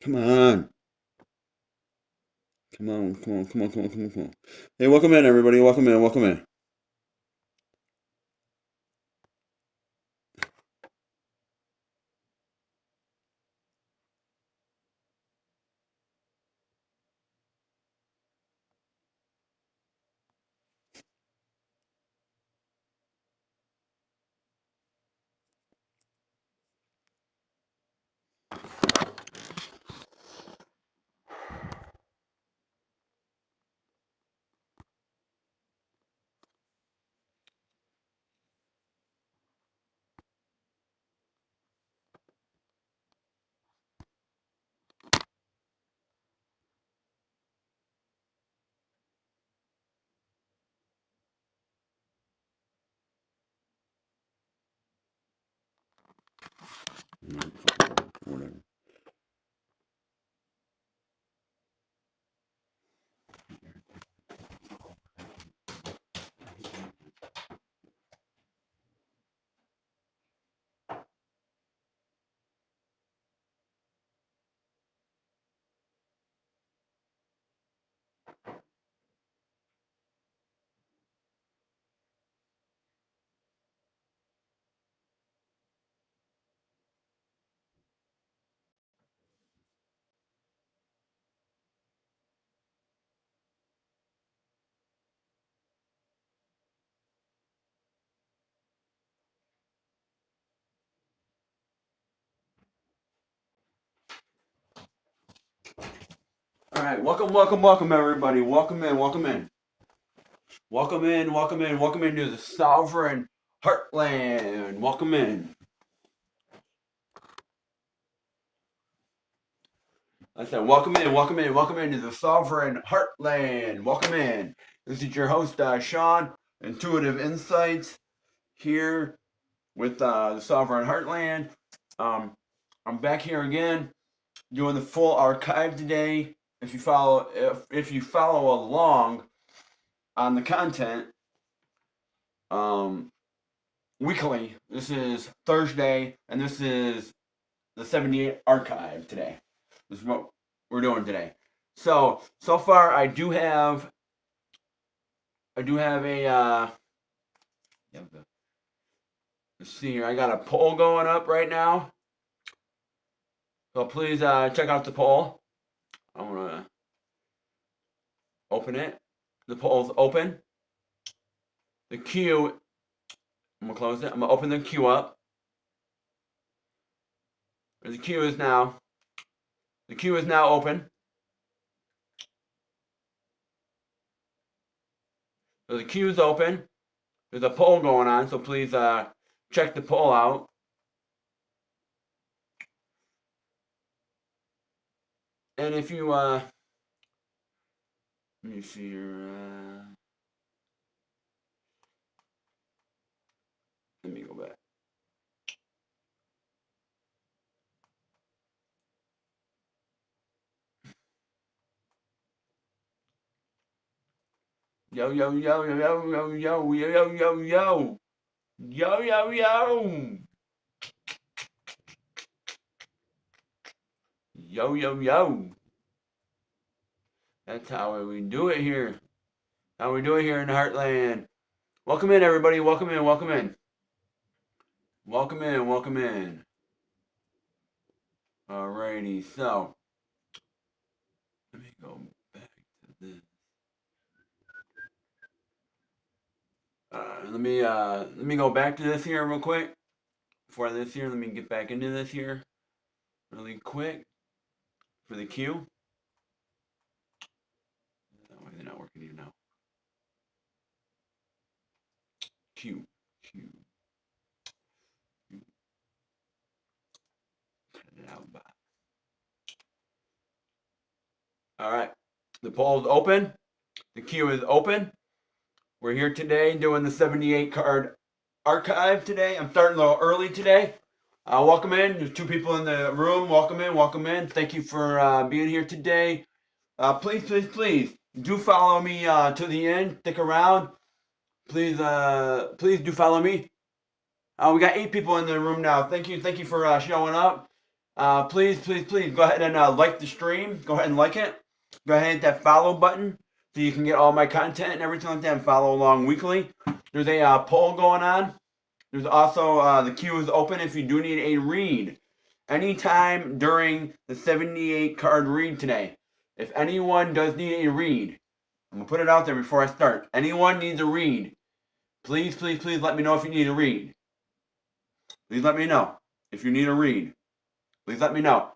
Come on. Come on, come on, come on, come on, come on, come on. Hey, welcome in, everybody. Welcome in, welcome in. Whatever. All right, welcome, welcome, welcome, everybody. Welcome in, welcome in. Welcome in, welcome in, welcome into the Sovereign Heartland. Welcome in. I said, welcome in, welcome in, welcome into the Sovereign Heartland. Welcome in. This is your host, Sean, Intuitive Insights, here with the Sovereign Heartland. I'm back here again, doing the full archive today. If you follow along on the content, weekly. This is Thursday, and this is the 78 archive today. This is what we're doing today. So far I do have a let's see here. I got a poll going up right now. So please check out the poll. I'm gonna open it. The poll's open. The queue, I'm gonna close it. I'm gonna open the queue up. The queue is now open. So the queue is open. There's a poll going on, so please check the poll out. And if you let me see here. Let me go back. Yo, yo, yo, yo, yo, yo, yo, yo, yo, yo. Yo, yo, yo. Yo, yo, yo. That's how we do it here. How we do it here in the Heartland. Welcome in, everybody. Welcome in, welcome in. Welcome in, welcome in. Alrighty, so. Let me go back to this. Let me go back to this here real quick. Before this here, let me get back into this here really quick for the queue. Why are they not working here now? Q. Cut it out. All right. The poll is open. The queue is open. We're here today doing the 78 card archive today. I'm starting a little early today. Welcome in. There's 2 people in the room. Welcome in. Welcome in. Thank you for being here today. Please, please, please do follow me to the end. Stick around. Please, please do follow me. We got 8 people in the room now. Thank you for showing up. Please, please, please go ahead and like the stream. Go ahead and like it. Go ahead and hit that follow button so you can get all my content and everything like that and follow along weekly. There's a poll going on. There's also the queue is open if you do need a read. Anytime during the 78 card read today. If anyone does need a read, I'm going to put it out there before I start. Anyone needs a read. Please, please, please let me know if you need a read. Please let me know if you need a read. Please let me know.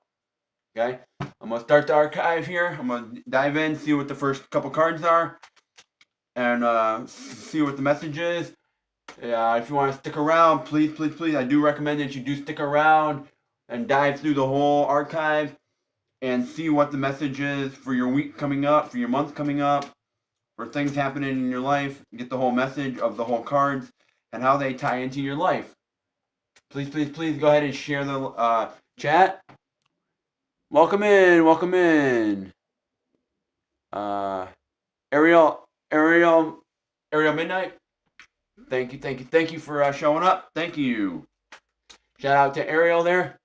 Okay? I'm going to start the archive here. I'm going to dive in, see what the first couple cards are, and see what the message is. If you want to stick around, please, please, please, I do recommend that you do stick around and dive through the whole archive and see what the message is for your week coming up, for your month coming up, for things happening in your life. Get the whole message of the whole cards and how they tie into your life. Please, please, please go ahead and share the chat. Welcome in, welcome in. Ariel Midnight. Thank you for showing up. Thank you. Shout out to Ariel there.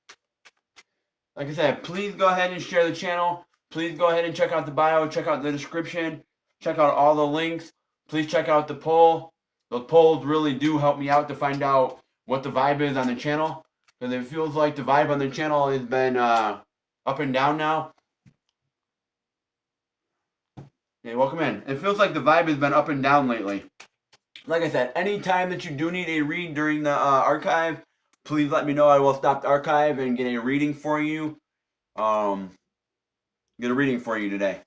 Like I said, please go ahead and share the channel. Please go ahead and check out the bio, check out the description, check out all the links. Please check out the poll. Those polls really do help me out to find out what the vibe is on the channel. Because it feels like the vibe on the channel has been up and down now. Hey, welcome in. It feels like the vibe has been up and down lately. Like I said, anytime that you do need a read during the archive, please let me know. I will stop the archive and get a reading for you. Get a reading for you today.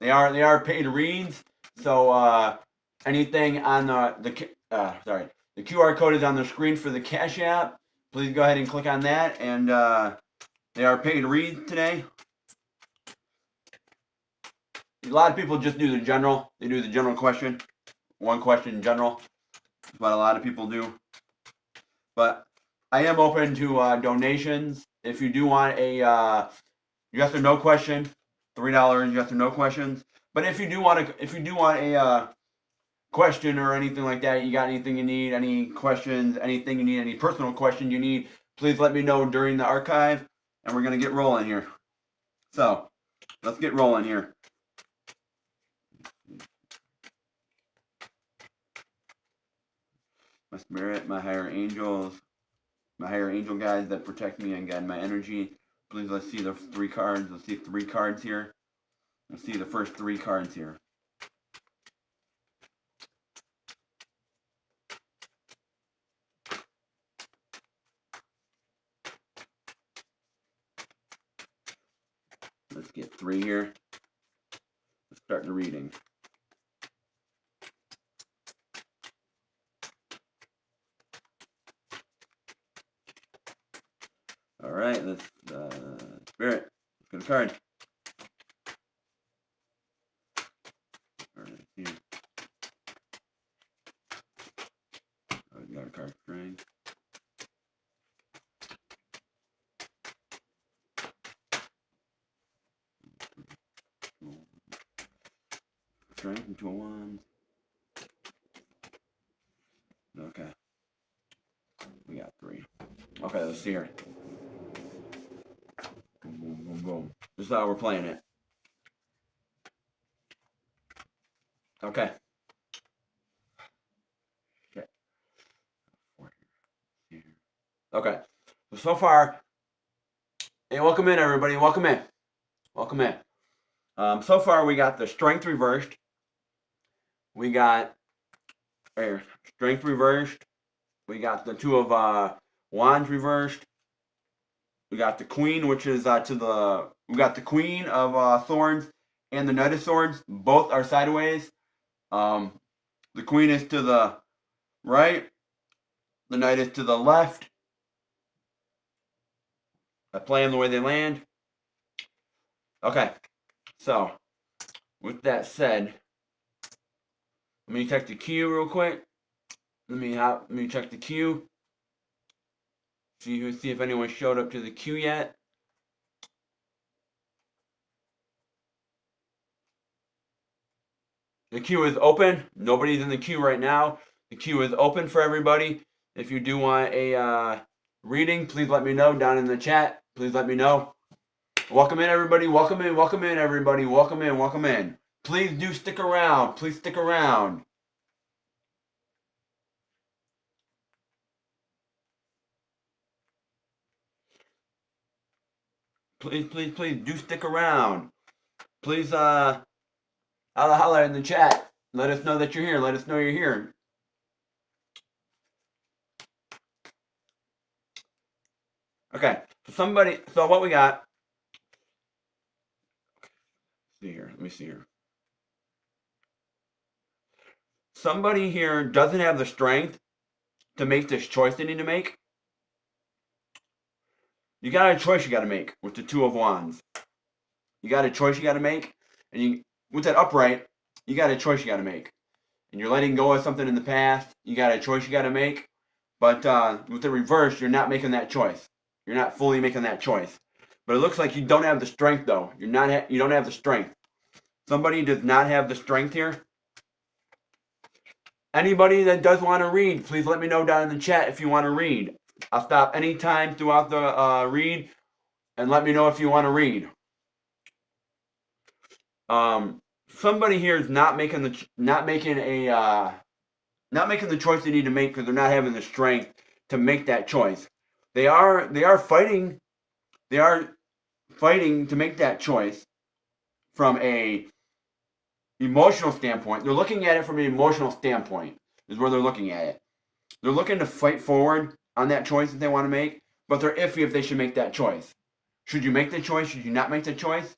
They are paid reads, so anything on the QR code is on the screen for the Cash App. Please go ahead and click on that, and they are paid reads today. A lot of people just do the general. They do the general question, one question in general. That's what a lot of people do. But I am open to donations. If you do want a yes or no question, $3 yes or no questions. But if you do want a question or anything like that, you got anything you need, any questions, anything you need, any personal question you need, please let me know during the archive, and we're gonna get rolling here. So let's get rolling here. My spirit, my higher angels, my higher angel guides that protect me and guide my energy. Please, let's see the 3 cards. Let's see 3 cards here. Let's see the first 3 cards here. Let's get 3 here. Let's start the reading. All right, let's spirit. Let's get a card. All right, here. Oh, we got a card strength. Strength and 2 wands. Okay. We got 3. Okay, let's see here. Boom, boom, boom, boom. This is how we're playing it. Okay. Okay. So far, hey, welcome in, everybody. Welcome in. Welcome in. So far, we got the strength reversed. We got strength reversed. We got the 2 of wands reversed. We got the queen, which is we got the queen of swords and the knight of swords. Both are sideways. The queen is to the right. The knight is to the left. I play them the way they land. Okay. So, with that said, let me check the queue real quick. Let me check the queue. See if anyone showed up to the queue yet. The queue is open. Nobody's in the queue right now. The queue is open for everybody. If you do want a reading, please let me know down in the chat. Please let me know. Welcome in, everybody. Welcome in. Welcome in, everybody. Welcome in. Welcome in. Please do stick around. Please stick around. Please, please, please do stick around. Please, holla in the chat. Let us know that you're here. Let us know you're here. Okay. So what we got? See here. Let me see here. Somebody here doesn't have the strength to make this choice they need to make. You got a choice you got to make with the Two of Wands. You got a choice you got to make, and with that upright, you got a choice you got to make. And you're letting go of something in the past. You got a choice you got to make, but with the reverse, you're not making that choice. You're not fully making that choice. But it looks like you don't have the strength, though. You don't have the strength. Somebody does not have the strength here. Anybody that does want to read, please let me know down in the chat if you want to read. I'll stop anytime throughout the read, and let me know if you want to read. Somebody here is not making the choice they need to make because they're not having the strength to make that choice. They are fighting. They are fighting to make that choice from a emotional standpoint. They're looking at it from an emotional standpoint is where they're looking at it. They're looking to fight forward on that choice that they want to make, but they're iffy if they should make that choice. Should you make the choice? Should you not make the choice?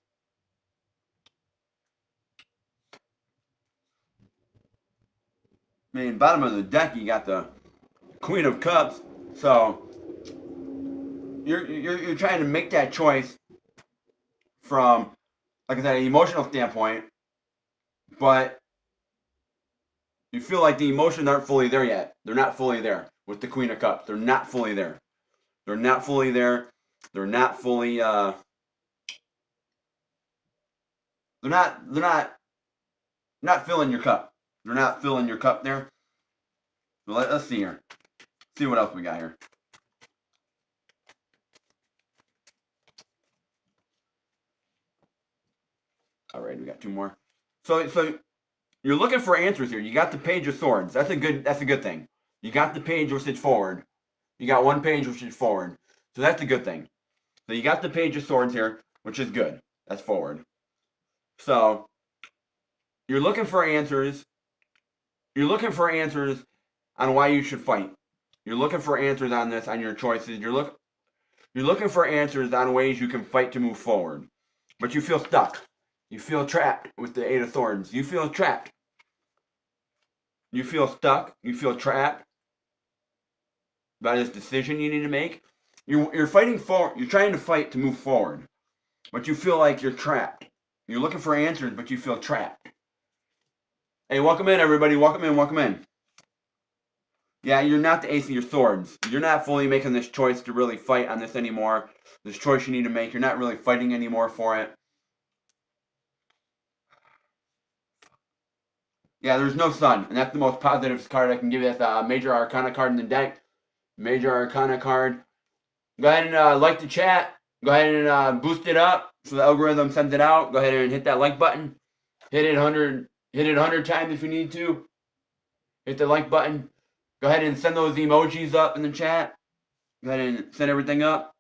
I mean, bottom of the deck, you got the Queen of Cups. So you're trying to make that choice from, like I said, an emotional standpoint, but you feel like the emotions aren't fully there yet. They're not fully there with the Queen of Cups. They're not fully there. They're not fully there. They're not fully. They're not filling your cup. They're not filling your cup there. So let's see here. See what else we got here. All right, we got two more. So you're looking for answers here. You got the Page of Swords. That's a good thing. You got the page which is forward. You got one page which is forward. So that's a good thing. So you got the Page of Swords here, which is good. That's forward. So you're looking for answers. You're looking for answers on why you should fight. You're looking for answers on this, on your choices. You're looking for answers on ways you can fight to move forward. But you feel stuck. You feel trapped with the Eight of Swords. You feel trapped. You feel stuck. You feel trapped by this decision you need to make. You're fighting for. You're trying to fight to move forward, but you feel like you're trapped. You're looking for answers, but you feel trapped. Hey, welcome in, everybody. Welcome in. Welcome in. Yeah, you're not the Ace of your Swords. You're not fully making this choice to really fight on this anymore. This choice you need to make. You're not really fighting anymore for it. Yeah, there's no Sun, and that's the most positive card I can give you. That's a Major Arcana card in the deck. Major Arcana card. Go ahead and like the chat. Go ahead and boost it up so the algorithm sends it out. Go ahead and hit that like button. Hit it 100 times if you need to. Hit the like button. Go ahead and send those emojis up in the chat. Go ahead and send everything up.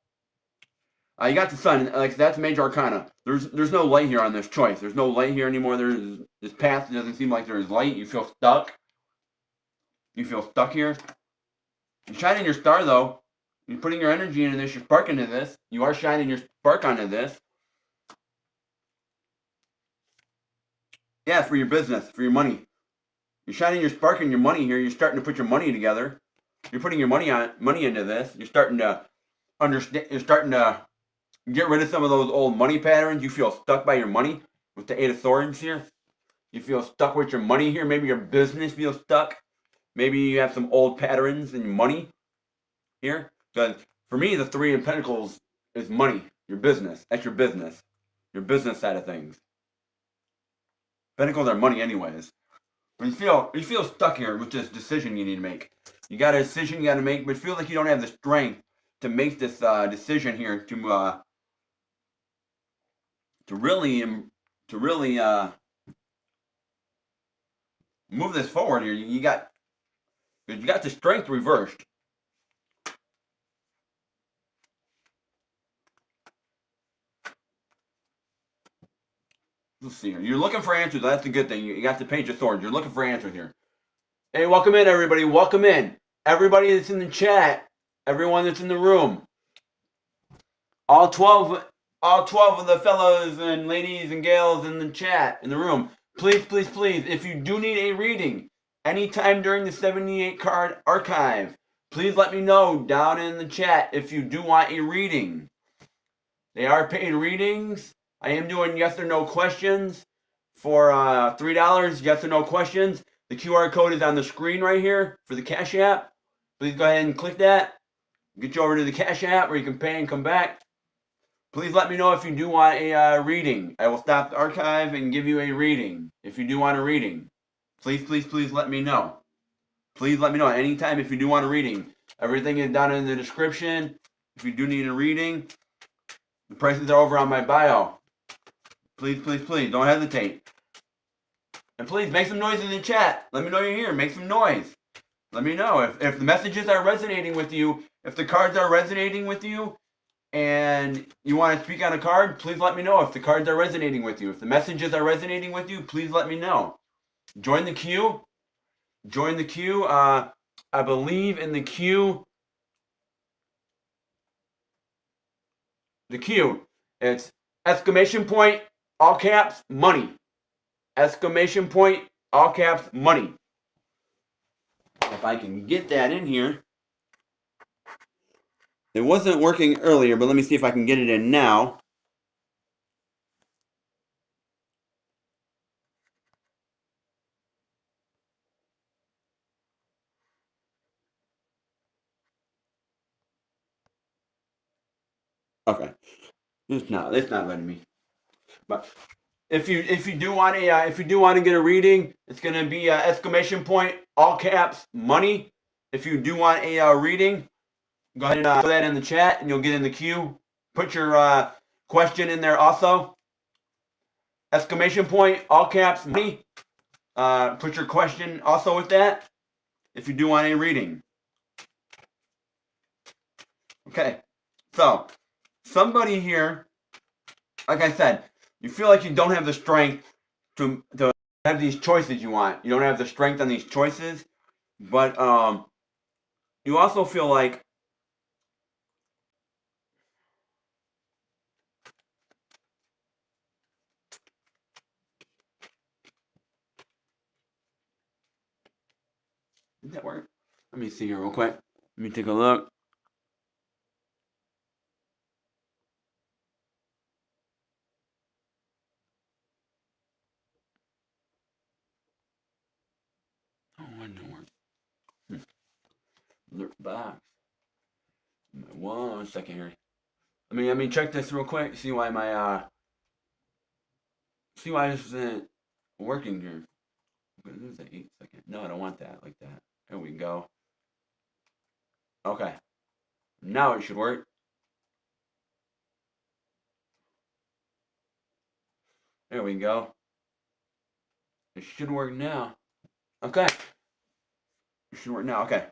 You got the Sun. Like that's Major Arcana. There's no light here on this choice. There's no light here anymore. There's this path doesn't seem like there's light. You feel stuck. You feel stuck here. You're shining your star though. You're putting your energy into this. You're spark into this. You are shining your spark onto this. Yeah, for your business, for your money. You're shining your spark and your money here. You're starting to put your money together. You're putting your money into this. You're starting to understand. You're starting to get rid of some of those old money patterns. You feel stuck by your money with the Eight of Swords here. You feel stuck with your money here. Maybe your business feels stuck. Maybe you have some old patterns in your money here. Because for me, the Three of Pentacles is money. Your business. That's your business. Your business side of things. Pentacles are money anyways. But you feel stuck here with this decision you need to make. You got a decision you got to make, but feel like you don't have the strength to make this decision here to really move this forward here. You got the strength reversed. Let's see here. You're looking for answers. That's a good thing. You got the Page of Swords. You're looking for answers here. Hey, welcome in, everybody. Welcome in. Everybody that's in the chat. Everyone that's in the room. All 12 of the fellows and ladies and gals in the chat, in the room. Please, please, please, if you do need a reading anytime during the 78 card archive, please let me know down in the chat if you do want a reading. They are paid readings. I am doing yes or no questions for $3, yes or no questions. The QR code is on the screen right here for the Cash App. Please go ahead and click that. Get you over to the Cash App where you can pay and come back. Please let me know if you do want a reading. I will stop the archive and give you a reading if you do want a reading. Please, please, please let me know. Please let me know anytime if you do want a reading. Everything is down in the description. If you do need a reading, the prices are over on my bio. Please, please, please, don't hesitate. And please make some noise in the chat. Let me know you're here. Make some noise. Let me know if the messages are resonating with you, if the cards are resonating with you, and you want to speak on a card, please let me know. If the cards are resonating with you, if the messages are resonating with you, please let me know. Join the queue. Join the queue. I believe in the queue. The queue. It's exclamation point, all caps, money. Exclamation point, all caps, money. If I can get that in here. It wasn't working earlier, but let me see if I can get it in now. Okay. It's not letting me. But if you do want to get a reading, it's gonna be exclamation point, all caps, money. If you do want a reading, go ahead and put that in the chat, and you'll get in the queue. Put your question in there also. Exclamation point, all caps, money. Put your question also with that. If you do want a reading. Okay. So somebody here, like I said, you feel like you don't have the strength to have these choices you want. You don't have the strength on these choices, but you also feel like did that work? Let me see here real quick. Let me take a look. Oh, it didn't work. Alert box. 1 second here. Let me check this real quick. See why this isn't working here. This is an 8-second. No, I don't want that like that. There we go. Okay. Now it should work. There we go. It should work now. Okay. It should work now. Okay.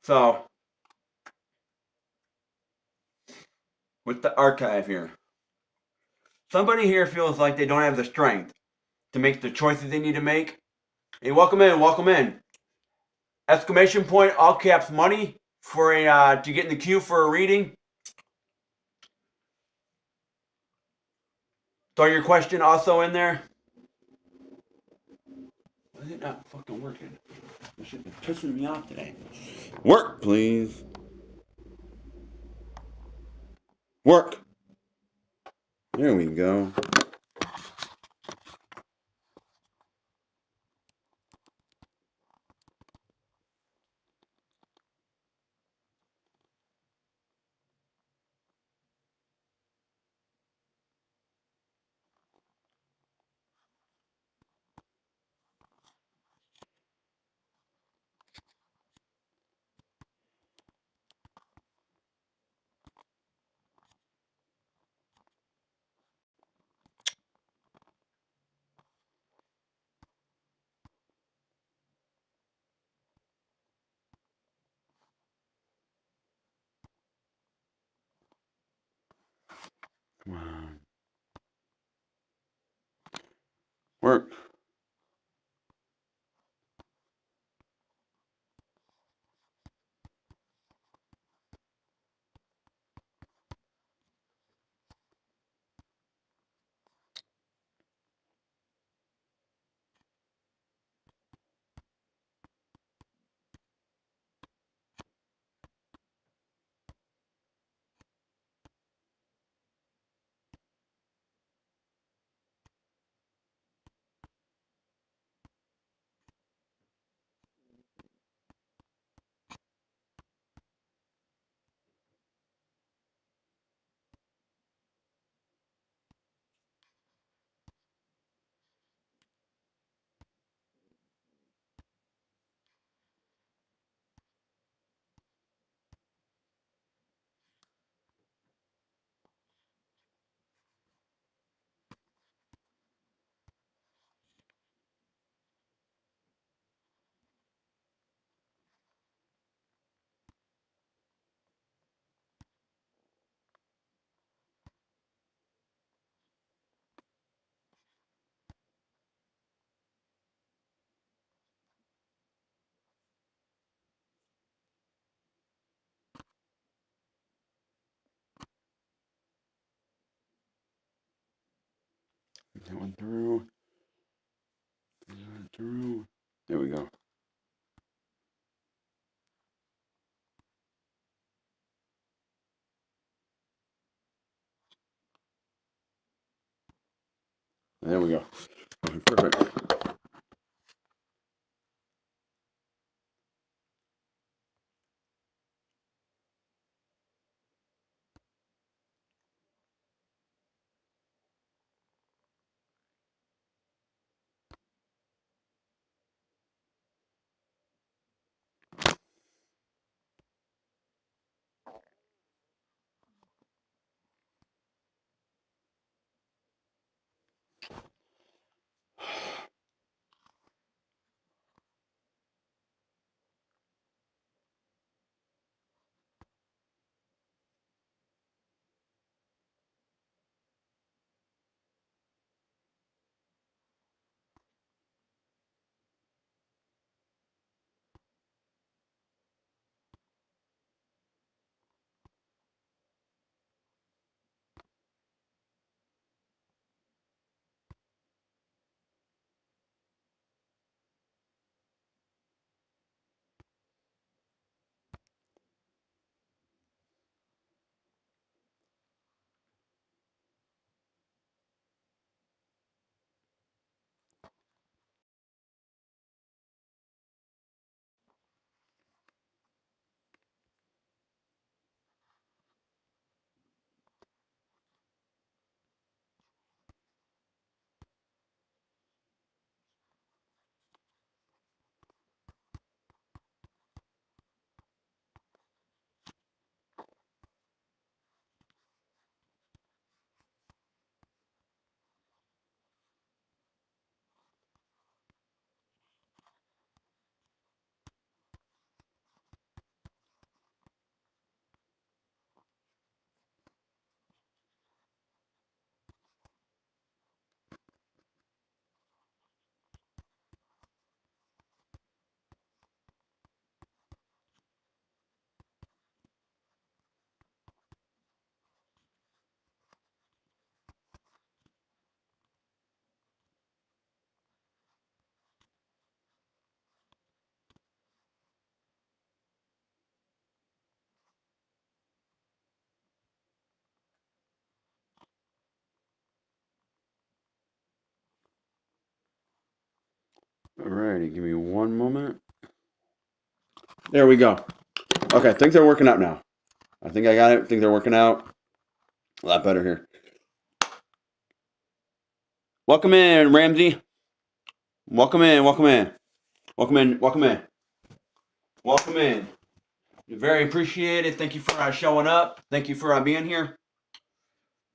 So, with the archive here, somebody here feels like they don't have the strength to make the choices they need to make. Hey, welcome in, welcome in. Exclamation point, all caps, money for a to get in the queue for a reading. Throw your question also in there. Why is it not fucking working? This shit is pissing me off today. Work, please. Work. There we go. Come on. Work. That one through. That one through. There we go. There we go. Perfect. Alrighty, give me one moment. There we go. Okay, things are working out now. I think I got it. Things are working out a lot better here. Welcome in, Ramsey. Welcome in. Welcome in. Welcome in. Welcome in. Welcome in. Very appreciated. Thank you for showing up. Thank you for being here.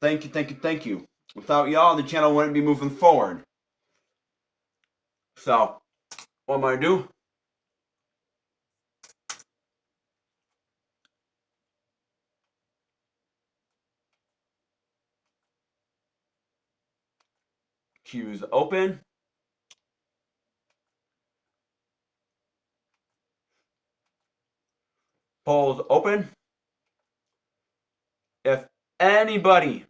Thank you. Thank you. Thank you. Without y'all, the channel wouldn't be moving forward. So, what am I gonna do? Queue is open. Polls open. If anybody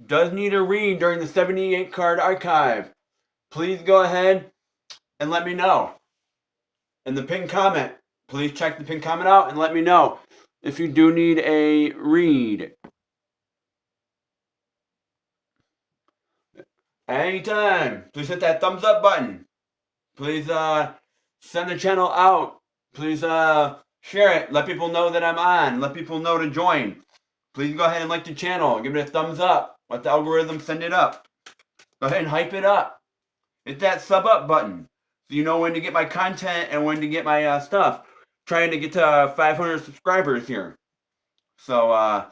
does need a read during the 78 card archive, please go ahead and let me know. In the pinned comment, please check the pinned comment out and let me know if you do need a read. Anytime, please hit that thumbs up button. Please send the channel out. Please share it. Let people know that I'm on. Let people know to join. Please go ahead and like the channel. Give it a thumbs up. Let the algorithm send it up. Go ahead and hype it up. Hit that sub up button so you know when to get my content and when to get my stuff. Trying to get to 500 subscribers here. So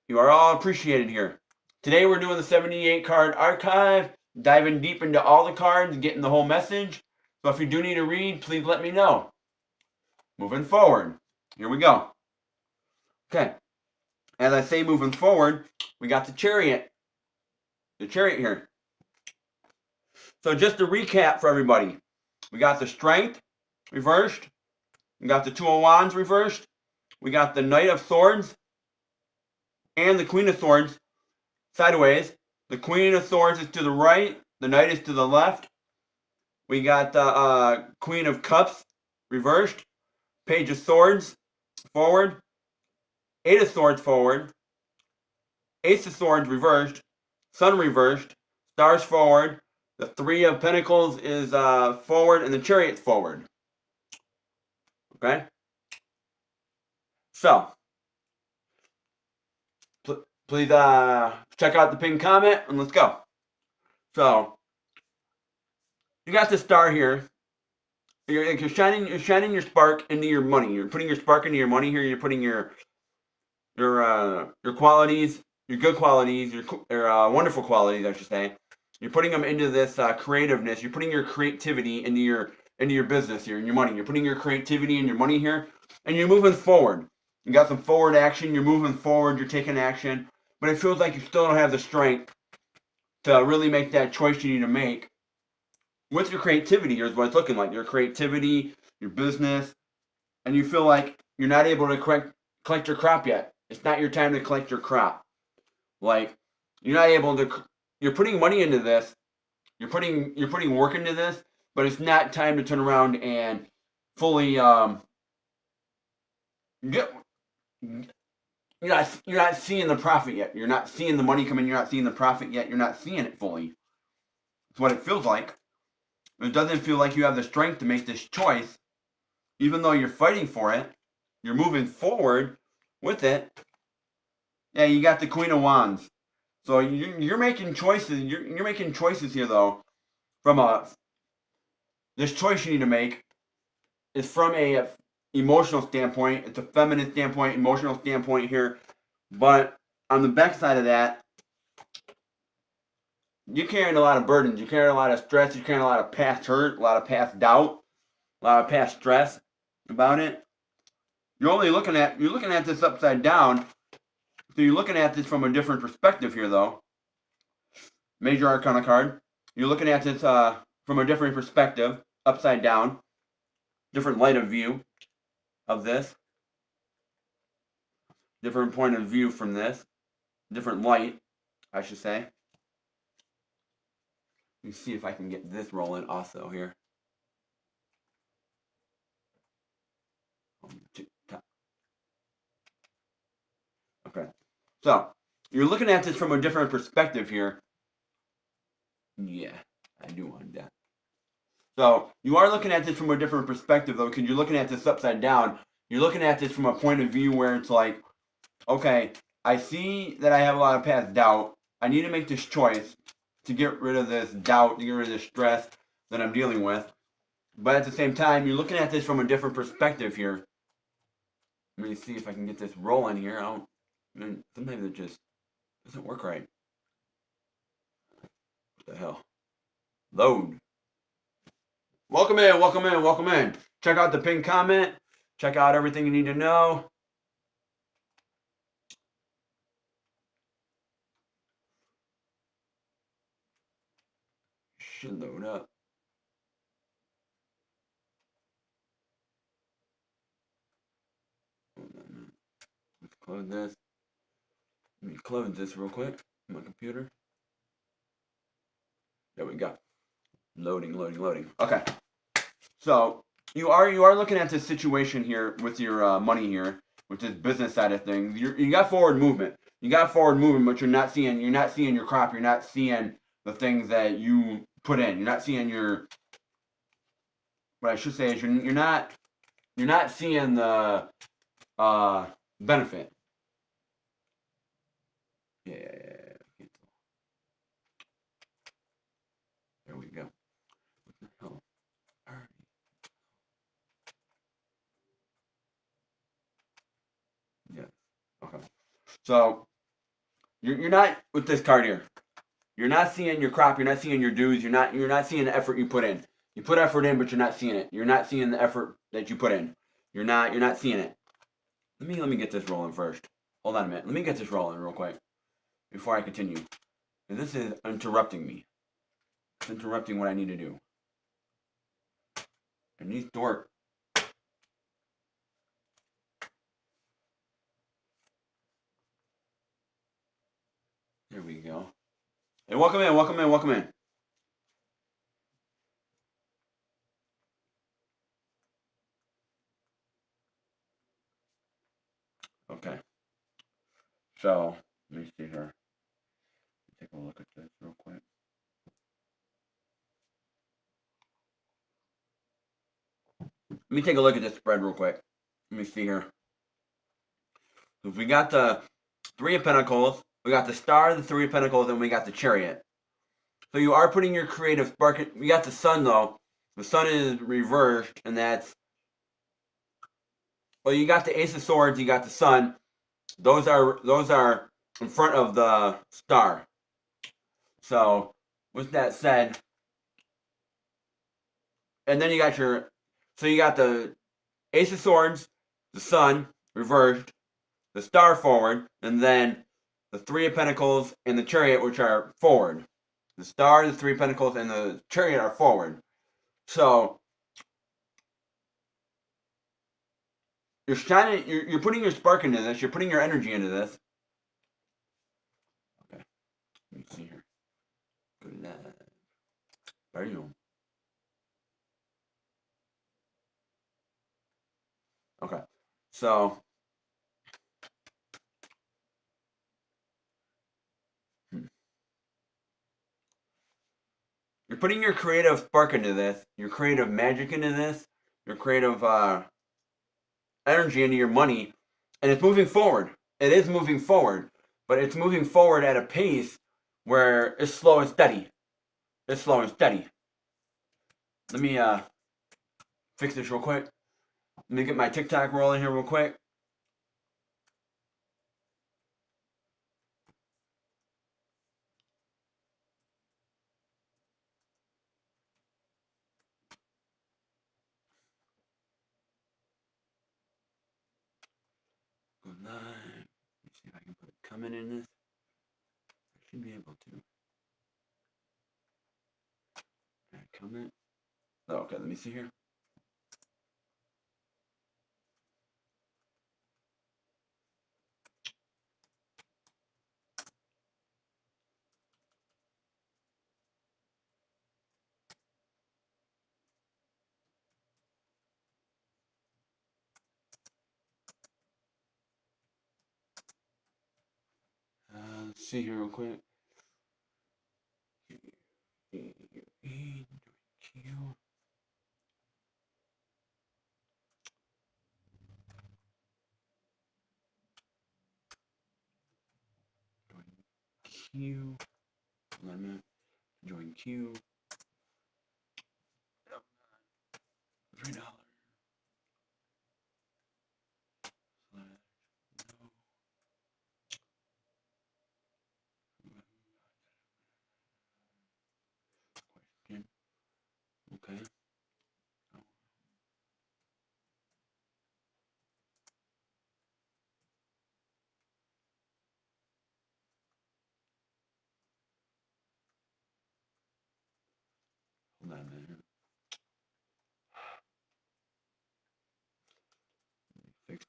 you are all appreciated here. Today we're doing the 78 card archive, diving deep into all the cards, getting the whole message. So if you do need a read, please let me know. Moving forward, here we go. Okay, as I say moving forward, we got the Chariot. The Chariot here. So just to recap for everybody, we got the Strength reversed. We got the Two of Wands reversed. We got the Knight of Swords and the Queen of Swords sideways. The Queen of Swords is to the right. The Knight is to the left. We got the Queen of Cups reversed. Page of Swords forward. Eight of Swords forward. Ace of Swords reversed. Sun reversed. Stars forward. The Three of Pentacles is forward, and the Chariot's forward. Okay? So, please check out the pinned comment, and let's go. So, you got the star here. You're shining your spark into your money. You're putting your spark into your money here. You're putting your qualities, your good qualities, your wonderful qualities, I should say. You're putting them into this creativeness. You're putting your creativity into your business here, and your money. You're putting your creativity and your money here, and you're moving forward. You got some forward action. You're moving forward. You're taking action, but it feels like you still don't have the strength to really make that choice you need to make. With your creativity, here's what it's looking like. Your creativity, your business, and you feel like you're not able to collect your crop yet. It's not your time to collect your crop. Like, you're not able to, you're putting money into this, you're putting work into this, but it's not time to turn around and fully get, you're not seeing the profit yet. You're not seeing the money come in, you're not seeing the profit yet, you're not seeing it fully. It's what it feels like. It doesn't feel like you have the strength to make this choice, even though you're fighting for it. You're moving forward with it. Yeah, you got the Queen of Wands. So you're making choices. You're making choices here, though. This choice you need to make is from a emotional standpoint. It's a feminine standpoint, emotional standpoint here. But on the backside of that, you're carrying a lot of burdens. You're carrying a lot of stress. You're carrying a lot of past hurt, a lot of past doubt, a lot of past stress about it. You're looking at this upside down. So you're looking at this from a different perspective here, though. Major Arcana card. You're looking at this from a different perspective, upside down, different light of view of this, different point of view from this, different light, I should say. Let me see if I can get this rolling also here. Okay, so you're looking at this from a different perspective here. Yeah, I do want that. So you are looking at this from a different perspective, though, because you're looking at this upside down. You're looking at this from a point of view where it's like, okay, I see that I have a lot of past doubt. I need to make this choice to get rid of this doubt, to get rid of this stress that I'm dealing with. But at the same time, you're looking at this from a different perspective here. Let me see if I can get this rolling here. Sometimes it just doesn't work right. What the hell? Load. Welcome in, welcome in, welcome in. Check out the pinned comment. Check out everything you need to know. should load up. Hold on a minute. Let's close this. Let me close this real quick on my computer. There we go. Loading, loading, loading. Okay. So you are looking at this situation here with your money here, with this business side of things. You got forward movement. You got forward movement, but you're not seeing your crop. You're not seeing the things that you put in. You're not seeing your. What I should say is you're not seeing the benefit. Yeah. There we go. What the hell? Alright. Yeah. Okay. So you're not with this card here. You're not seeing your crop. You're not seeing your dues. You're not seeing the effort you put in. You put effort in, but you're not seeing it. You're not seeing the effort that you put in. You're not seeing it. Let me get this rolling first. Hold on a minute. Let me get this rolling real quick before I continue. And this is interrupting me. It's interrupting what I need to do. It needs to work. There we go. Hey, welcome in, welcome in, welcome in. Okay. So, let me see here. Take a look at this real quick. Let me take a look at this spread real quick. Let me see here. So if we got the Three of Pentacles, we got the Star, the Three of Pentacles, and we got the Chariot. So you are putting your creative spark. We got the Sun though. The Sun is reversed, and that's. Well, you got the Ace of Swords. You got the Sun. Those are in front of the Star. So with that said, and then you got your. So you got the Ace of Swords, the Sun reversed, the Star forward, and then the Three of Pentacles and the Chariot, which are forward. The Star, the Three of Pentacles, and the Chariot are forward. So you're shining. You're putting your spark into this. You're putting your energy into this. Okay, let me see here. Good night. There you go. Okay, so you're putting your creative spark into this. Your creative magic into this. Your creative energy into your money, and it's moving forward. It is moving forward, but it's moving forward at a pace where it's slow and steady. It's slow and steady. Let me fix this real quick. Let me get my TikTok rolling here real quick. Good night. Let me see if I can put a comment in this. I should be able to. Add comment. Oh, okay, let me see here. Let's see here real quick. Q. Q. Hold on a minute. Join Q. $3. Question. Okay.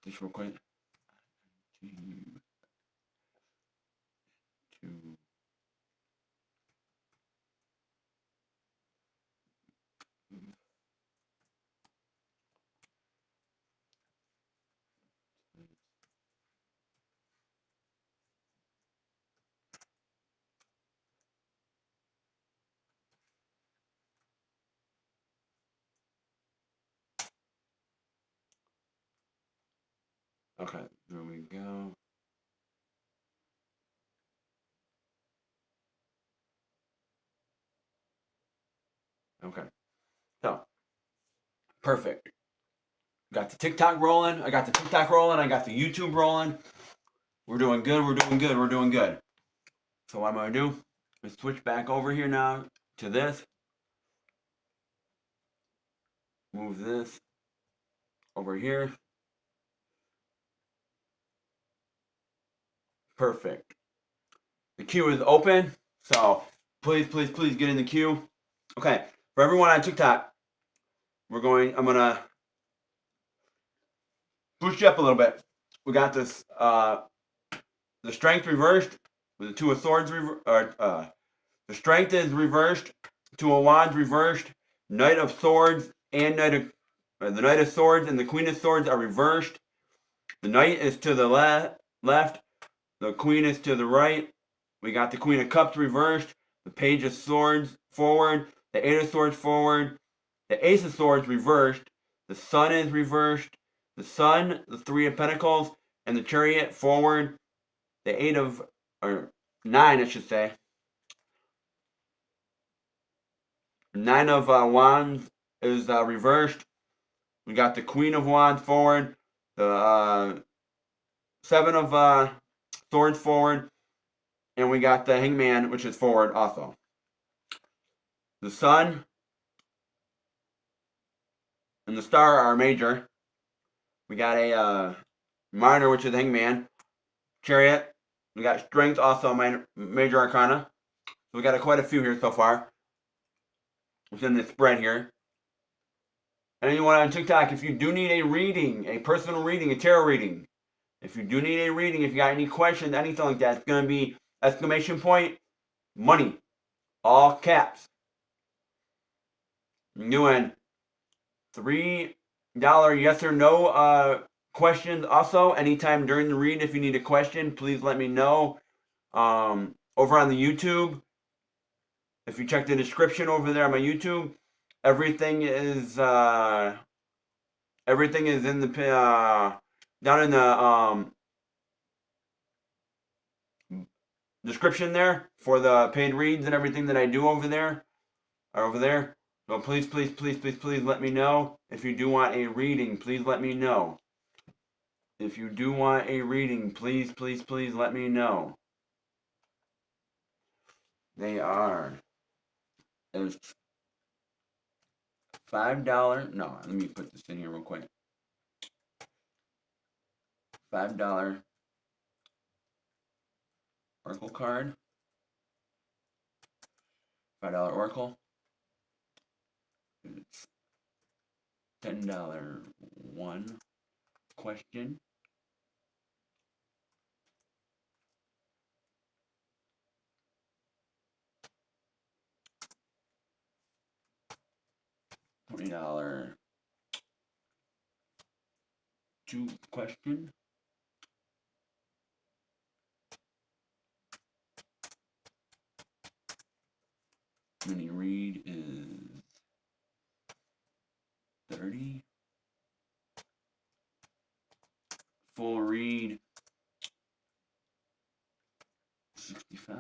Just real quick. Okay, there we go. Okay, so perfect. Got the TikTok rolling. I got the TikTok rolling. I got the YouTube rolling. We're doing good. We're doing good. We're doing good. So what I'm gonna do is switch back over here now to this. Move this over here. Perfect. The queue is open. So please, please, please get in the queue. Okay, for everyone on TikTok, I'm gonna boost you up a little bit. We got this, the strength reversed with the two of swords, the strength is reversed, two of wands reversed, knight of swords and the knight of swords and the queen of swords are reversed. The knight is to the left, the queen is to the right. We got the queen of cups reversed, the page of swords forward, the eight of swords forward, the ace of swords reversed, the sun is reversed, the sun, the three of pentacles, and the chariot forward, the eight of, or nine I should say, nine of wands is reversed. We got the queen of wands forward, the seven of swords forward, and we got the hangman, which is forward also. The sun and the star are major. We got a minor, which is hangman, chariot. We got strength, also major arcana. So we got quite a few here so far within this spread here. And anyone on TikTok, if you do need a reading, a personal reading, a tarot reading, if you do need a reading, if you got any questions, anything like that, it's going to be exclamation point, money, all caps. I'm doing $3 yes or no questions also. Anytime during the read, if you need a question, please let me know. Over on the YouTube, if you check the description over there on my YouTube, everything is in the down in the description there for the paid reads and everything that I do over there. So please, please, please, please, please let me know if you do want a reading. Please let me know. If you do want a reading, please, please, please let me know. They are. There's $5. No, let me put this in here real quick. $5 Oracle card. $5 Oracle. It's $10 one question. $20 two question. Mini read is 30. Full read 65.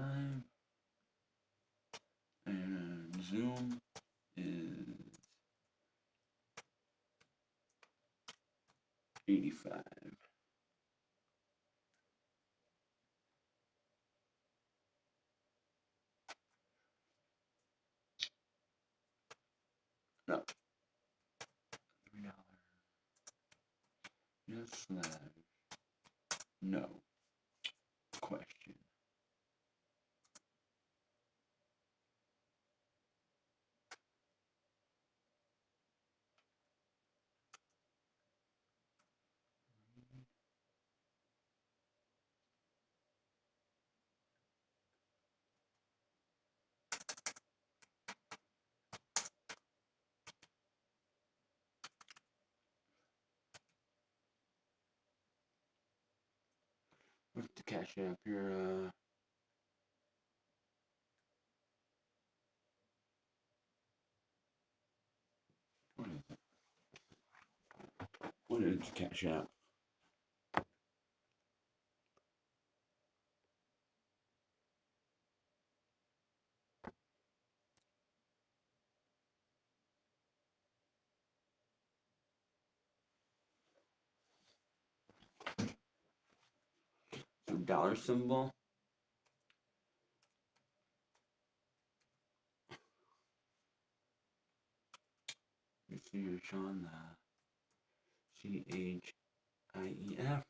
And Zoom is 85. No. $3. Yes, no question. Cash App here? What is it? What is Cash App? The dollar symbol. You see, you're showing the CHIEF.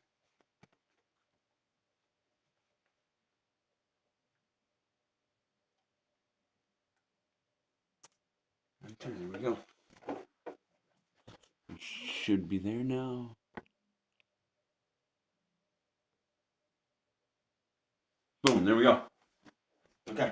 Okay, there we go. It should be there now. Boom, there we go. Okay.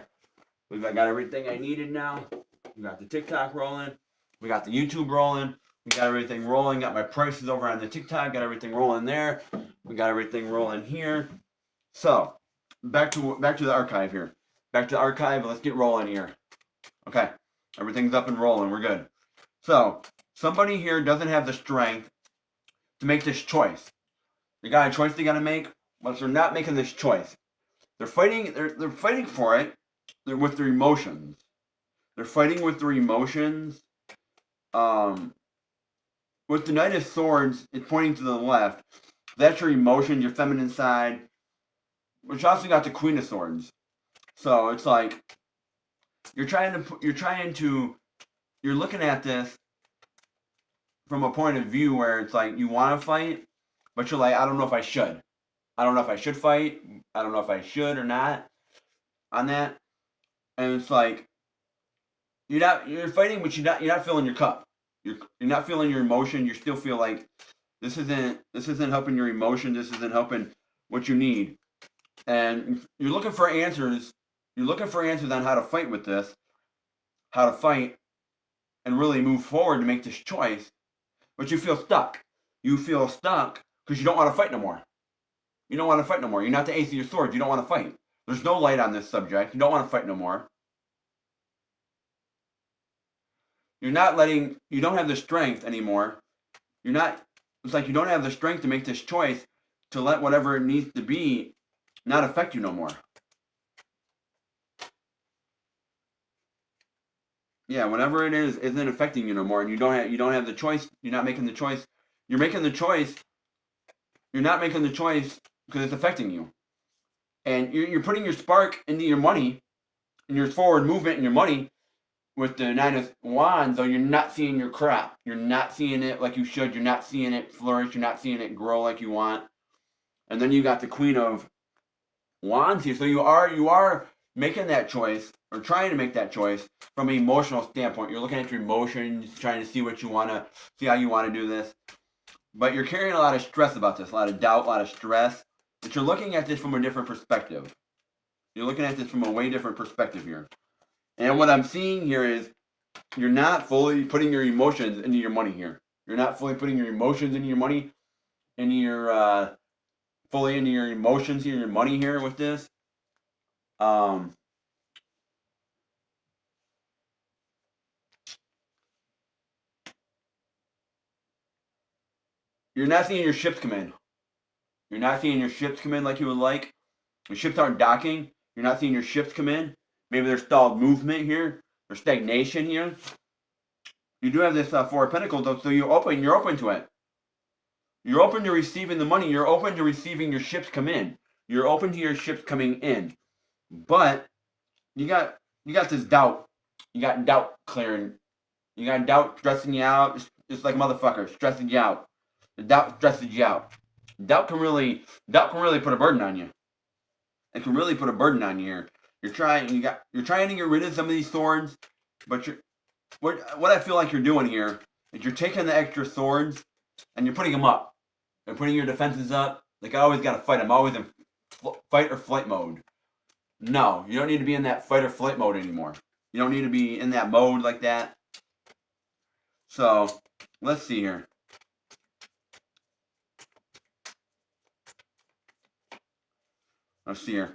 We've got everything I needed now. We got the TikTok rolling. We got the YouTube rolling. We got everything rolling. Got my prices over on the TikTok. Got everything rolling there. We got everything rolling here. So, back to the archive here. Back to the archive. Let's get rolling here. Okay. Everything's up and rolling. We're good. So, somebody here doesn't have the strength to make this choice. They got a choice they got to make, but they're not making this choice. They're fighting. They're fighting for it. They're with their emotions. They're fighting with their emotions. With the Knight of Swords, it's pointing to the left. That's your emotion, your feminine side. Which also got the Queen of Swords. So it's like you're looking at this from a point of view where it's like you want to fight, but you're like, I don't know if I should. I don't know if I should fight. I don't know if I should or not on that. And it's like you're fighting, but you're not filling your cup. You're not feeling your emotion. You still feel like this isn't helping your emotion. This isn't helping what you need. And you're looking for answers. You're looking for answers on how to fight with this, how to fight, and really move forward to make this choice. But you feel stuck. You feel stuck because you don't want to fight no more. You don't want to fight no more. You're not the ace of your swords. You don't want to fight. There's no light on this subject. You don't want to fight no more. You don't have the strength anymore. It's like you don't have the strength to make this choice to let whatever it needs to be not affect you no more. Yeah, whatever it is isn't affecting you no more, and you don't have the choice. You're not making the choice. You're making the choice. You're not making the choice because it's affecting you, and you're putting your spark into your money, and your forward movement and your money with the Nine of Wands. So you're not seeing your crop. You're not seeing it like you should. You're not seeing it flourish. You're not seeing it grow like you want. And then you got the Queen of Wands here. So you are making that choice or trying to make that choice from an emotional standpoint. You're looking at your emotions, trying to see how you want to do this. But you're carrying a lot of stress about this, a lot of doubt, a lot of stress. But you're looking at this from a different perspective. You're looking at this from a way different perspective here. And what I'm seeing here is you're not fully putting your emotions into your money here. You're not fully putting your emotions into your money, fully into your emotions here, your money here with this. You're not seeing your ships come in. You're not seeing your ships come in like you would like. Your ships aren't docking. You're not seeing your ships come in. Maybe there's stalled movement here. There's stagnation here. You do have this Four of Pentacles, though, so you're open to it. You're open to receiving the money. You're open to receiving your ships come in. You're open to your ships coming in. But you got this doubt. You got doubt clearing. You got doubt stressing you out. It's like motherfucker stressing you out. The doubt stresses you out. Doubt can really put a burden on you. It can really put a burden on you here. You're trying to get rid of some of these swords, but what I feel like you're doing here is you're taking the extra swords and you're putting them up. You're putting your defenses up. Like I always got to fight. I'm always in fight or flight mode. No, you don't need to be in that fight or flight mode anymore. You don't need to be in that mode like that. So let's see here. Let's see here.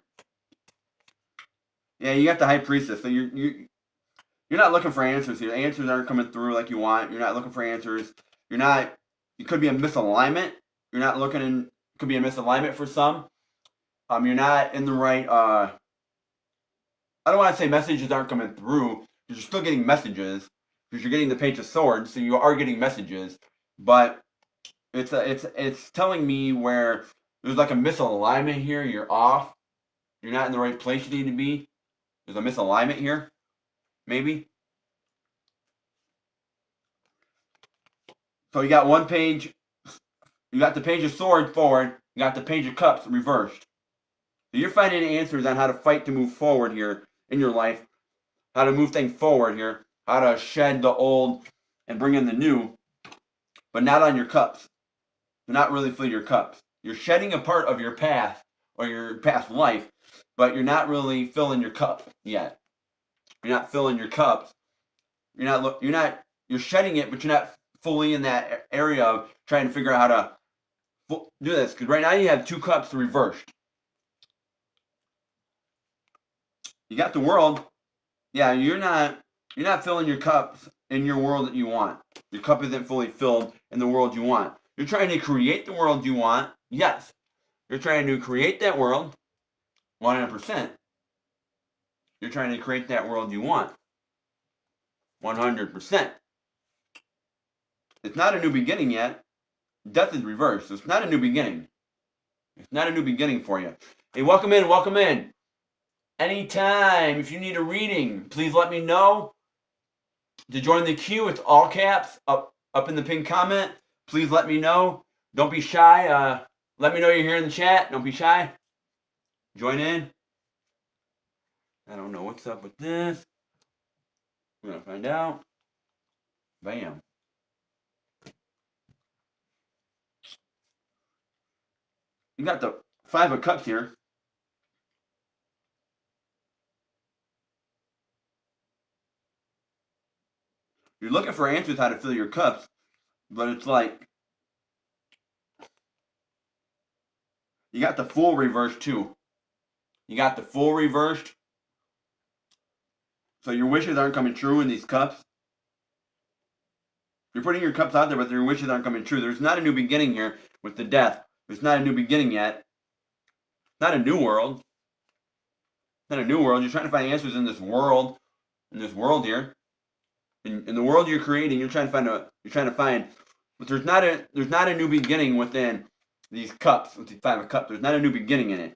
Yeah, you got the High Priestess. So you're not looking for answers here. Answers aren't coming through like you want. You're not looking for answers. You're not. It could be a misalignment. You're not looking in. Could be a misalignment for some. You're not in the right. I don't want to say messages aren't coming through. You're still getting messages because you're getting the Page of Swords, so you are getting messages. But it's telling me where there's like a misalignment here. You're off. You're not in the right place you need to be. There's a misalignment here, maybe. So you got one page. You got the Page of Swords forward. You got the Page of Cups reversed. So you're finding answers on how to fight to move forward here in your life. How to move things forward here. How to shed the old and bring in the new. But not on your cups. Do not really fill your cups. You're shedding a part of your past or your past life, but you're not really filling your cup yet. You're not filling your cups. You're shedding it, but you're not fully in that area of trying to figure out how to do this. Because right now you have two cups reversed. You got the World. Yeah, you're not filling your cups in your world that you want. Your cup isn't fully filled in the world you want. You're trying to create the world you want. Yes. You're trying to create that world 100%. You're trying to create that world you want 100%. It's not a new beginning yet. Death is reversed. So it's not a new beginning. It's not a new beginning for you. Hey, welcome in, welcome in. Anytime, if you need a reading, please let me know. To join the queue, it's all caps up in the pinned comment. Please let me know. Don't be shy. Let me know you're here in the chat. Don't be shy. Join in. I don't know what's up with this. We're going to find out. Bam. You got the Five of Cups here. You're looking for answers how to fill your cups, but it's like you got the Fool reversed too. You got the Fool reversed. So your wishes aren't coming true in these cups. You're putting your cups out there, but your wishes aren't coming true. There's not a new beginning here with the Death. There's not a new beginning yet. Not a new world. Not a new world. You're trying to find answers in this world here. In the world you're creating, you're trying to find, but there's not a new beginning within these cups, with the Five of Cups. There's not a new beginning in it.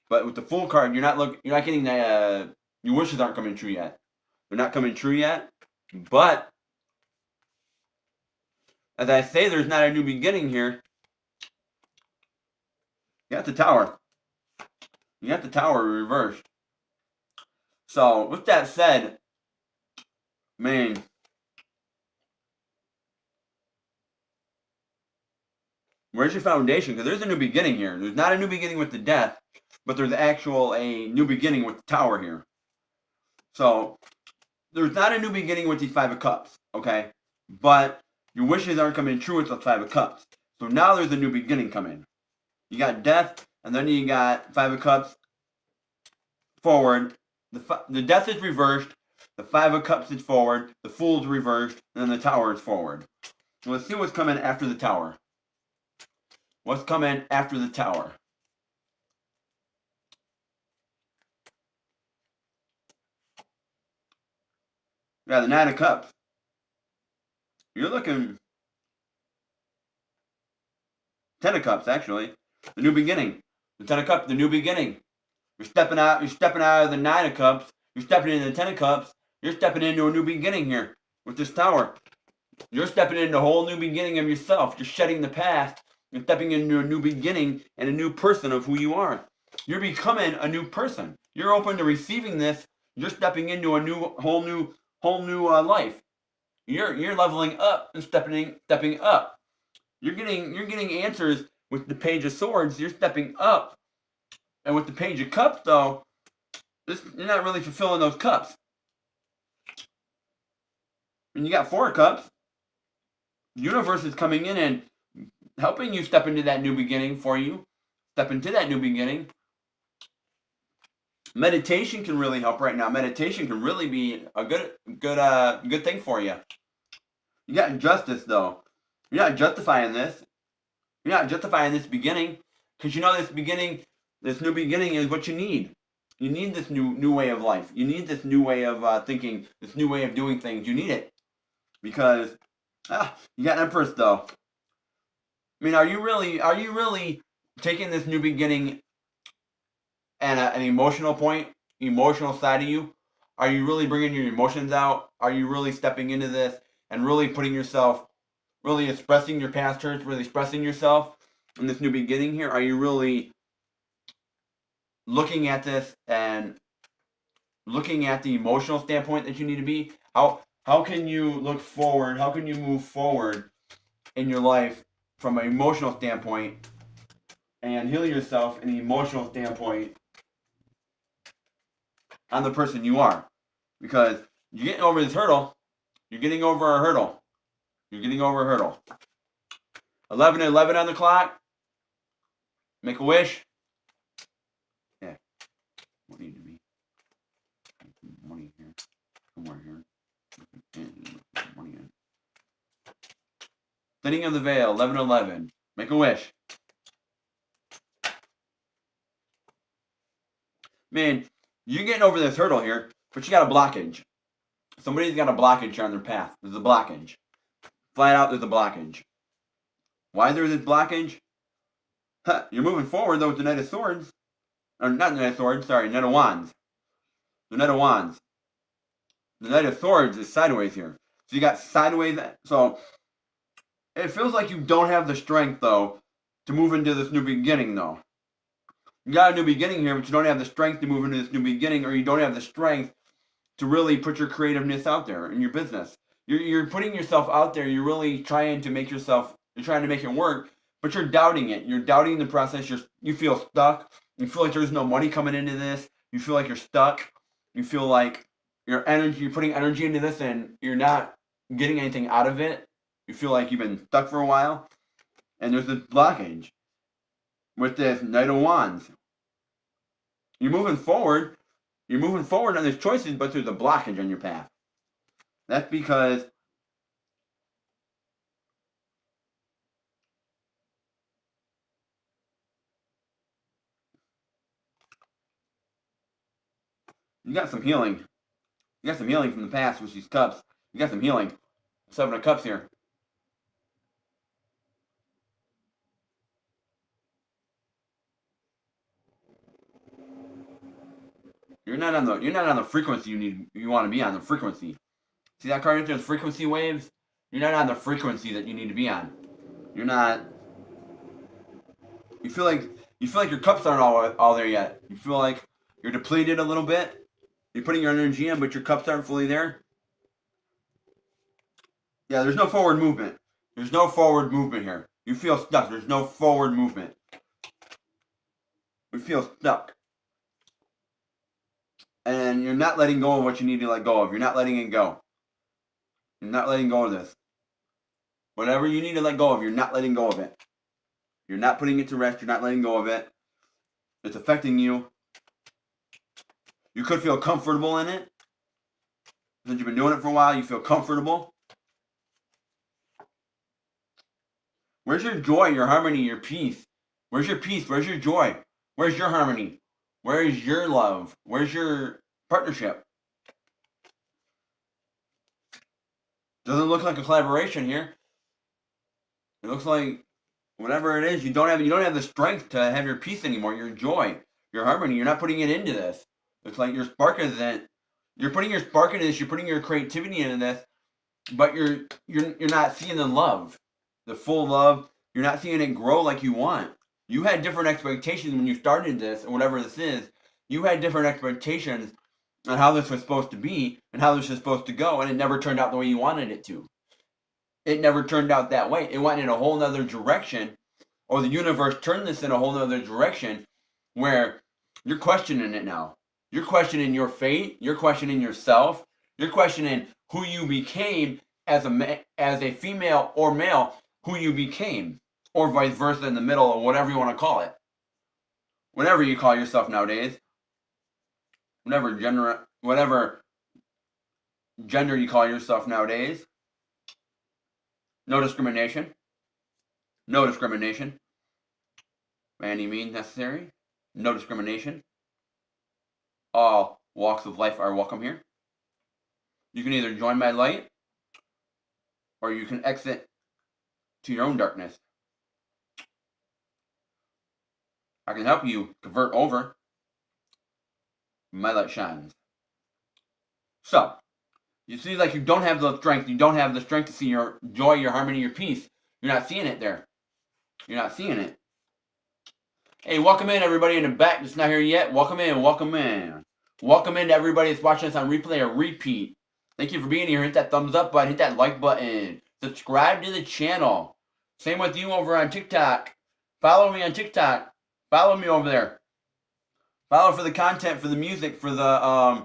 But with the Fool card, you're not getting that. Your wishes aren't coming true yet. They're not coming true yet. But as I say, there's not a new beginning here. You got the Tower. You got the Tower reversed. So with that said, man, where's your foundation? Because there's a new beginning here. There's not a new beginning with the Death, but there's a new beginning with the Tower here. So there's not a new beginning with these Five of Cups, okay? But your wishes aren't coming true with the Five of Cups. So now there's a new beginning coming. You got Death, and then you got Five of Cups forward. The Death is reversed. The Five of Cups is forward. The Fool's reversed. And then the Tower is forward. So let's see what's coming after the Tower. What's coming after the Tower? Yeah, the Nine of Cups. You're looking... Ten of Cups, actually. The new beginning. The Ten of Cups, the new beginning. You're stepping out of the Nine of Cups. You're stepping into the Ten of Cups. You're stepping into a new beginning here with this Tower. You're stepping into a whole new beginning of yourself. You're shedding the past. You're stepping into a new beginning and a new person of who you are. You're becoming a new person. You're open to receiving this. You're stepping into a whole new life. You're leveling up and stepping up. You're getting answers with the Page of Swords. You're stepping up, and with the Page of Cups, though, you're not really fulfilling those cups. And you got Four of Cups. The universe is coming in and helping you step into that new beginning for you. Step into that new beginning. Meditation can really help right now. Meditation can really be a good thing for you. You got injustice though. You're not justifying this. You're not justifying this beginning, because you know this new beginning is what you need. You need this new way of life. You need this new way of thinking, this new way of doing things. You need it because you got Empress though. I mean, are you really taking this new beginning and an emotional point, emotional side of you? Are you really bringing your emotions out? Are you really stepping into this and really putting yourself, really expressing your past hurts, really expressing yourself in this new beginning here? Are you really looking at this and looking at the emotional standpoint that you need to be? How can you look forward? How can you move forward in your life from an emotional standpoint and heal yourself in the emotional standpoint on the person you are? Because you're getting over this hurdle. You're getting over a hurdle. You're getting over a hurdle. 11:11 on the clock. Make a wish. Yeah. What need to be? Money here. Somewhere here. Money in. Thinning of the veil. 11:11. Make a wish. Man, you're getting over this hurdle here, but you got a blockage. Somebody's got a blockage on their path. There's a blockage. Flat out, there's a blockage. Why there's this blockage? You're moving forward, though, with the Knight of Swords. Or not the Knight of Swords, sorry, Knight of Wands. The Knight of Wands. The Knight of Swords is sideways here. So you got sideways. So it feels like you don't have the strength, though, to move into this new beginning, though. You got a new beginning here, but you don't have the strength to move into this new beginning, or you don't have the strength to really put your creativeness out there in your business. You're putting yourself out there. You're really trying to make yourself. You're trying to make it work, but you're doubting it. You're doubting the process. You feel stuck. You feel like there's no money coming into this. You feel like you're stuck. You feel like you're putting energy into this, and you're not getting anything out of it. You feel like you've been stuck for a while, and there's this blockage with this Knight of Wands. You're moving forward. You're moving forward on these choices, but there's a blockage on your path. That's because you got some healing. You got some healing from the past with these cups. You got some healing. 7 of Cups here. You're not on the frequency you want to be on, the frequency. See that card right there, the frequency waves? You're not on the frequency that you need to be on. You're not. You feel like your cups aren't all there yet. You feel like you're depleted a little bit. You're putting your energy in, but your cups aren't fully there. Yeah, there's no forward movement. There's no forward movement here. You feel stuck. There's no forward movement. You feel stuck. And you're not letting go of what you need to let go of. You're not letting it go. You're not letting go of this. Whatever you need to let go of, you're not letting go of it. You're not putting it to rest. You're not letting go of it. It's affecting you. You could feel comfortable in it. Since you've been doing it for a while, you feel comfortable. Where's your joy, your harmony, your peace? Where's your peace? Where's your joy? Where's your harmony? Where is your love? Where's your partnership? Doesn't look like a collaboration here. It looks like whatever it is, you don't have the strength to have your peace anymore, your joy, your harmony. You're not putting it into this. It's like your spark isn't. You're putting your spark into this. You're putting your creativity into this, but you're not seeing the love, the full love. You're not seeing it grow like you want. You had different expectations when you started this, or whatever this is. You had different expectations on how this was supposed to be and how this was supposed to go, and it never turned out the way you wanted it to. It never turned out that way. It went in a whole nother direction, or the universe turned this in a whole nother direction where you're questioning it now. You're questioning your fate. You're questioning yourself. You're questioning who you became as a female or male, who you became, or vice versa in the middle, or whatever you want to call it. Whatever you call yourself nowadays. whatever gender you call yourself nowadays. No discrimination. No discrimination by any means necessary. No discrimination. All walks of life are welcome here. You can either join my light or you can exit to your own darkness. I can help you convert over. My light shines. So, you see, like, you don't have the strength. You don't have the strength to see your joy, your harmony, your peace. You're not seeing it there. You're not seeing it. Hey, welcome in, everybody in the back that's not here yet. Welcome in, welcome in. Welcome in to everybody that's watching us on replay or repeat. Thank you for being here. Hit that thumbs up button. Hit that like button. Subscribe to the channel. Same with you over on TikTok. Follow me on TikTok. Follow me over there. Follow for the content, for the music, for the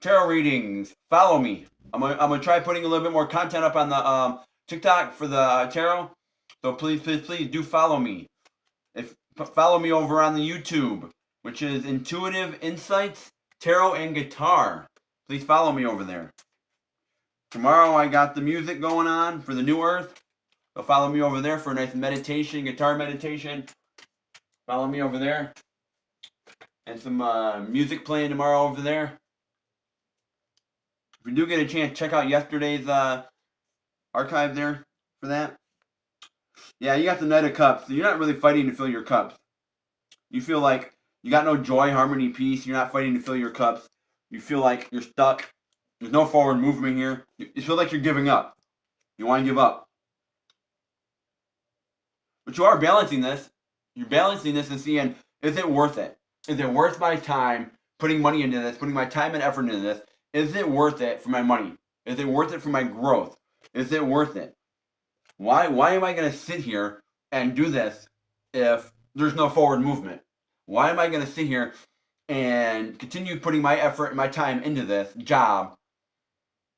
tarot readings. Follow me. I'm gonna try putting a little bit more content up on the TikTok for the tarot. So please do follow me. Follow me over on the YouTube, which is Intuitive Insights, Tarot and Guitar. Please follow me over there. Tomorrow I got the music going on for the New Earth. So follow me over there for a nice meditation, guitar meditation. Follow me over there. And some music playing tomorrow over there. If you do get a chance, check out yesterday's archive there for that. Yeah, you got the Knight of Cups. So you're not really fighting to fill your cups. You feel like you got no joy, harmony, peace. You're not fighting to fill your cups. You feel like you're stuck. There's no forward movement here. You feel like you're giving up. You want to give up. But you are balancing this. You're balancing this and seeing, is it worth it? Is it worth my time putting money into this, putting my time and effort into this? Is it worth it for my money? Is it worth it for my growth? Is it worth it? Why am I going to sit here and do this if there's no forward movement? Why am I going to sit here and continue putting my effort and my time into this job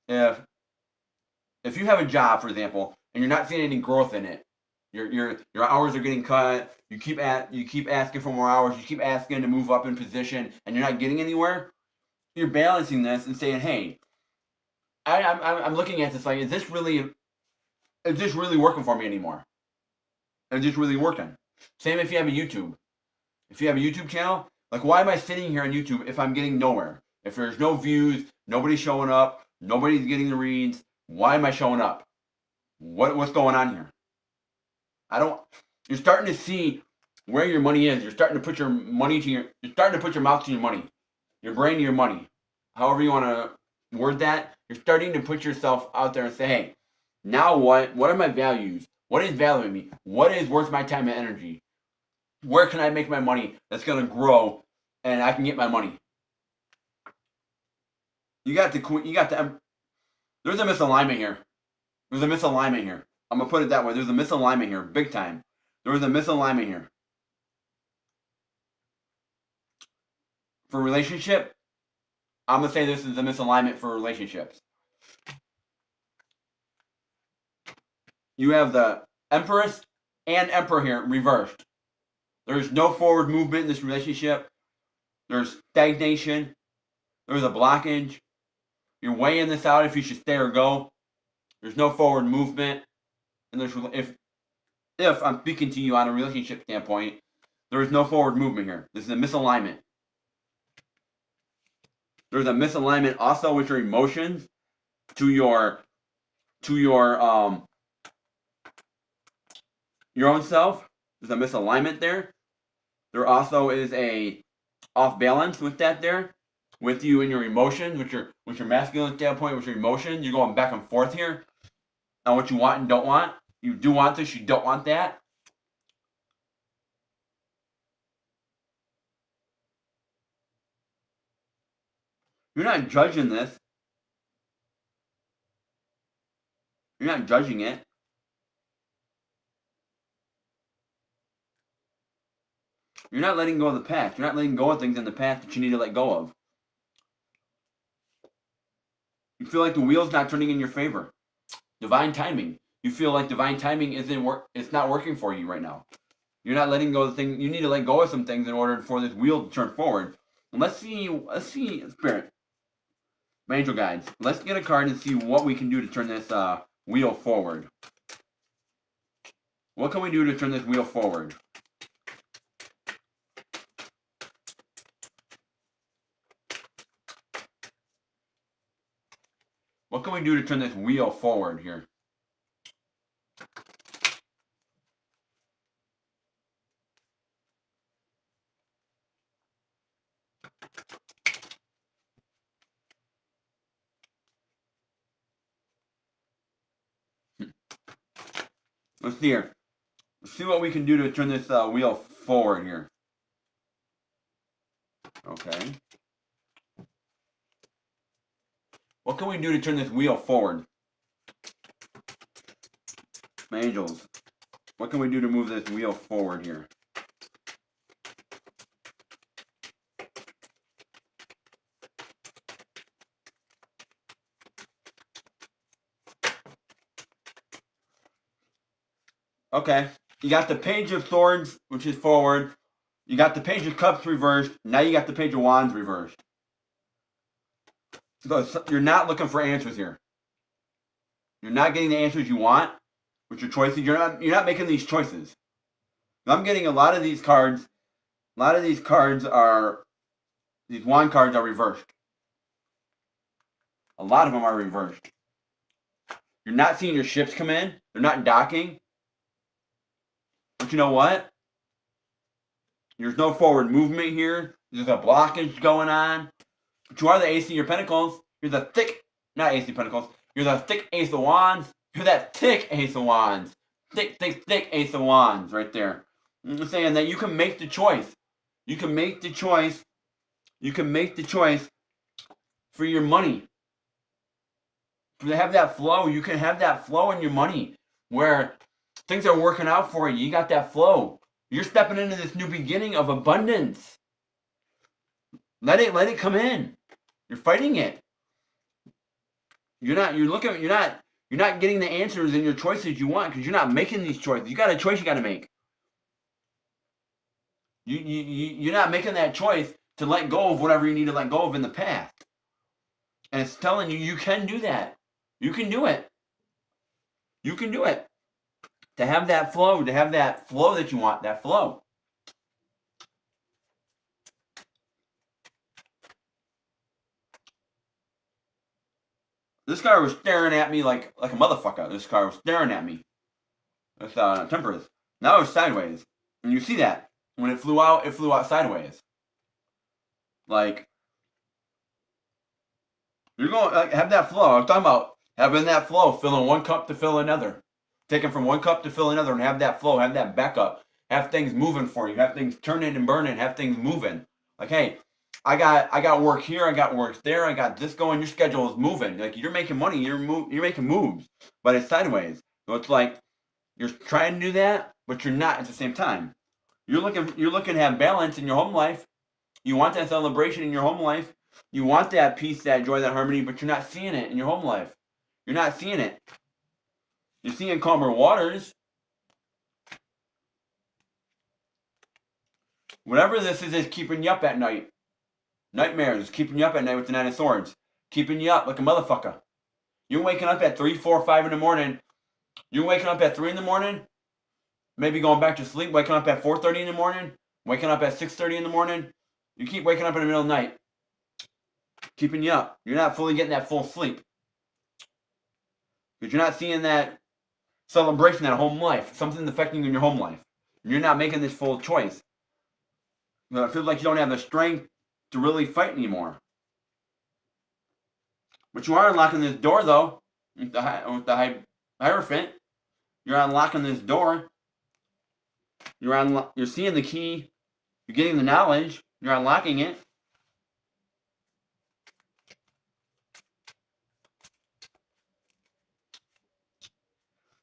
if you have a job, for example, and you're not seeing any growth in it? Your hours are getting cut. You keep asking for more hours. You keep asking to move up in position, and you're not getting anywhere. You're balancing this and saying, "Hey, I'm looking at this like, is this really working for me anymore? Is this really working?" Same if you have a YouTube. If you have a YouTube channel, like, why am I sitting here on YouTube if I'm getting nowhere? If there's no views, nobody's showing up, nobody's getting the reads, why am I showing up? What's going on here? You're starting to see where your money is. You're starting to put you're starting to put your mouth to your money, your brain to your money. However you want to word that, you're starting to put yourself out there and say, hey, now what are my values? What is valuing me? What is worth my time and energy? Where can I make my money that's going to grow and I can get my money? There's a misalignment here. There's a misalignment here. I'm going to put it that way. There's a misalignment here, big time. There was a misalignment here. For relationship, I'm going to say this is a misalignment for relationships. You have the Empress and Emperor here reversed. There's no forward movement in this relationship. There's stagnation. There's a blockage. You're weighing this out if you should stay or go. There's no forward movement. And if I'm speaking to you on a relationship standpoint, there is no forward movement here. This is a misalignment. There's a misalignment also with your emotions to your own self. There's a misalignment there. There also is a off balance with that there, with you and your emotions, with your masculine standpoint, with your emotions. You're going back and forth here on what you want and don't want. You do want this, you don't want that. You're not judging this. You're not judging it. You're not letting go of the past. You're not letting go of things in the past that you need to let go of. You feel like the wheel's not turning in your favor. Divine timing. You feel like divine timing it's not working for you right now. You're not letting go of the thing. You need to let go of some things in order for this wheel to turn forward. Let's see, Spirit. Angel Guides. Let's get a card and see what we can do to turn this wheel forward. What can we do to turn this wheel forward? What can we do to turn this wheel forward here? Let's see here. Let's see what we can do to turn this wheel forward here. Okay. What can we do to turn this wheel forward? My angels. What can we do to move this wheel forward here? Okay. You got the Page of Swords, which is forward. You got the Page of Cups reversed. Now you got the Page of Wands reversed. So you're not looking for answers here. You're not getting the answers you want with your choices. You're not making these choices. I'm getting a lot of these cards. A lot of these cards are, these wand cards are reversed. A lot of them are reversed. You're not seeing your ships come in. They're not docking. But you know what? There's no forward movement here. There's a blockage going on. But you are the Ace of your Pentacles. You're the thick, not Ace of Pentacles. You're the thick Ace of Wands. You're that thick Ace of Wands. Thick, thick, thick Ace of Wands right there. I'm saying that you can make the choice. You can make the choice. You can make the choice for your money. To have that flow, you can have that flow in your money where things are working out for you. You got that flow. You're stepping into this new beginning of abundance. Let it come in. You're fighting it. You're not getting the answers and your choices you want because you're not making these choices. You got a choice you got to make. You're not making that choice to let go of whatever you need to let go of in the past. And it's telling you you can do that. You can do it. You can do it. To have that flow that you want, that flow. This car was staring at me like a motherfucker. This car was staring at me. It's temperance. Now it's sideways. And you see that. When it flew out sideways. Like, you're going to have that flow. I'm talking about having that flow, filling one cup to fill another. Taking from one cup to fill another and have that flow, have that backup. Have things moving for you. Have things turning and burning. Have things moving. Like, hey, I got work here. I got work there. I got this going. Your schedule is moving. Like, you're making money. You're making moves. But it's sideways. So it's like you're trying to do that, but you're not at the same time. You're looking to have balance in your home life. You want that celebration in your home life. You want that peace, that joy, that harmony, but you're not seeing it in your home life. You're not seeing it. You're seeing calmer waters. Whatever this is keeping you up at night. Nightmares keeping you up at night with the Nine of Swords. Keeping you up like a motherfucker. You're waking up at 3, 4, 5 in the morning. You're waking up at 3 in the morning. Maybe going back to sleep, waking up at 4:30 in the morning. Waking up at 6:30 in the morning. You keep waking up in the middle of the night. Keeping you up. You're not fully getting that full sleep. Because you're not seeing that celebration, that home life. Something's affecting you in your home life. You're not making this full choice. It feels like you don't have the strength to really fight anymore. But you are unlocking this door, though, with the Hierophant. You're unlocking this door. You're seeing the key. You're getting the knowledge. You're unlocking it.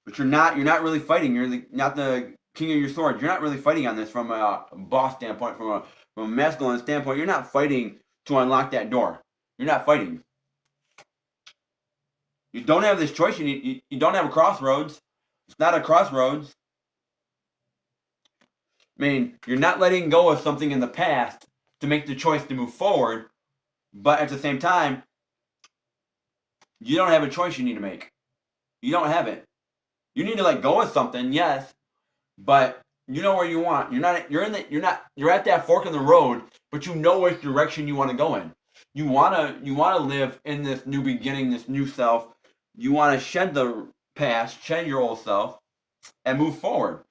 But you're not really fighting. You're not the king of your sword. You're not really fighting on this from a boss standpoint, from a masculine standpoint. You're not fighting to unlock that door. You're not fighting. You don't have this choice. You don't have a crossroads. It's not a crossroads. I mean, you're not letting go of something in the past to make the choice to move forward. But at the same time, you don't have a choice you need to make. You don't have it. You need to let go of something, yes, but you know where you want. You're at that fork in the road, but you know which direction you want to go in. You wanna live in this new beginning, this new self. You want to shed the past, shed your old self, and move forward.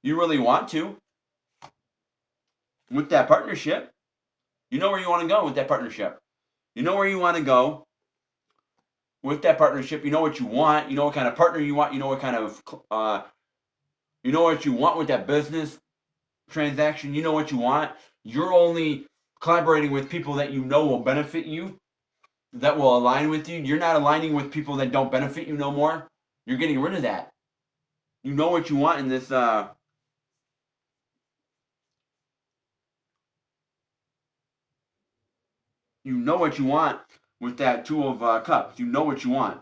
You really want to with that partnership. You know where you want to go with that partnership. You know where you want to go with that partnership. You know what you want. You know what kind of partner you want. You know what kind of you know what you want with that business transaction. You know what you want. You're only collaborating with people that you know will benefit you, that will align with you. You're not aligning with people that don't benefit you no more. You're getting rid of that. You know what you want in this you know what you want with that Two of Cups. You know what you want.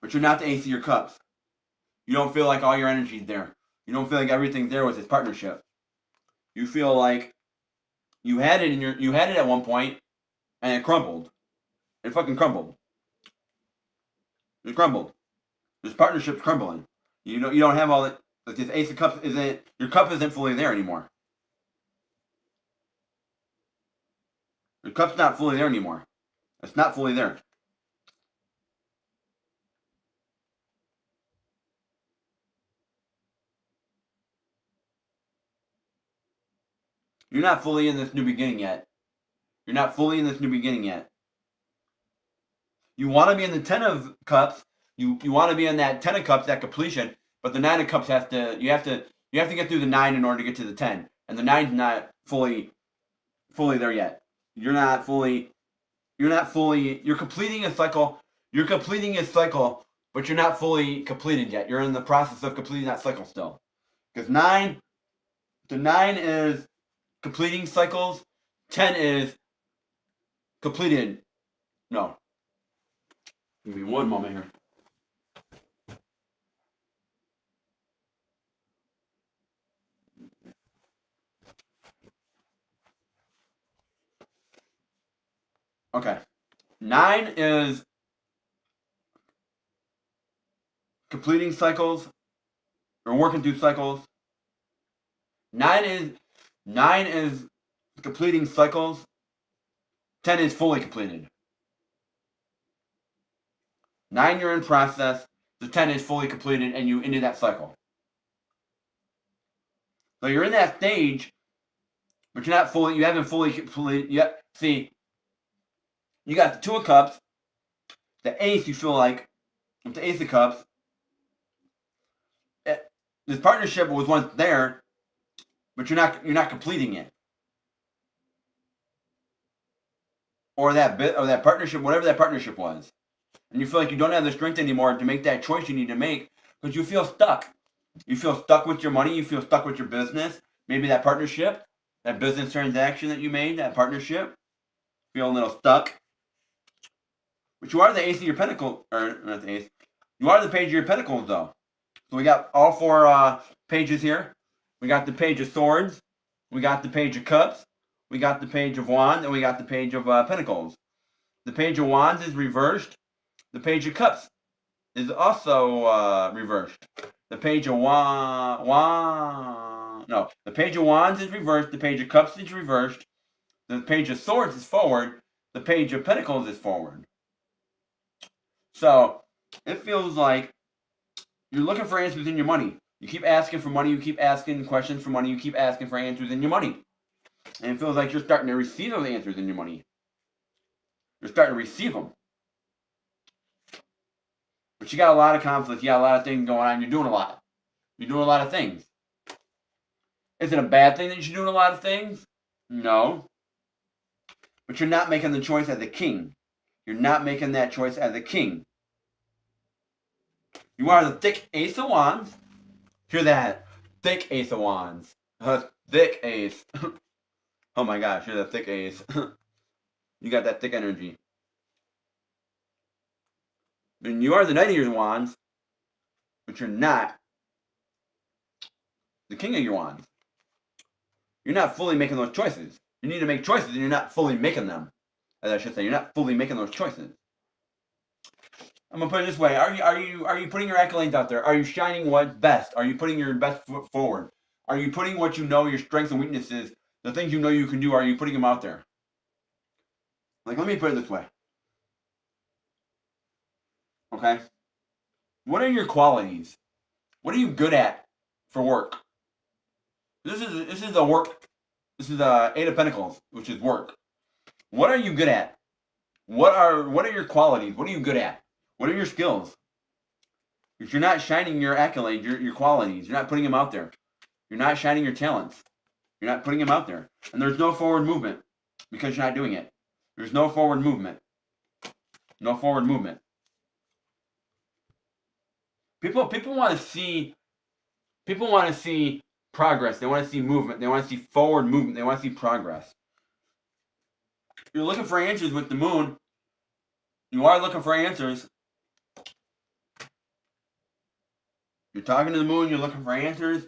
But you're not the Ace of your Cups. You don't feel like all your energy's there. You don't feel like everything's there with this partnership. You feel like you had it at one point and it crumbled. It fucking crumbled. It crumbled. This partnership's crumbling. You don't have all that. Like this Ace of Cups isn't, your cup isn't fully there anymore. Your cup's not fully there anymore. It's not fully there. You're not fully in this new beginning yet. You're not fully in this new beginning yet. You want to be in the Ten of Cups. You want to be in that Ten of Cups, that completion. But the Nine of Cups you have to get through the 9 in order to get to the 10. And the 9's not fully there yet. You're completing a cycle. You're completing a cycle, but you're not fully completed yet. You're in the process of completing that cycle still. Because the 9 is completing cycles. 10 is completed. No. Give me one moment here. Okay. 9 is completing cycles or working through cycles. 9 is completing cycles. 10 is fully completed. 9 you're in process. The 10 is fully completed and you ended that cycle. So you're in that stage, but you haven't fully completed yet. See, you got the Two of Cups, the Ace. You feel like with the Ace of Cups, this partnership was once there, but you're not completing it, or that partnership, whatever that partnership was, and you feel like you don't have the strength anymore to make that choice you need to make because you feel stuck. You feel stuck with your money. You feel stuck with your business. Maybe that partnership, that business transaction that you made, that partnership, feel a little stuck. But you are the Ace of your Pentacles, or not the Ace. You are the Page of your Pentacles, though. So we got all four pages here. We got the Page of Swords. We got the Page of Cups. We got the Page of Wands, and we got the Page of Pentacles. The Page of Wands is reversed. The Page of Cups is also reversed. The Page of the Page of Wands is reversed. The Page of Cups is reversed. The Page of Swords is forward. The Page of Pentacles is forward. So it feels like you're looking for answers in your money. You keep asking for money. You keep asking questions for money. You keep asking for answers in your money. And it feels like you're starting to receive those answers in your money. You're starting to receive them. But you got a lot of conflict. You got a lot of things going on. You're doing a lot. You're doing a lot of things. Is it a bad thing that you're doing a lot of things? No. But you're not making the choice as a king. You're not making that choice as a king. You are the thick Ace of Wands. Hear that? Thick Ace of Wands. Thick Ace. Oh my gosh, you're the thick Ace. You got that thick energy. And you are the Knight of your Wands, but you're not the King of your Wands. You're not fully making those choices. You need to make choices, and you're not fully making them. As I should say, you're not fully making those choices. I'm gonna put it this way: Are you putting your accolades out there? Are you shining what's best? Are you putting your best foot forward? Are you putting what you know, your strengths and weaknesses, the things you know you can do? Are you putting them out there? Like, let me put it this way. Okay. What are your qualities? What are you good at for work? This is a work. This is a Eight of Pentacles, which is work. What are you good at? What are your qualities? What are you good at? What are your skills? If you're not shining your accolades, your qualities, you're not putting them out there. You're not shining your talents. You're not putting them out there. And there's no forward movement because you're not doing it. There's no forward movement. No forward movement. People want to see progress. They want to see movement. They want to see forward movement. They want to see progress. You're looking for answers with the moon. You are looking for answers. You're talking to the moon. You're looking for answers.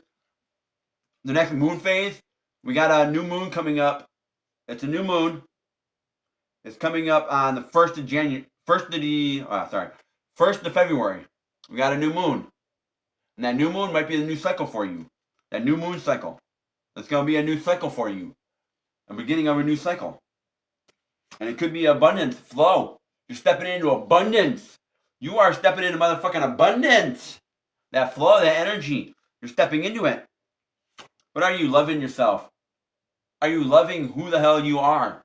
The next moon phase, we got a new moon coming up. It's a new moon. It's coming up on the 1st of January. 1st of February. We got a new moon. And that new moon might be the new cycle for you. That new moon cycle. It's going to be a new cycle for you. A beginning of a new cycle. And it could be abundance, flow. You're stepping into abundance. You are stepping into motherfucking abundance. That flow, that energy. You're stepping into it. But are you loving yourself? Are you loving who the hell you are?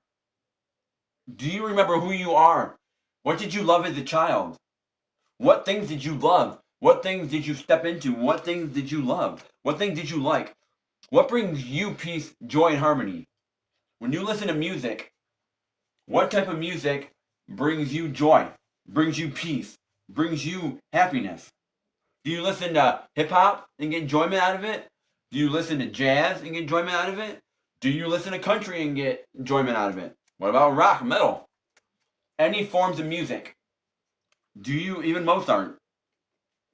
Do you remember who you are? What did you love as a child? What things did you love? What things did you step into? What things did you love? What things did you like? What brings you peace, joy, and harmony? When you listen to music, what type of music brings you joy, brings you peace, brings you happiness? Do you listen to hip-hop and get enjoyment out of it? Do you listen to jazz and get enjoyment out of it? Do you listen to country and get enjoyment out of it? What about rock, metal? Any forms of music? Do you, even Mozart,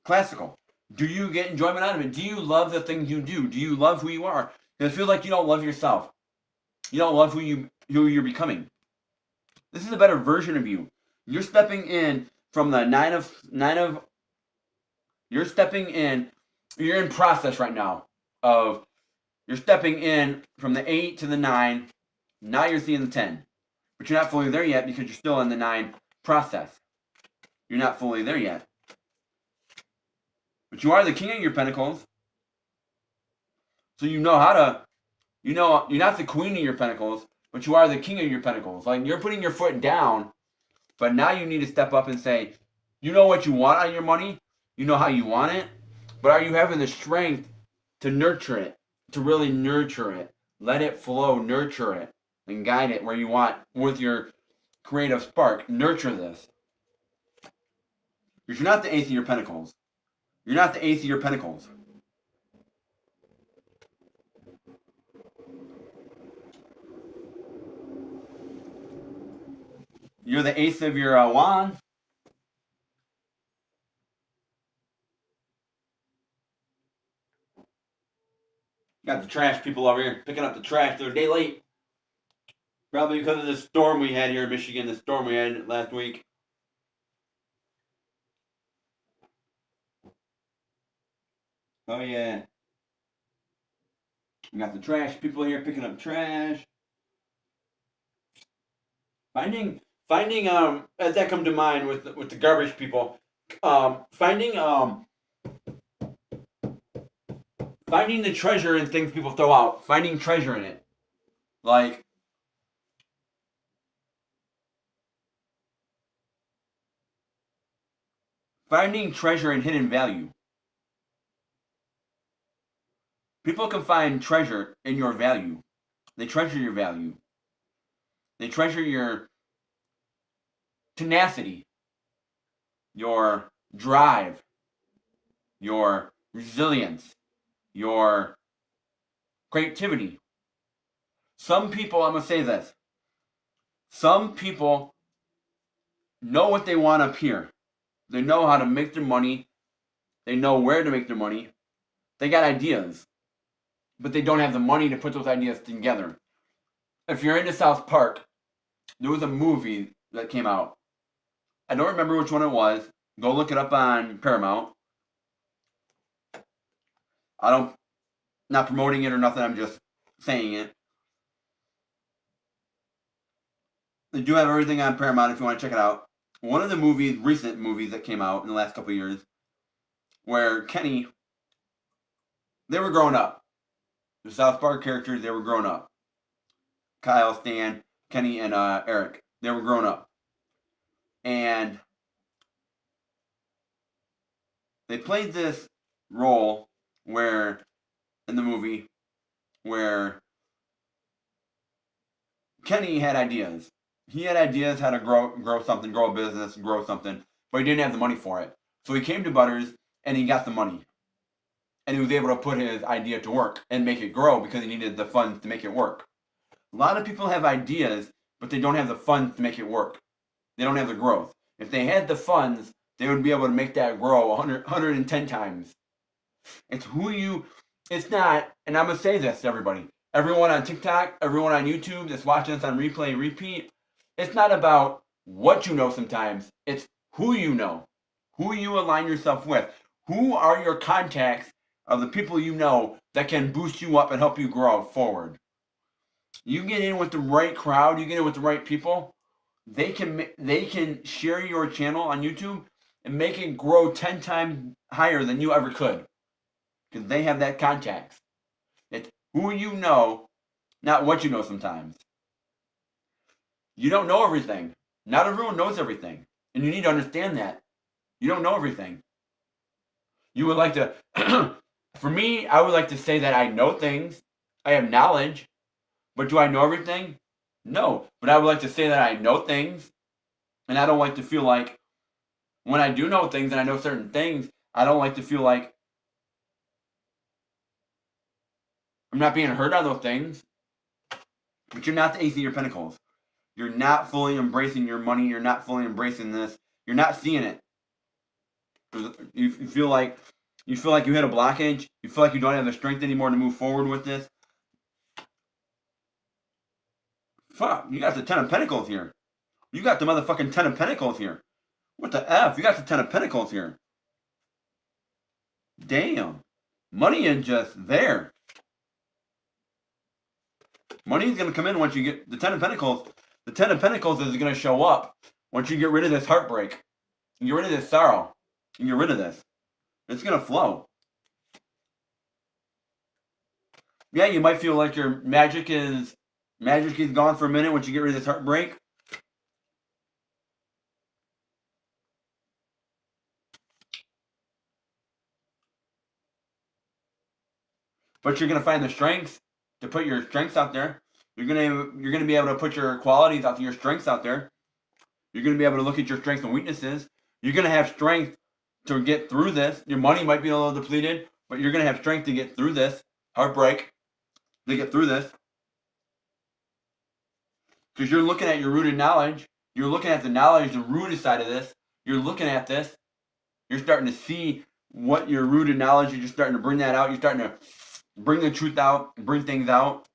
classical, do you get enjoyment out of it? Do you love the things you do? Do you love who you are? Because it feels like you don't love yourself. You don't love who you're becoming. This is a better version of you. You're stepping in from the you're stepping in, you're in process right now of, you're stepping in from the 8 to the 9, now you're seeing the 10. But you're not fully there yet because you're still in the 9 process. You're not fully there yet. But you are the King of your Pentacles. So you know how to, you're not the Queen of your Pentacles, but you are the King of your Pentacles. Like, you're putting your foot down, but now you need to step up and say, you know what you want out of your money, you know how you want it, but are you having the strength to nurture it, to really nurture it, let it flow, nurture it, and guide it where you want with your creative spark? Nurture this. Because you're not the Ace of your Pentacles. You're not the Ace of your Pentacles. You're the Ace of your wand. Got the trash people over here picking up the trash. They're a day late. Probably because of the storm we had here in Michigan, the storm we had last week. Oh yeah. We got the trash people here picking up trash. Finding as that come to mind with the garbage people, finding the treasure in things people throw out, finding treasure in it. Like, finding treasure and hidden value. People can find treasure in your value. They treasure your value. They treasure your tenacity, your drive, your resilience, your creativity. Some people, I'm going to say this, Some people know what they want up here. They know how to make their money. They know where to make their money. They got ideas, but they don't have the money to put those ideas together. If you're into South Park, there was a movie that came out. I don't remember which one it was. Go look it up on Paramount. Not promoting it or nothing. I'm just saying it. They do have everything on Paramount if you want to check it out. One of the recent movies that came out in the last couple of years, where Kenny, they were growing up. The South Park characters, they were grown up. Kyle, Stan, Kenny, and Eric, they were grown up. And they played this role where, in the movie, where Kenny had ideas. He had ideas how to grow something, grow a business, grow something, but he didn't have the money for it. So he came to Butters and he got the money. And he was able to put his idea to work and make it grow because he needed the funds to make it work. A lot of people have ideas, but they don't have the funds to make it work. They don't have the growth. If they had the funds, they would be able to make that grow 110 times. It's not, and I'm going to say this to everybody. Everyone on TikTok, everyone on YouTube that's watching this on replay, repeat, it's not about what you know sometimes. It's who you know, who you align yourself with. Who are your contacts of the people you know that can boost you up and help you grow forward? You get in with the right crowd, you get in with the right people, they can share your channel on YouTube and make it grow 10 times higher than you ever could. Because they have that contacts. It's who you know, not what you know sometimes. You don't know everything. Not everyone knows everything. And you need to understand that. You don't know everything. You would like to, for me, I would like to say that I know things. I have knowledge. But do I know everything? No. But I would like to say that I know things. And I don't like to feel like when I do know things and I know certain things, I don't like to feel like I'm not being heard on those things. But you're not the Ace of your Pentacles. You're not fully embracing your money. You're not fully embracing this. You're not seeing it. You feel like you hit a blockage. You feel like you don't have the strength anymore to move forward with this. Fuck, you got the Ten of Pentacles here. You got the motherfucking Ten of Pentacles here. What the F? You got the Ten of Pentacles here. Damn. Money is just there. Money is going to come in once you get the Ten of Pentacles. The Ten of Pentacles is going to show up once you get rid of this heartbreak. You get rid of this sorrow. You get rid of this. It's going to flow. Yeah, you might feel like your magic is gone for a minute once you get rid of this heartbreak. But you're going to find the strengths to put your strengths out there. You're going to be able to put your qualities out there, your strengths out there. You're going to be able to look at your strengths and weaknesses. You're going to have strength to get through this. Your money might be a little depleted, but you're going to have strength to get through this heartbreak, to get through this. Because you're looking at your rooted knowledge. You're looking at the knowledge, the rooted side of this. You're looking at this. You're starting to see what your rooted knowledge, you're just starting to bring that out. You're starting to bring the truth out, bring things out.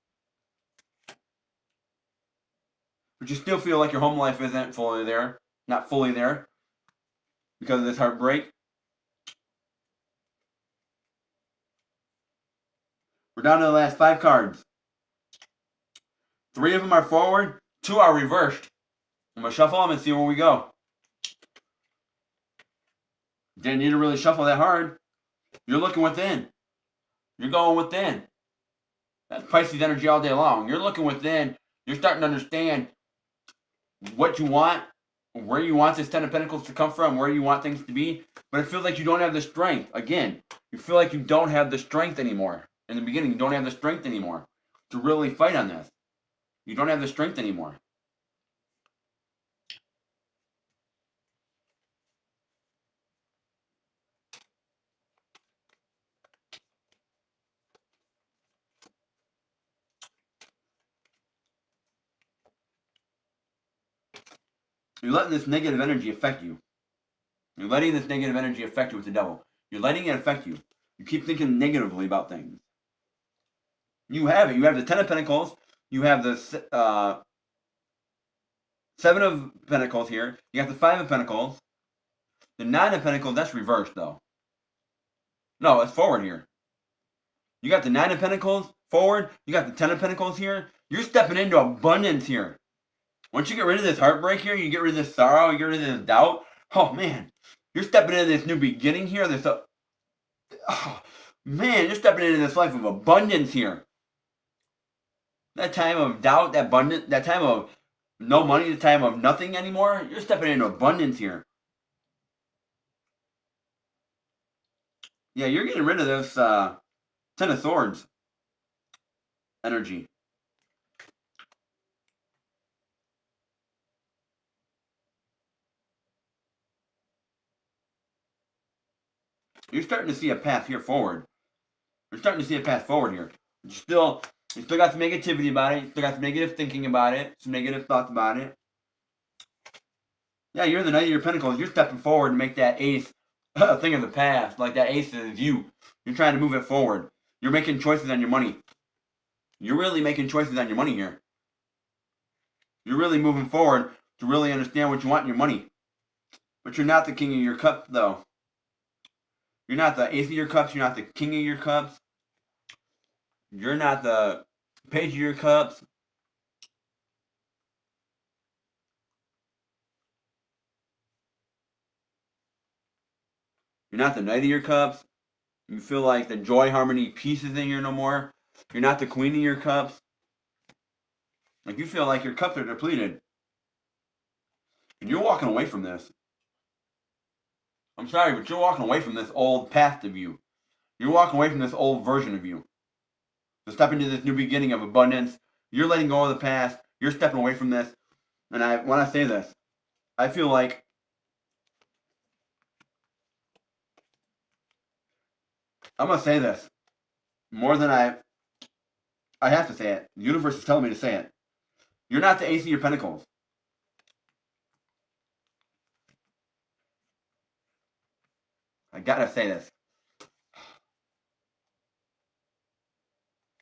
But you still feel like your home life isn't fully there, not fully there because of this heartbreak. We're down to the last 5 cards. 3 of them are forward, 2 are reversed. I'm going to shuffle them and see where we go. Didn't need to really shuffle that hard. You're looking within. You're going within. That's Pisces energy all day long. You're looking within. You're starting to understand what you want, where you want this Ten of Pentacles to come from, where you want things to be. But it feels like you don't have the strength. Again, you feel like you don't have the strength anymore. In the beginning, you don't have the strength anymore to really fight on this. You don't have the strength anymore. You're letting this negative energy affect you. You're letting this negative energy affect you with the devil. You're letting it affect you. You keep thinking negatively about things. You have it. You have the Ten of Pentacles. You have the Seven of Pentacles here. You got the Five of Pentacles. The Nine of Pentacles, that's reversed though. No, it's forward here. You got the Nine of Pentacles forward. You got the Ten of Pentacles here. You're stepping into abundance here. Once you get rid of this heartbreak here, you get rid of this sorrow, you get rid of this doubt. Oh man, you're stepping into this new beginning here. Oh man, you're stepping into this life of abundance here. That time of doubt, that time of no money, the time of nothing anymore, you're stepping into abundance here. Yeah, you're getting rid of this Ten of Swords energy. You're starting to see a path here forward. You're starting to see a path forward here. You still got some negativity about it. You still got some negative thinking about it. Some negative thoughts about it. Yeah, you're the Knight of your Pentacles. You're stepping forward and make that Ace a thing of the past. Like that Ace is you. You're trying to move it forward. You're making choices on your money. You're really making choices on your money here. You're really moving forward to really understand what you want in your money. But you're not the King of your Cups, though. You're not the Ace of your Cups. You're not the King of your Cups. You're not the Page of your Cups. You're not the Knight of your Cups. You feel like the joy, harmony, peace is in here no more. You're not the Queen of your Cups. Like you feel like your cups are depleted. And you're walking away from this. I'm sorry, but you're walking away from this old path of you. You're walking away from this old version of you. To step into this new beginning of abundance. You're letting go of the past. You're stepping away from this. And when I say this, I feel like I'm going to say this more than I have to say it. The universe is telling me to say it. You're not the Ace of your Pentacles. I gotta say this.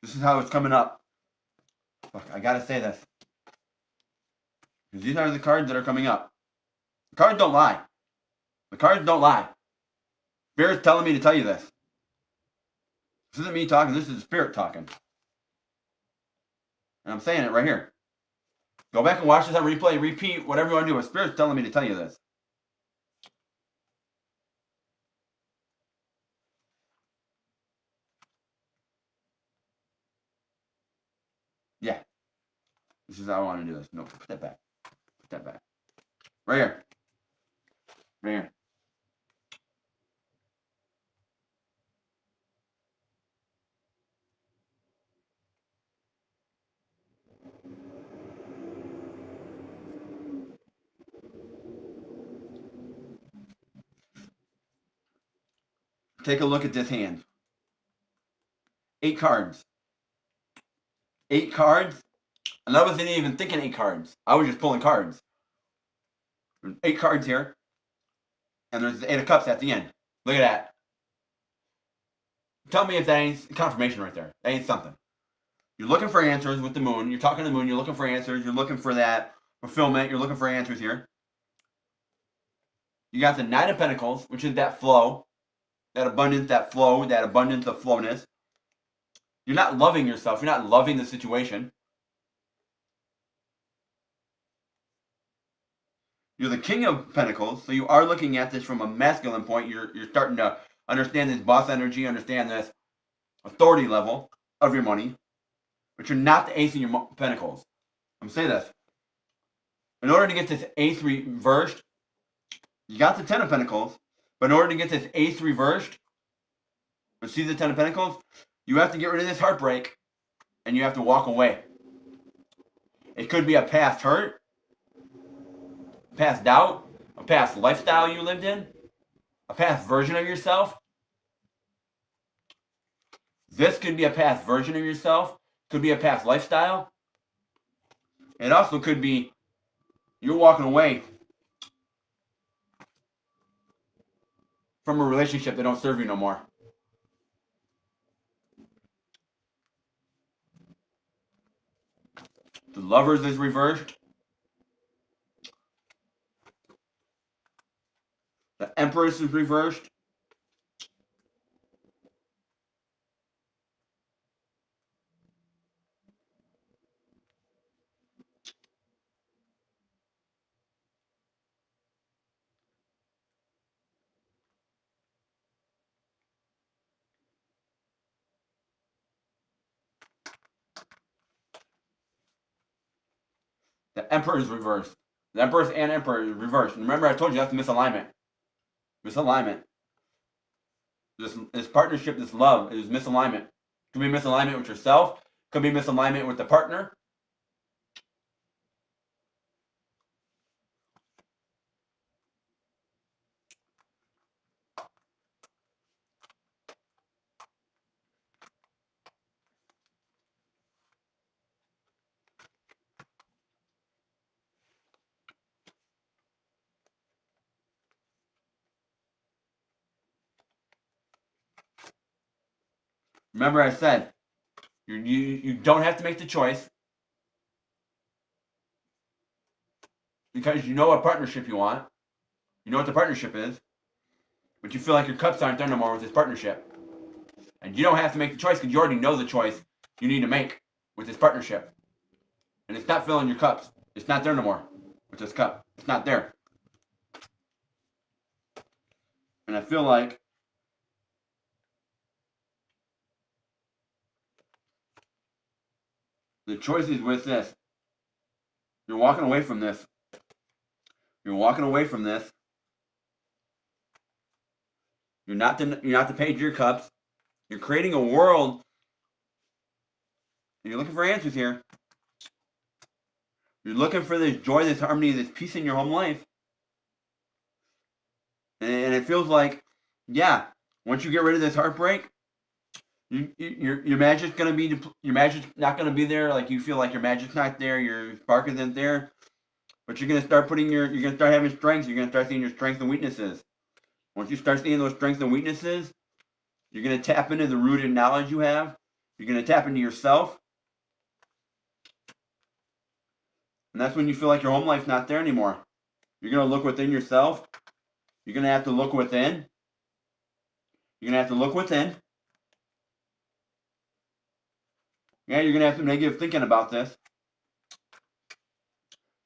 This is how it's coming up. Look, I gotta say this. Because these are the cards that are coming up. The cards don't lie. The cards don't lie. Spirit's telling me to tell you this. This isn't me talking, this is the Spirit talking. And I'm saying it right here. Go back and watch this on replay, repeat, whatever you want to do. But Spirit's telling me to tell you this. Yeah. This is how I want to do this. No, put that back. Put that back. Right here. Right here. Take a look at this hand. 8 cards. 8 cards. And I wasn't even thinking 8 cards. I was just pulling cards. There's 8 cards here. And there's the 8 of Cups at the end. Look at that. Tell me if that ain't confirmation right there. That ain't something. You're looking for answers with the moon. You're talking to the moon. You're looking for answers. You're looking for that fulfillment. You're looking for answers here. You got the Nine of Pentacles, which is that flow. That abundance, that flow, that abundance of flowness. You're not loving yourself. You're not loving the situation. You're the King of Pentacles, so you are looking at this from a masculine point. You're starting to understand this boss energy, understand this authority level of your money, but you're not the Ace of your Pentacles. I'm saying this. In order to get this Ace reversed, you got the Ten of Pentacles, but in order to get this Ace reversed, but see the Ten of Pentacles, you have to get rid of this heartbreak, and you have to walk away. It could be a past hurt, past doubt, a past lifestyle you lived in, a past version of yourself. This could be a past version of yourself, could be a past lifestyle. It also could be you're walking away from a relationship that don't serve you no more. The Lovers is reversed. The Empress is reversed. The Emperor is reversed. The Empress and Emperor is reversed. And remember, I told you that's misalignment. Misalignment. This partnership, this love, is misalignment. Could be misalignment with yourself. Could be misalignment with the partner. Remember, I said you don't have to make the choice because you know what partnership you want. You know what the partnership is, but you feel like your cups aren't there no more with this partnership. And you don't have to make the choice because you already know the choice you need to make with this partnership. And it's not filling your cups. It's not there no more with this cup. It's not there. And I feel like the choice is with this. You're walking away from this. You're walking away from this. You're not the page of your cups. You're creating a world. And you're looking for answers here. You're looking for this joy, this harmony, this peace in your home life. And it feels like, yeah, once you get rid of this heartbreak, your magic's gonna be your magic's not gonna be there. Like you feel like your magic's not there, your spark isn't there. But you're gonna start you're gonna start having strengths. You're gonna start seeing your strengths and weaknesses. Once you start seeing those strengths and weaknesses, you're gonna tap into the rooted knowledge you have. You're gonna tap into yourself, and that's when you feel like your home life's not there anymore. You're gonna look within yourself. You're gonna have to look within. You're gonna have to look within. Yeah, you're gonna have some negative thinking about this,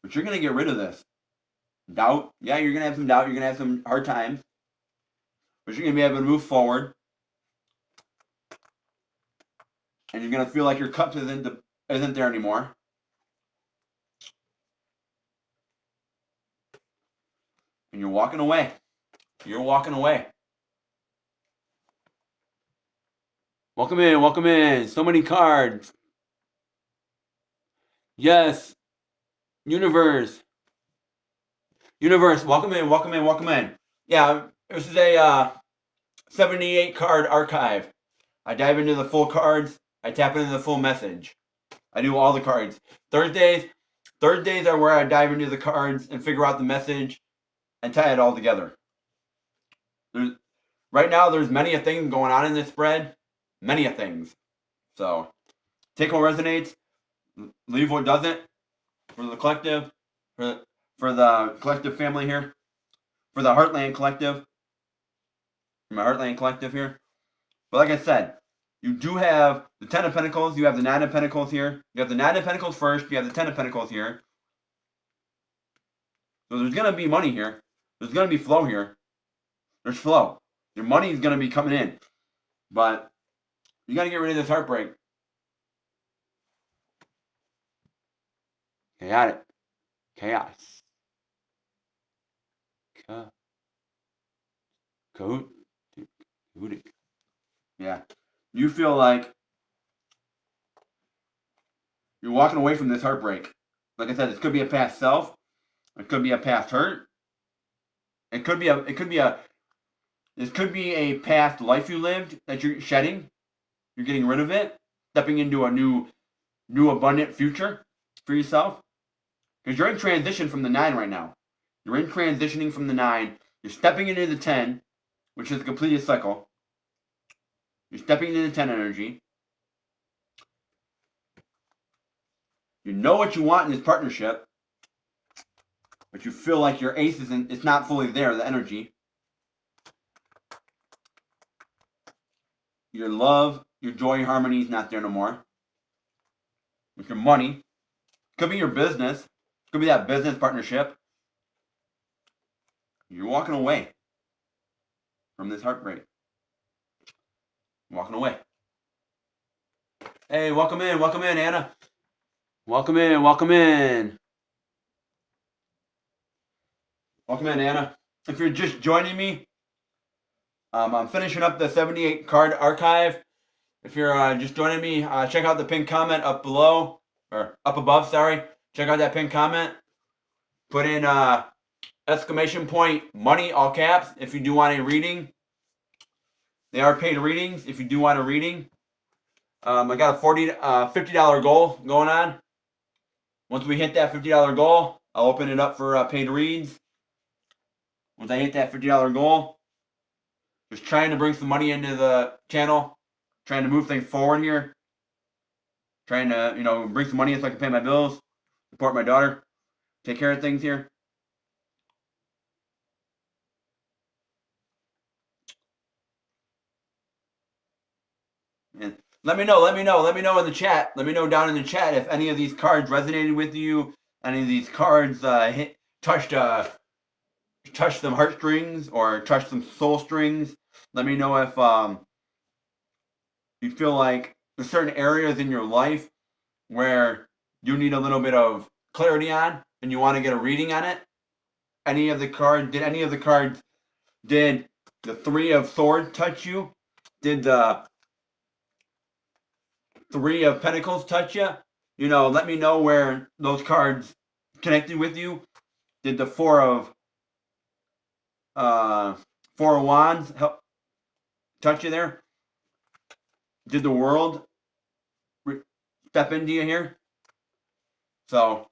but you're gonna get rid of this doubt. Yeah, you're gonna have some doubt. You're gonna have some hard times, but you're gonna be able to move forward, and you're gonna feel like your cup isn't there anymore. And you're walking away. You're walking away. Welcome in, welcome in. So many cards. Yes. Universe. Universe, welcome in, welcome in, welcome in. Yeah, this is a 78 card archive. I dive into the full cards. I tap into the full message. I do all the cards. Thursdays are where I dive into the cards and figure out the message and tie it all together. Right now, there's many a thing going on in this spread. Many a things. So, take what resonates, leave what doesn't. For the collective, for the collective family here, for the Heartland Collective, for my Heartland Collective here. But like I said, you do have the Ten of Pentacles, you have the Nine of Pentacles here. You have the Nine of Pentacles first, you have the Ten of Pentacles here. So there's going to be money here. There's going to be flow here. There's flow. Your money is going to be coming in. But you got to get rid of this heartbreak. Chaotic. Chaos. Yeah. You feel like you're walking away from this heartbreak. Like I said, it could be a past self. It could be a past hurt. It could be a past life you lived that you're shedding. You're getting rid of it, stepping into a new abundant future for yourself. Because you're in transition from the 9 right now. You're in transitioning from the 9. You're stepping into the 10. which is the completed cycle. You're stepping into 10 energy. You know what you want in this partnership, but you feel like your ace isn't, it's not fully there, the energy. Your love, your joy, your harmony is not there no more. With your money, could be your business, could be that business partnership. You're walking away from this heartbreak. Walking away. Hey, welcome in, Anna. Welcome in. Welcome in, Anna. If you're just joining me, I'm finishing up the 78 card archive. If you're just joining me, check out the pinned comment up below, or up above, sorry. Check out that pinned comment. Put in exclamation point money, all caps, if you do want a reading. They are paid readings if you do want a reading. I got a $50 goal going on. Once we hit that $50 goal, I'll open it up for paid reads. Once I hit that $50 goal, just trying to bring some money into the channel, trying to move things forward here, trying to bring some money in so I can pay my bills, support my daughter, take care of things here. And let me know in the chat. Let me know down in the chat if any of these cards resonated with you. Any of these cards touched some heartstrings or touched some soul strings. Let me know if you feel like there's certain areas in your life where you need a little bit of clarity on and you want to get a reading on it. Did any of the cards, did the Three of Swords touch you? Did the Three of Pentacles touch you? Let me know where those cards connected with you. Did the Four of Wands help touch you there? Did the World step into you here? So,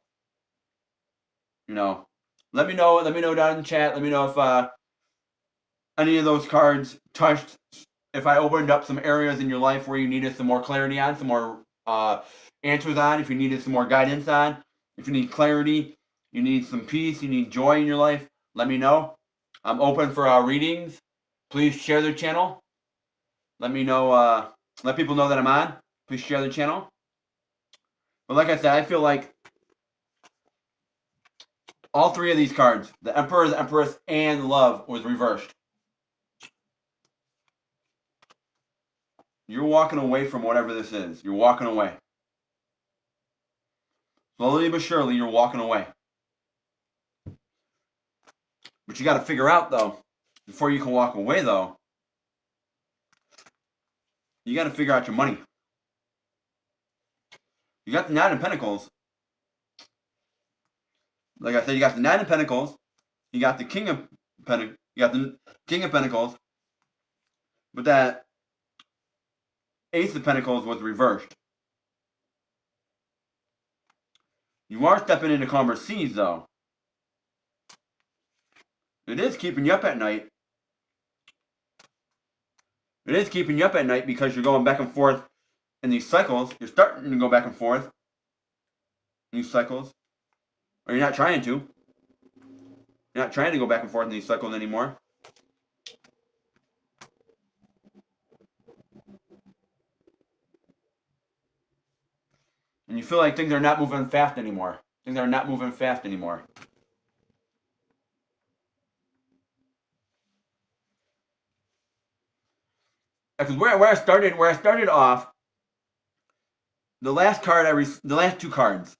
let me know down in the chat. Let me know if any of those cards touched, if I opened up some areas in your life where you needed some more clarity on, some more answers on, if you needed some more guidance on, if you need clarity, you need some peace, you need joy in your life, let me know. I'm open for readings. Please share the channel. Let me know, let people know that I'm on. Please share the channel. But like I said, I feel like all three of these cards, the Emperor, the Empress, and Love, was reversed. You're walking away from whatever this is. You're walking away. Slowly but surely, you're walking away. But you got to figure out, though, before you can walk away, though, you got to figure out your money. You got the Nine of Pentacles. Like I said, you got the Nine of Pentacles. You got the King of Pentacles. You got the King of Pentacles. But that Ace of Pentacles was reversed. You are stepping into calmer seas, though. It is keeping you up at night. It is keeping you up at night because you're going back and forth in these cycles. You're starting to go back and forth in these cycles. Or you're not trying to. You're not trying to go back and forth in these cycles anymore. And you feel like things are not moving fast anymore. Things are not moving fast anymore. Because where I started off, the last two cards,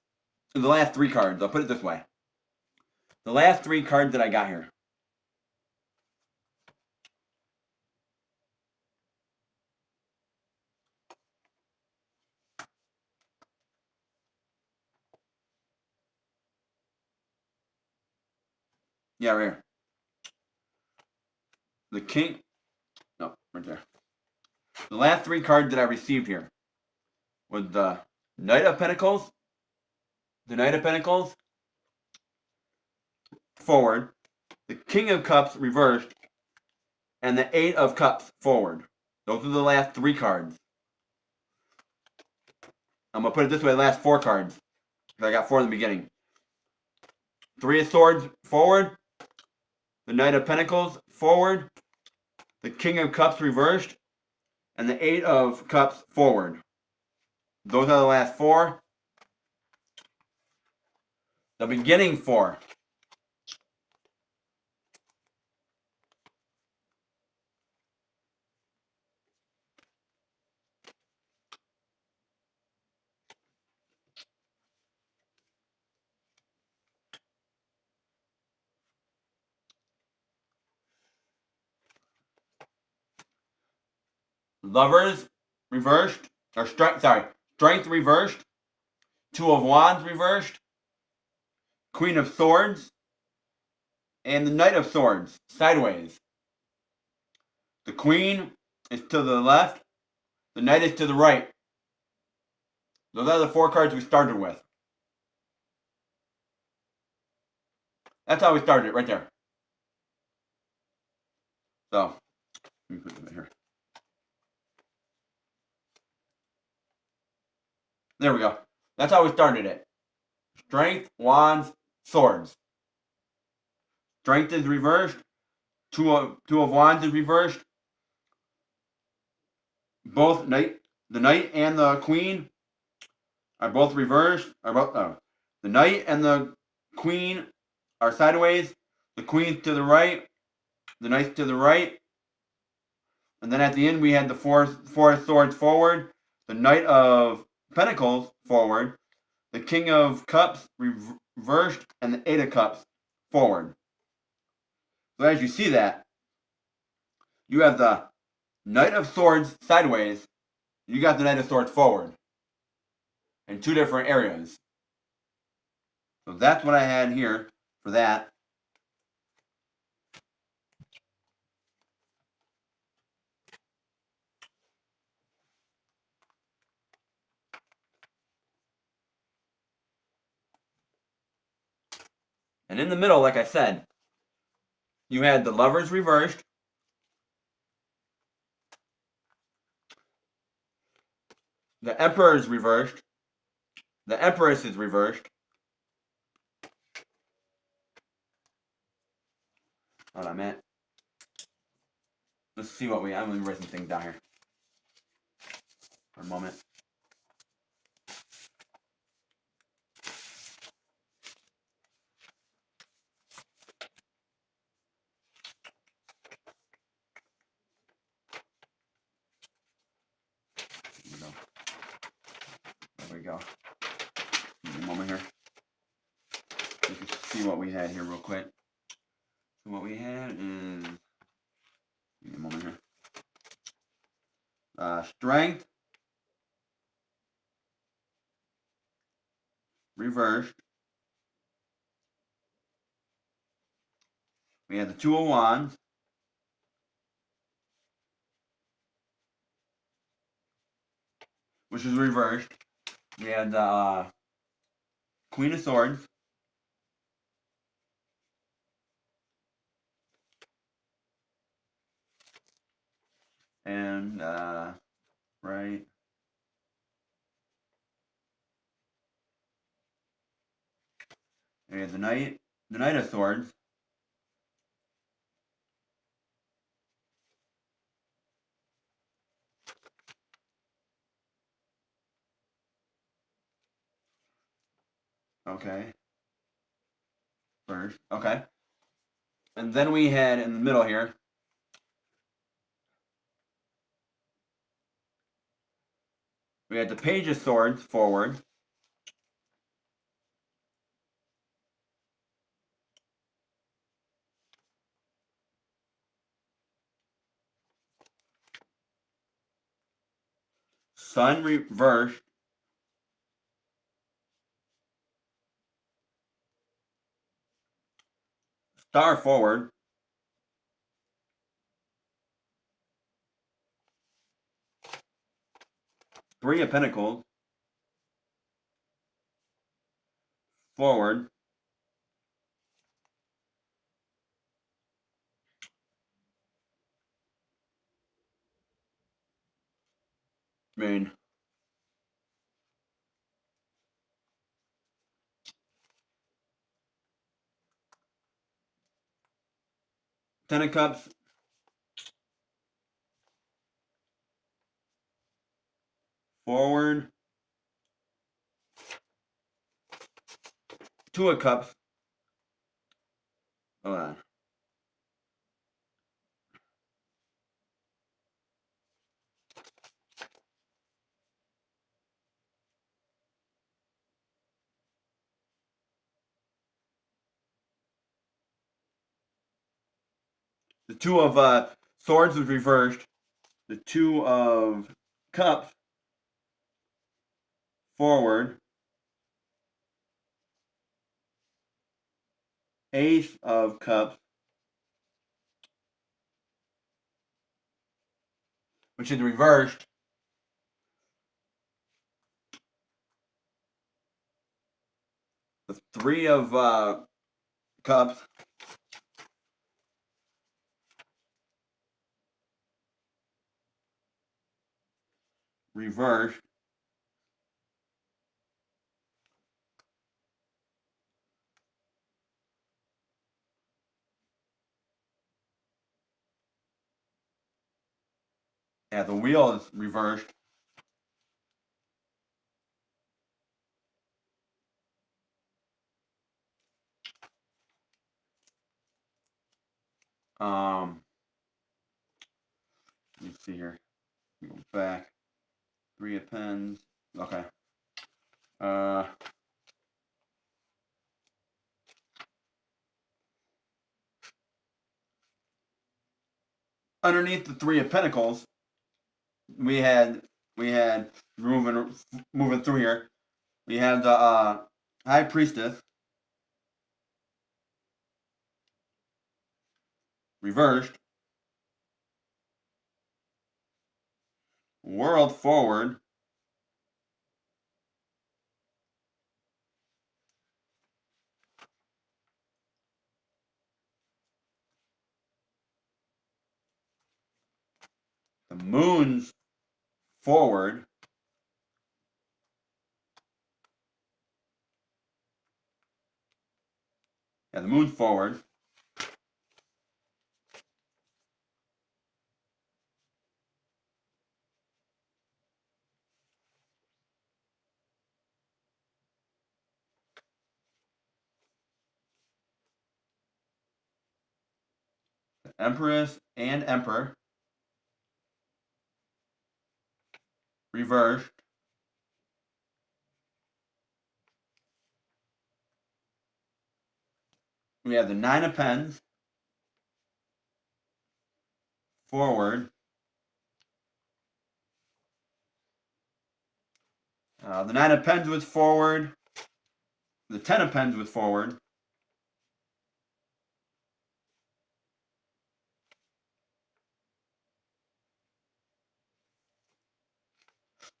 the last three cards, I'll put it this way. The last three cards that I got here. Yeah, right here. The King. No, right there. The last three cards that I received here was the Knight of Pentacles, the Knight of Pentacles forward, the King of Cups reversed, and the Eight of Cups forward. Those are the last 3 cards. I'm going to put it this way, the last 4 cards. Because I got 4 in the beginning. 3 of Swords forward. The Knight of Pentacles forward. The King of Cups reversed. And the Eight of Cups forward. Those are the last 4. The beginning 4. Lovers reversed. Or Strength reversed. 2 of Wands reversed. Queen of Swords. And the Knight of Swords sideways. The Queen is to the left. The Knight is to the right. Those are the 4 cards we started with. That's how we started it, right there. So, let me put it here. There we go. That's how we started it. Strength, Wands, Swords. Strength is reversed. Two of Wands is reversed. Both the Knight and the Queen are both reversed. The Knight and the Queen are sideways. The Queen's to the right. The Knight's to the right. And then at the end we had the four of Swords forward. The Knight of Pentacles forward. The King of Cups reversed. And the Eight of Cups forward. So as you see that, you have the Knight of Swords sideways. You got the Knight of Swords forward. In 2 different areas. So that's what I had here for that. And in the middle, like I said, you had the Lovers reversed. The Emperor is reversed. The Empress is reversed. Hold on, man. Let's see what I'm going to write some things down here for a moment. There we go. Give me a moment here. Let's see what we had here real quick. So what we had is, give me a moment here. Strength reversed. We had the 2 of Wands. Which is reversed. We had the Queen of Swords. And, right. We had the Knight of Swords. Okay. First. Okay. And then we had in the middle here, we had the Page of Swords forward. Sun reversed. Star forward. Three of Pentacles forward. mean, Ten of Cups, forward, Two of Cups. Hold on. The Two of Swords was reversed. The Two of Cups, forward. Ace of Cups, which is reversed. The Three of Cups, reversed. Yeah, the Wheel is reversed. Let me see here. Go back. Three of Pens. Okay. Underneath the Three of Pentacles, we had moving through here. We have the High Priestess, reversed. World, forward. The Moon's forward. Yeah, the Moon's forward. The Empress and Emperor, reversed. We have the Nine of Pens, forward. The Nine of Pens was forward. The Ten of Pens was forward.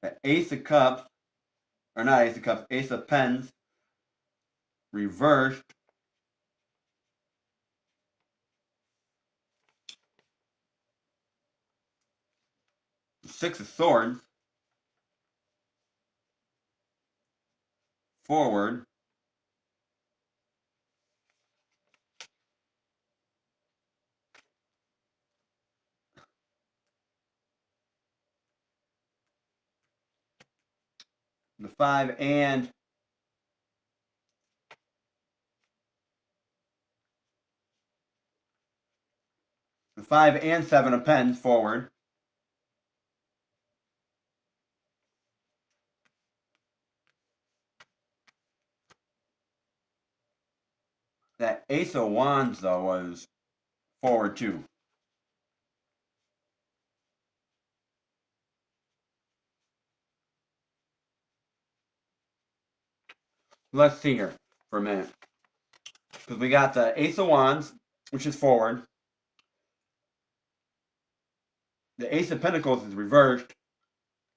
The Ace of Cups, or not Ace of Cups, Ace of Pens, reversed. The Six of Swords, forward. The Five and Seven of Pens, forward. That Ace of Wands, though, was forward too. Let's see here for a minute. Because we got the Ace of Wands, which is forward. The Ace of Pentacles is reversed.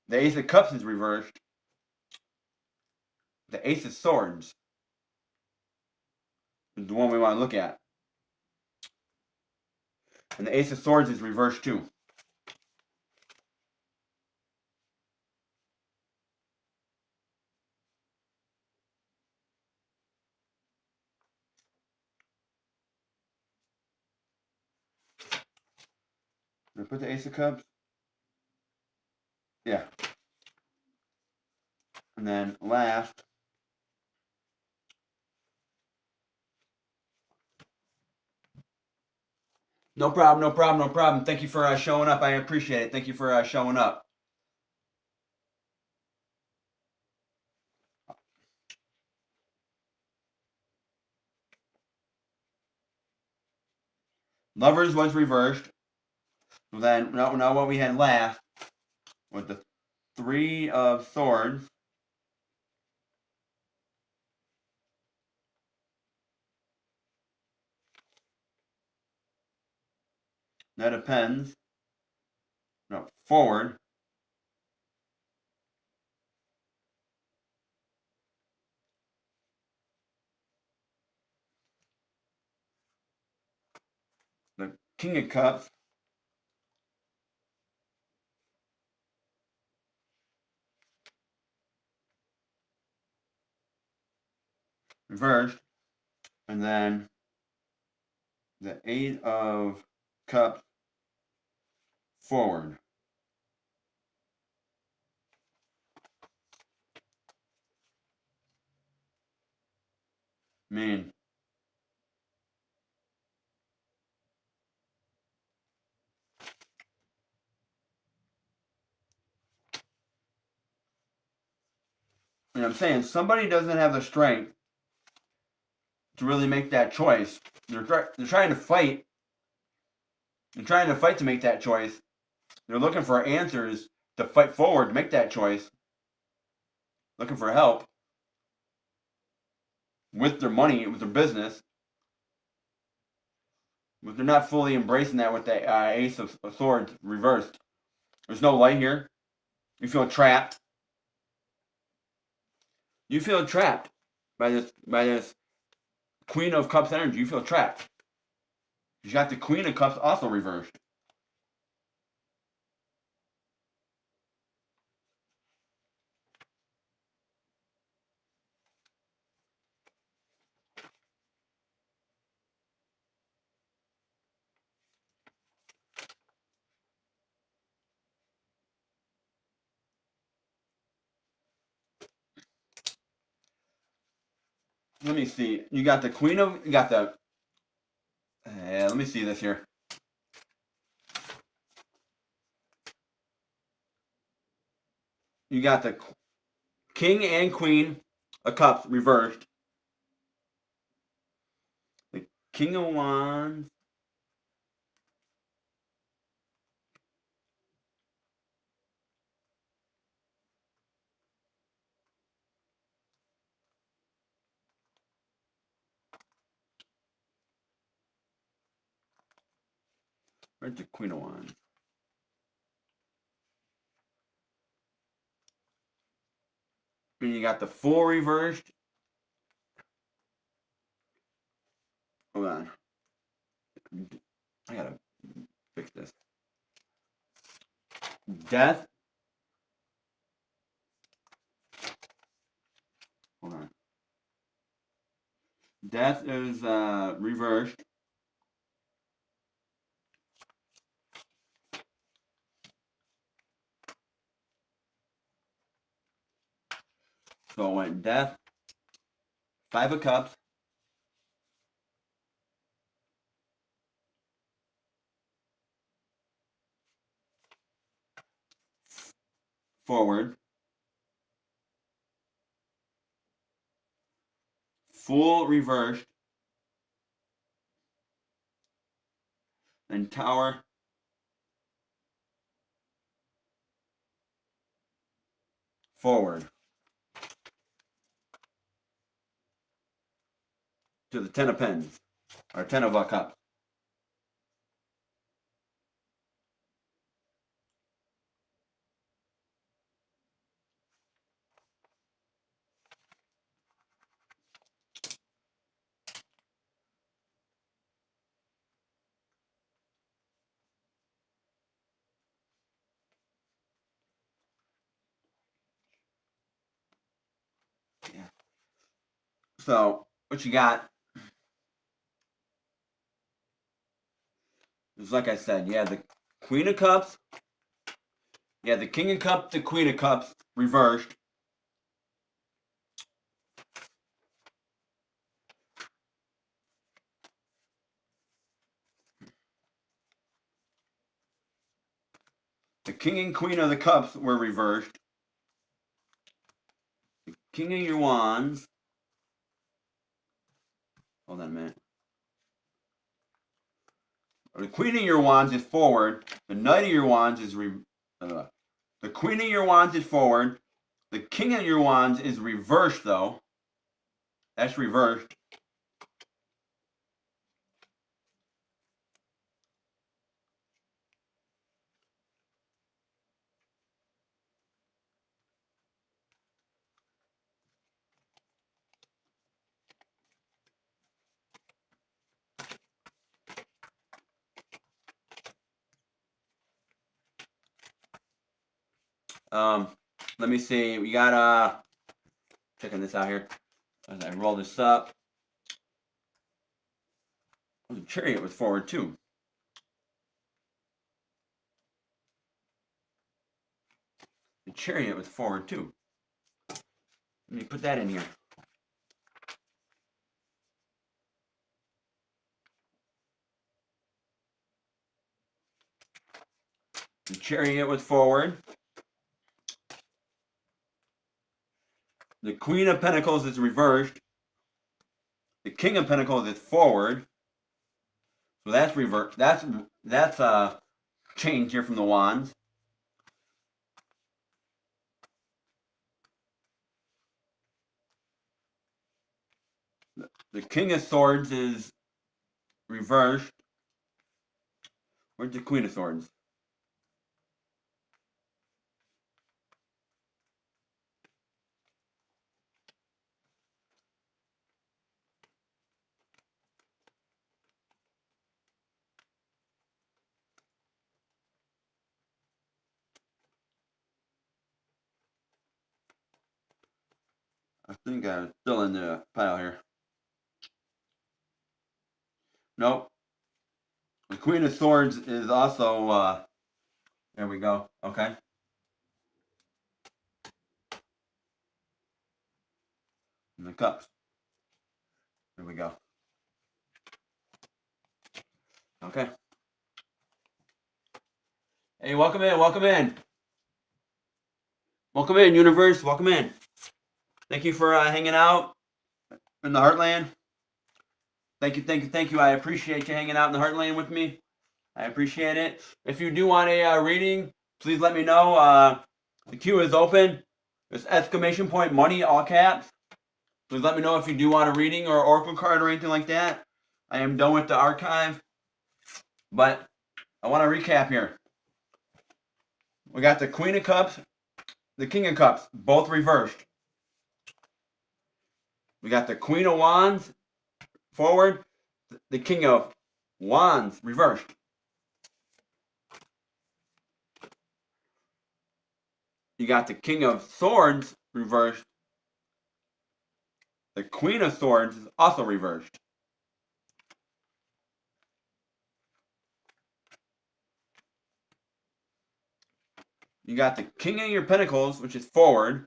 The Ace of Cups is reversed. The Ace of Swords is the one we want to look at. And the Ace of Swords is reversed too. Did I put the Ace of Cups? Yeah. And then last, no problem, no problem, no problem. Thank you for showing up. I appreciate it. Thank you for showing up. Lovers was reversed. Then now what we had last was the Three of Swords. That depends. No, forward. The King of Cups. Reversed. And then the Eight of Cups forward. I mean, I'm saying somebody doesn't have the strength to really make that choice. They're trying to fight. They're trying to fight to make that choice. They're looking for answers to fight forward to make that choice. Looking for help with their money, with their business. But they're not fully embracing that with the Ace of Swords reversed. There's no light here. You feel trapped. You feel trapped by this Queen of Cups energy. You feel trapped. You got the Queen of Cups also reversed. Let me see. You got the Queen of. You got the. Let me see this here. You got the King and Queen of Cups reversed. The King of Wands. Where's the Queen of Wands? And you got the Fool reversed. Hold on. I gotta fix this. Death. Hold on. Death is reversed. So it went Death, Five of Cups, forward, Fool reversed, and Tower forward to the Ten of Pens, or Ten of Cups. Yeah. So what you got is, like I said, yeah, the Queen of Cups. Yeah, the King of Cups, the Queen of Cups reversed. The King and Queen of the Cups were reversed. The King of your Wands. Hold on a minute. The Queen of your Wands is forward. The Knight of your Wands is the Queen of your Wands is forward. The King of your Wands is reversed, though. That's reversed. Let me see. We got checking this out here as I roll this up. Oh, the Chariot was forward too. The Chariot was forward too. Let me put that in here. The Chariot was forward. The Queen of Pentacles is reversed. The King of Pentacles is forward. So that's reversed. That's a change here from the Wands. The King of Swords is reversed. Where's the Queen of Swords? I think I'm still in the pile here. Nope. The Queen of Swords is also, there we go. Okay. And the Cups. There we go. Okay. Hey, welcome in, welcome in. Welcome in, universe, welcome in. Thank you for hanging out in the Heartland. Thank you, thank you, thank you. I appreciate you hanging out in the Heartland with me. I appreciate it. If you do want a reading, please let me know. The queue is open. It's exclamation point money, all caps. Please let me know if you do want a reading or oracle card or anything like that. I am done with the archive, but I want to recap here. We got the Queen of Cups, the King of Cups, both reversed. We got the Queen of Wands forward, the King of Wands reversed. You got the King of Swords reversed. The Queen of Swords is also reversed. You got the King of your Pentacles, which is forward,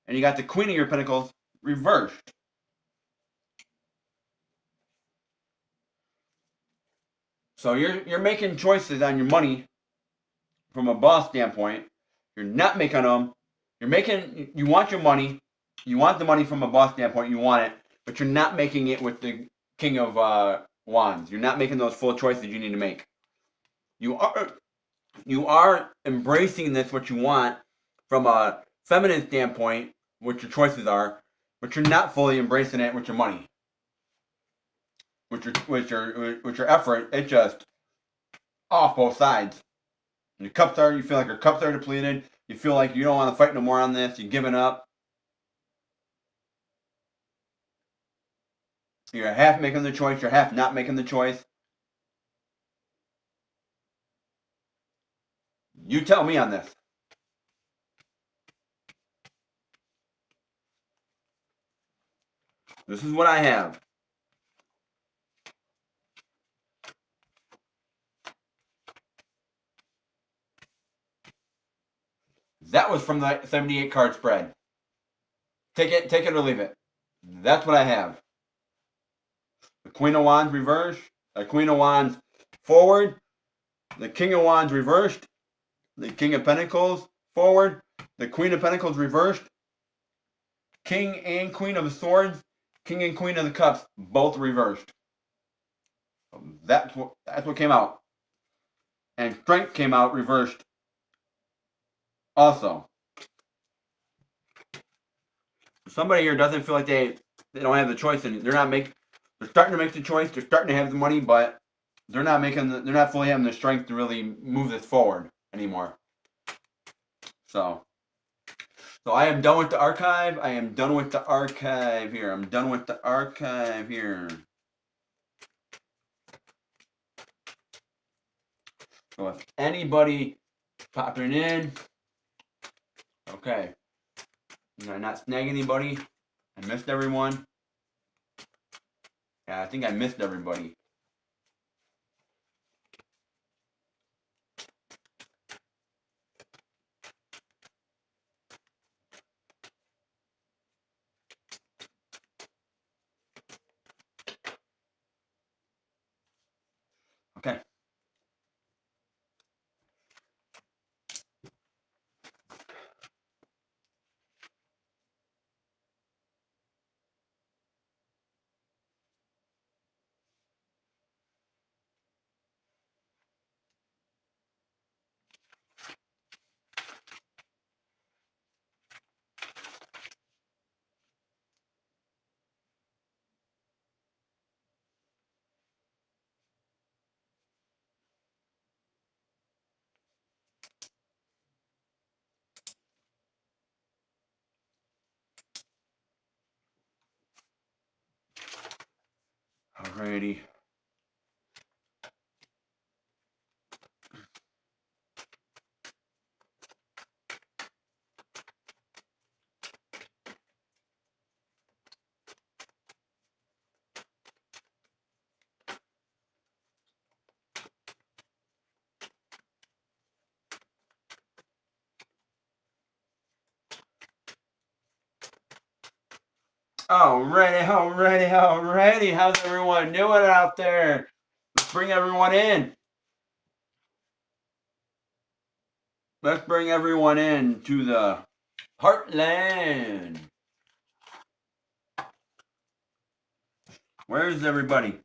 and you got the Queen of your Pentacles reversed. So you're making choices on your money from a boss standpoint. You're not making them. You want your money. You want the money from a boss standpoint. You want it, but you're not making it with the King of Wands. You're not making those full choices you need to make. You are embracing this, what you want, from a feminine standpoint, what your choices are, but you're not fully embracing it with your money. With your effort, it's just off both sides. And you feel like your cups are depleted. You feel like you don't want to fight no more on this. You're giving up. You're half making the choice. You're half not making the choice. You tell me on this. This is what I have. That was from the 78 card spread. Take it or leave it. That's what I have. The Queen of Wands reversed. The Queen of Wands forward. The King of Wands reversed. The King of Pentacles forward. The Queen of Pentacles reversed. King and Queen of Swords. King and Queen of the Cups both reversed. That's what came out. And Strength came out reversed also. Somebody here doesn't feel like they don't have the choice, and they're starting to make the choice. They're starting to have the money, but they're not fully having the strength to really move this forward anymore. So I am done with the archive. I am done with the archive here. I'm done with the archive here. So if anybody popping in, okay. Did I not snag anybody? I missed everyone. Yeah, I think I missed everybody. Okay. Alrighty. Alrighty. How's everyone doing out there? Let's bring everyone in. Let's bring everyone in to the Heartland. Where's everybody?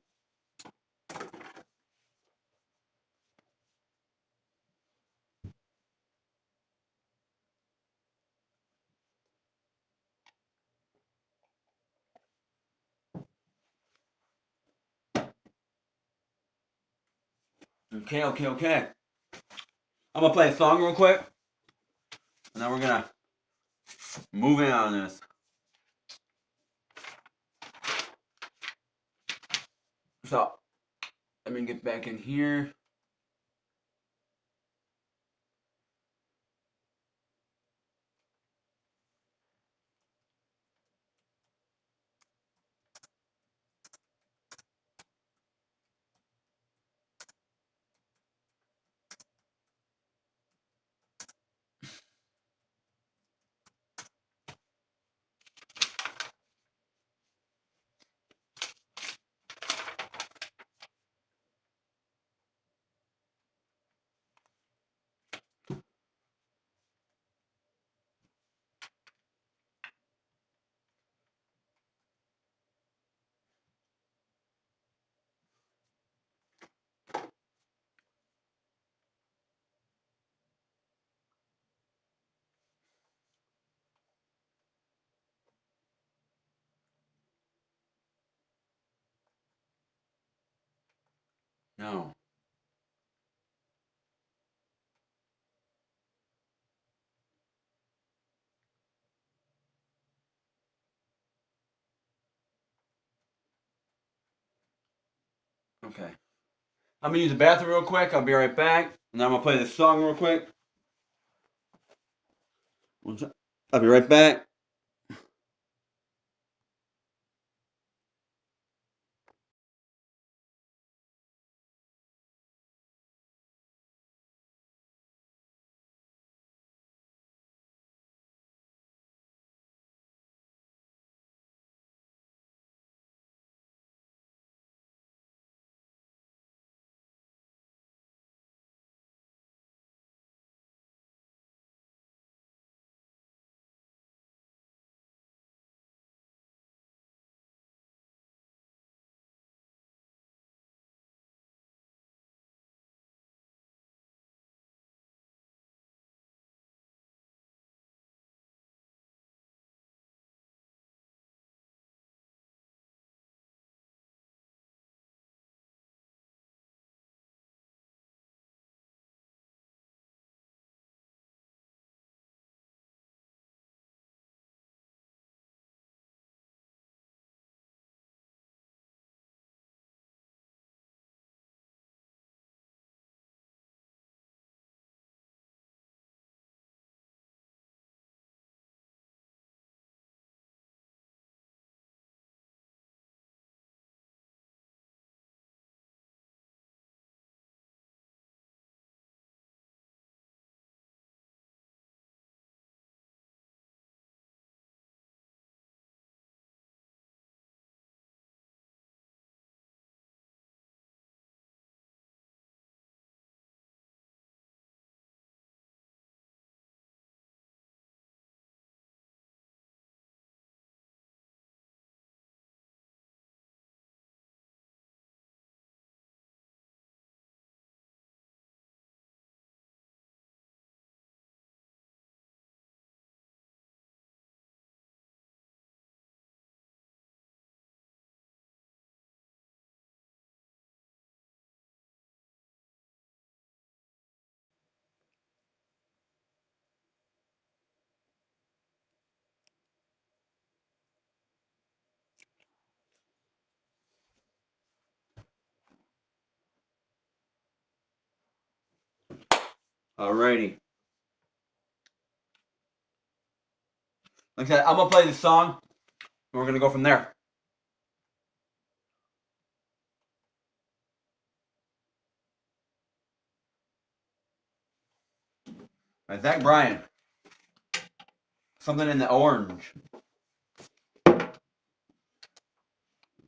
Okay. I'm gonna play a song real quick, and then we're gonna move in on this. So, let me get back in here. No. Okay. I'm gonna use the bathroom real quick. I'll be right back. And then I'm gonna play this song real quick. I'll be right back. Alrighty. Like I said, I'm gonna play the song, and we're gonna go from there. By Zach Bryan. Something in the orange.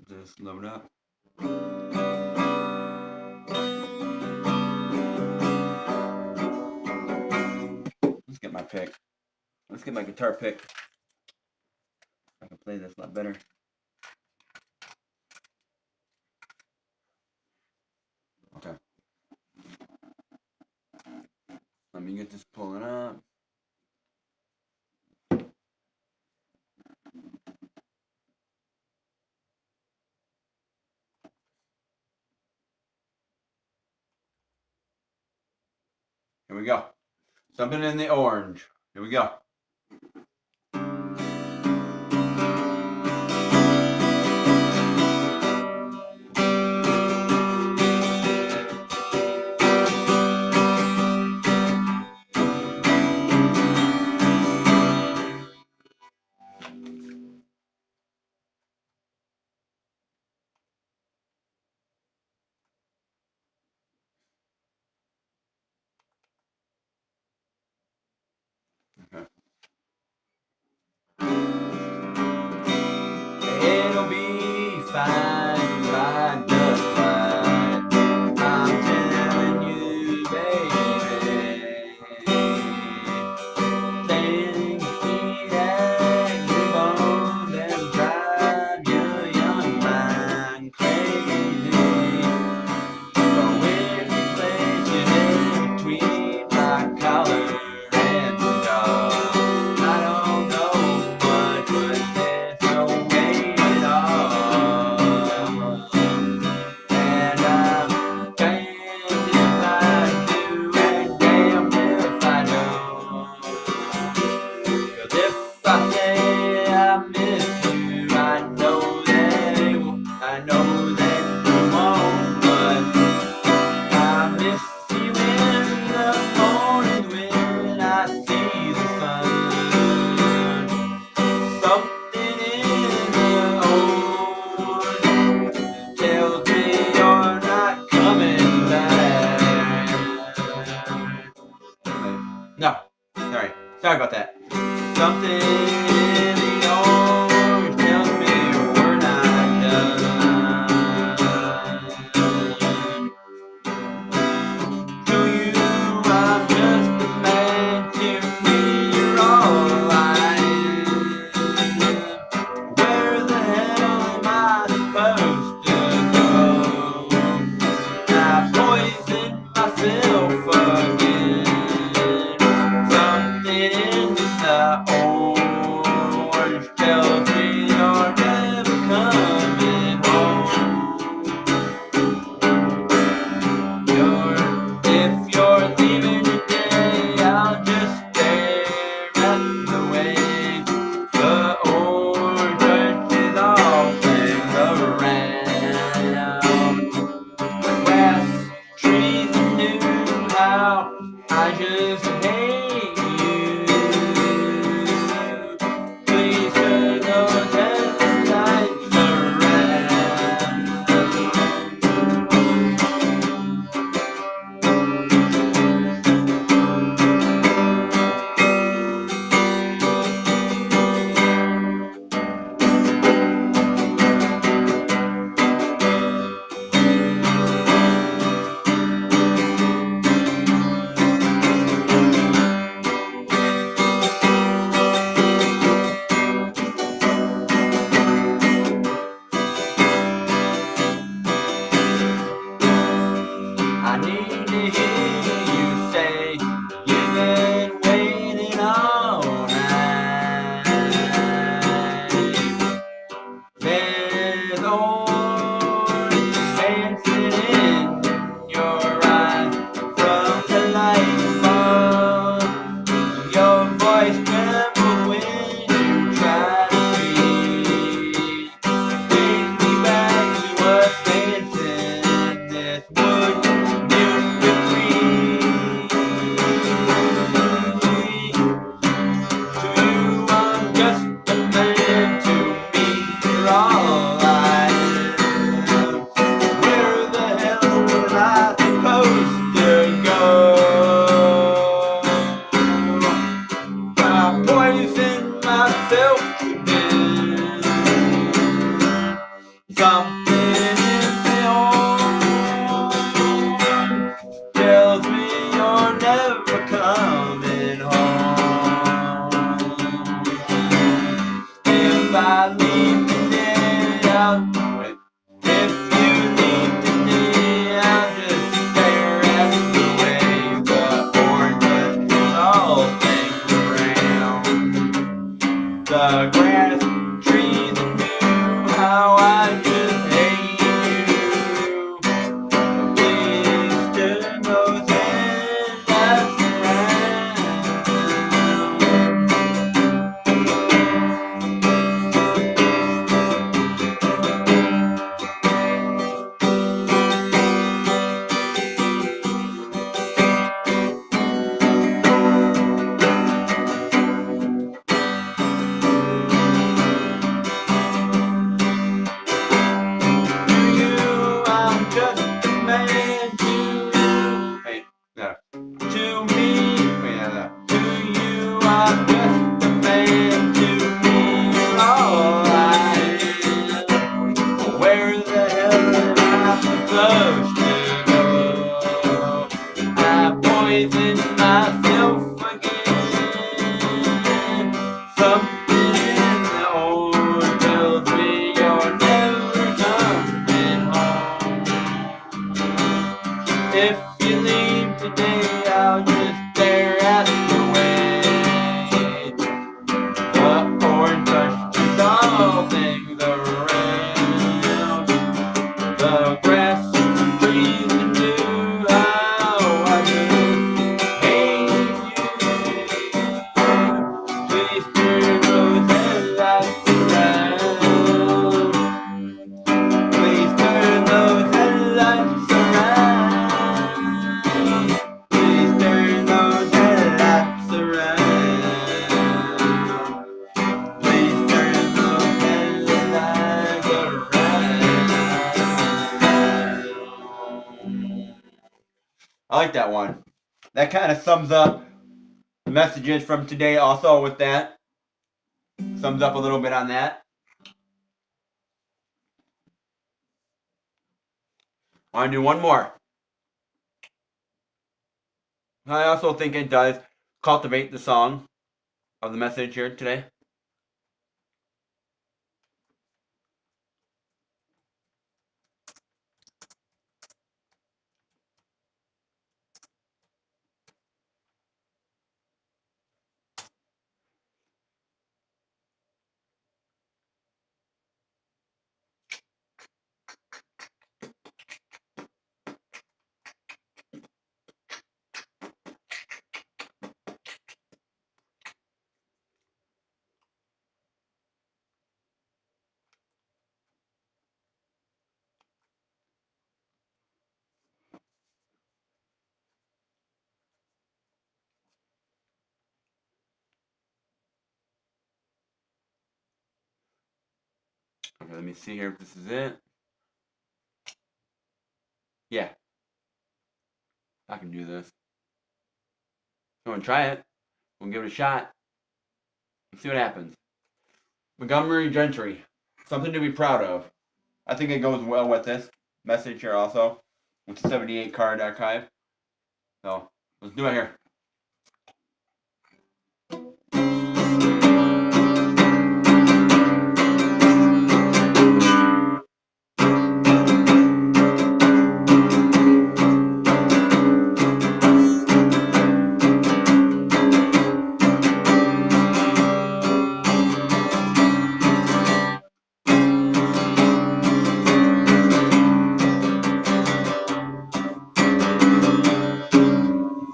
Just load up. Let's get my pick. Let's get my guitar pick. I can play this a lot better. Okay. Let me get this pulling up. Here we go. Something in the orange. Here we go. Okay. It'll be fine, right, just fine. I'm telling you, baby. Things that you want and drive your young mind crazy. But when you place your head between my collar and the jaw, I don't know what would this away at all. And I'm damned if I do and damned if I don't. 'Cause if I say I miss you, I know that you won't, but I miss you in the morning when I see the sun. Something in the old tells me you're not coming back. No, sorry about that. Something in the old tells me we're not done. To you, I'm just a man. To me, you're all alive. Where the hell am I supposed to go? I poisoned myself again. Something in the orange tells me you're never coming home. If you're leaving today, I'll just stare at the way the orange is all things around. Grass, trees, and new, how I just hate you. Please turn those headlights around. I need to hear you say you've been waiting all night. There's orange dancing in your eyes from the light bulb. Your voice trembles when you try to speak. Take me back to us dancing in this wood. poison myself again. Something in the horn tells me you're never coming home. If I leave today, if you leave today, I'll just stare at the way the horn touches all things around. The grass, trees, and you, how I just hate you. Please turn those headlights around. Just a man to me. To you, I'm just a man. To me, you're all I am. Where the hell am I supposed to go? I poisoned myself again. Something in the old tells me you're never coming home. If you leave today, I'll just stare at the way the orange touches all things around. The grass, the trees, and you, how I just hate you. Please turn those headlights around. Please turn those headlights around. Please turn those headlights around. Please turn those headlights around. I like that one. That kind of sums up the messages from today also with that. Sums up a little bit on that. I want to do one more. I also think it does cultivate the song of the message here today. Okay, let me see here if this is it. Yeah, I can do this. I'm gonna try it. We'll give it a shot. Let's see what happens. Montgomery Gentry, something to be proud of. I think it goes well with this message here also, with the 78 card archive. So let's do it here.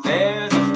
There's a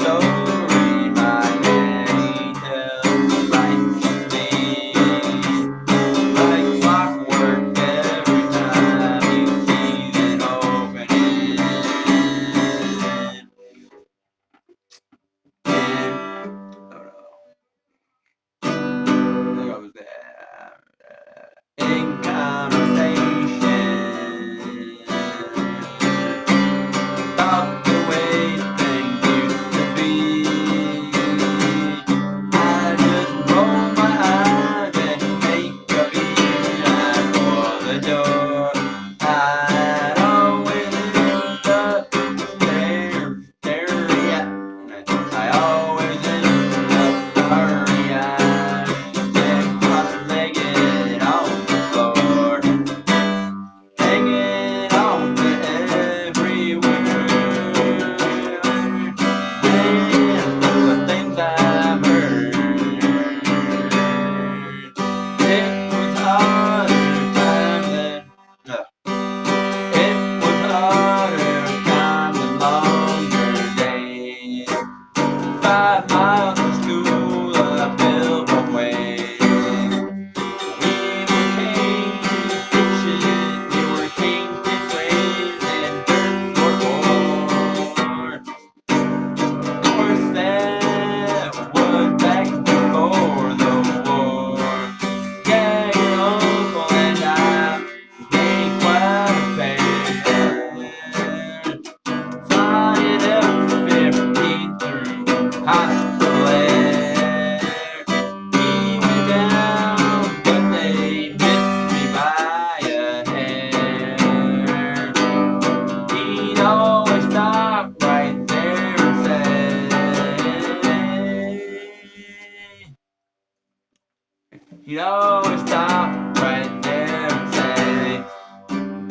he'd always stop right there and say,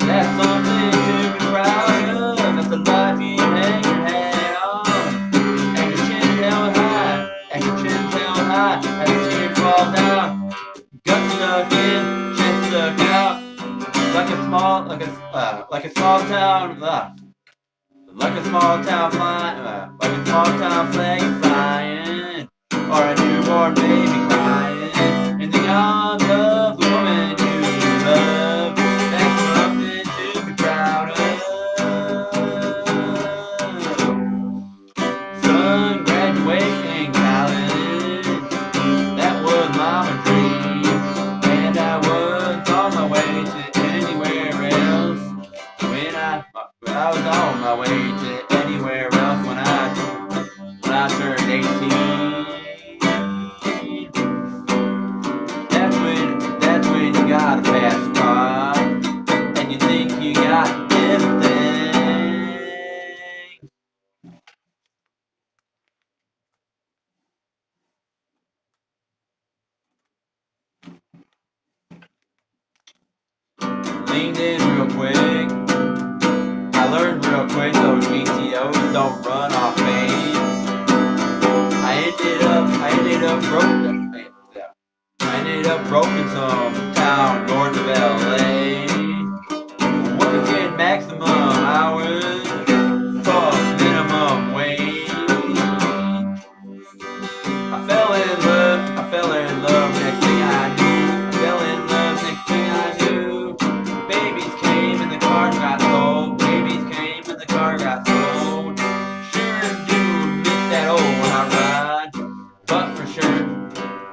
that's something to be proud of. That's the life you hang your head on. And your chin held high, and your chin held high, as the tears fall down. Gut stuck in, chest stuck out, like a small town, like a small flag flying, or a newborn baby crying in the arms of the woman you love. That's something to be proud of. Son graduating college, that was mama's dream, and I was on my way to anywhere else. When I was on my way to anywhere else when I turned 18. That's when you got a fast car, and you think you got everything. Leaned in real quick. I learned real quick those GTOs don't run off base. I ended up broken some town north of LA. Working maximum hours for minimum wage. I fell in love next thing I knew. I fell in love next thing I knew. Babies came and the car got sold. Babies came and the car got sold. Sure do miss that old when I ride,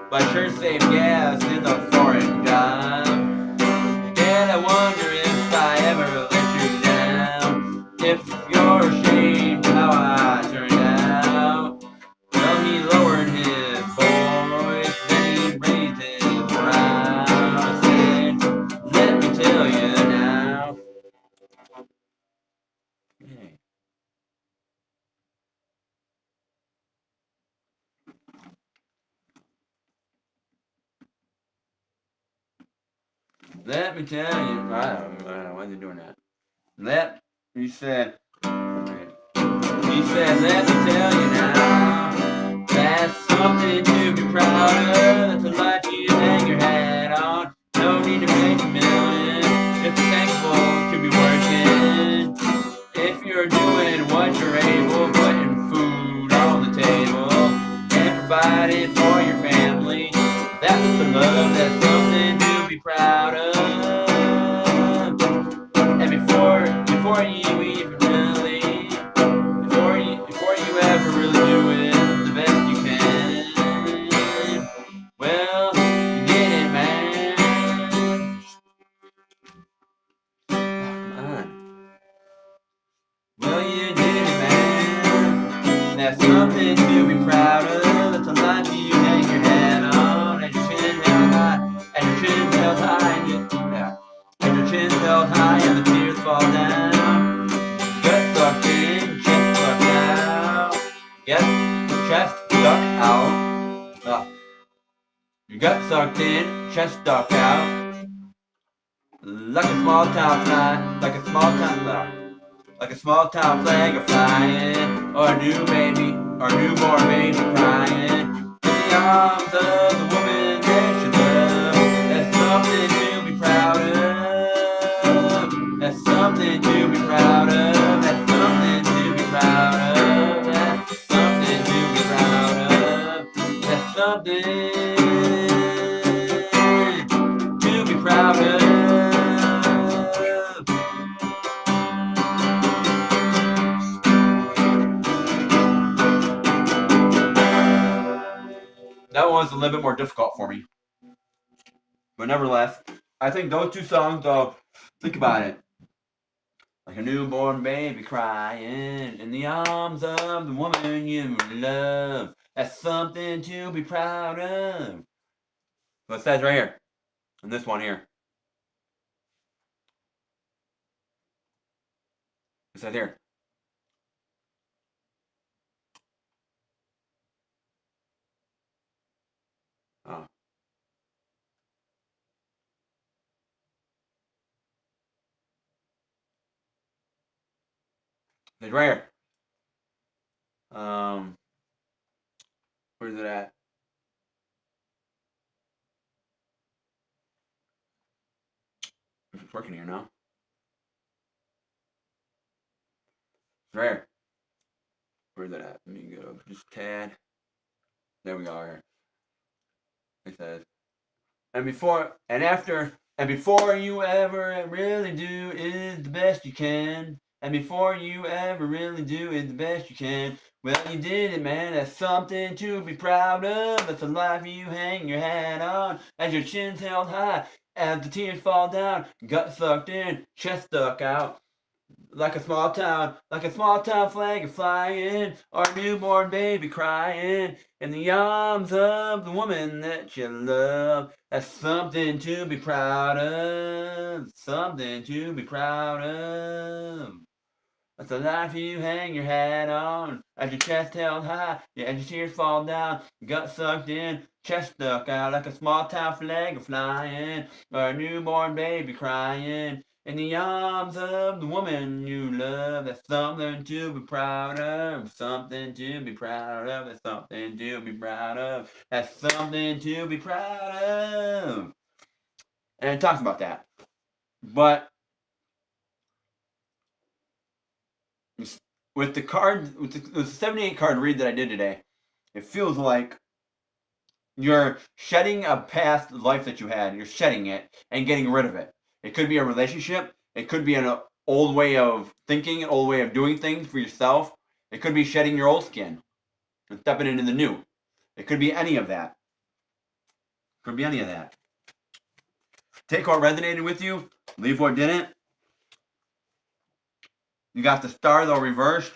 but sure save gas in the foreign job. And I wonder if I ever let you down. If you're ashamed how I turned out. Well, he lowered his voice, then he raised his brow. Said, let me tell you now. Hey. Let me tell you. I don't know why they're doing that. He said, let me tell you now. That's something to be proud of. That's a life you hang your hat on. No need to make a million. Just be thankful to be working. If you're doing what you're able, putting food on the table and providing for your family, that's the love. That's something to be proud of. And before you even really, before you ever really do it the best you can, well, you did it, man. Come on. Well, you did it, man. That's something to be proud of. That's a life you hang your head on, and your chin held high, and your chin held high, and your chin held high, and the tears fall down. Gut sucked in, chest sucked out. Yes, chest stuck out. Your gut sucked in, chest stuck out. Like a small town fly, like a small town flag flying, or a newborn baby crying in the arms of the woman that you love. That's something to be proud of. That's something to be proud of. That's something to be proud of. That's something to be proud of. That's something to be proud of. That one was a little bit more difficult for me. But nevertheless, I think those two songs, though, think about it. Like a newborn baby crying in the arms of the woman you love. That's something to be proud of. What it says right here. And this one here. It says here. Oh. It's right here. Where's it at? It's working here now. It's right here. Where's it at? Let me go just a tad. There we are. It says, and before you ever really do is the best you can. And before you ever really do is the best you can. Well, you did it, man. That's something to be proud of. That's a life you hang your hat on. As your chin's held high, as the tears fall down, gut sucked in, chest stuck out. Like a small town flag flying, or a newborn baby crying in the arms of the woman that you love. That's something to be proud of, something to be proud of. That's the life you hang your hat on, as your chest held high, yeah, as your tears fall down, gut sucked in, chest stuck out like a small town flag flying, or a newborn baby crying in the arms of the woman you love. That's something to be proud of, something to be proud of, that's something to be proud of, that's something to be proud of. And it talks about that. But with the card, with the 78 card read that I did today, it feels like you're shedding a past life that you had. You're shedding it and getting rid of it. It could be a relationship. It could be an old way of thinking, an old way of doing things for yourself. It could be shedding your old skin and stepping into the new. It could be any of that. Could be any of that. Take what resonated with you. Leave what didn't. You got the star though reversed.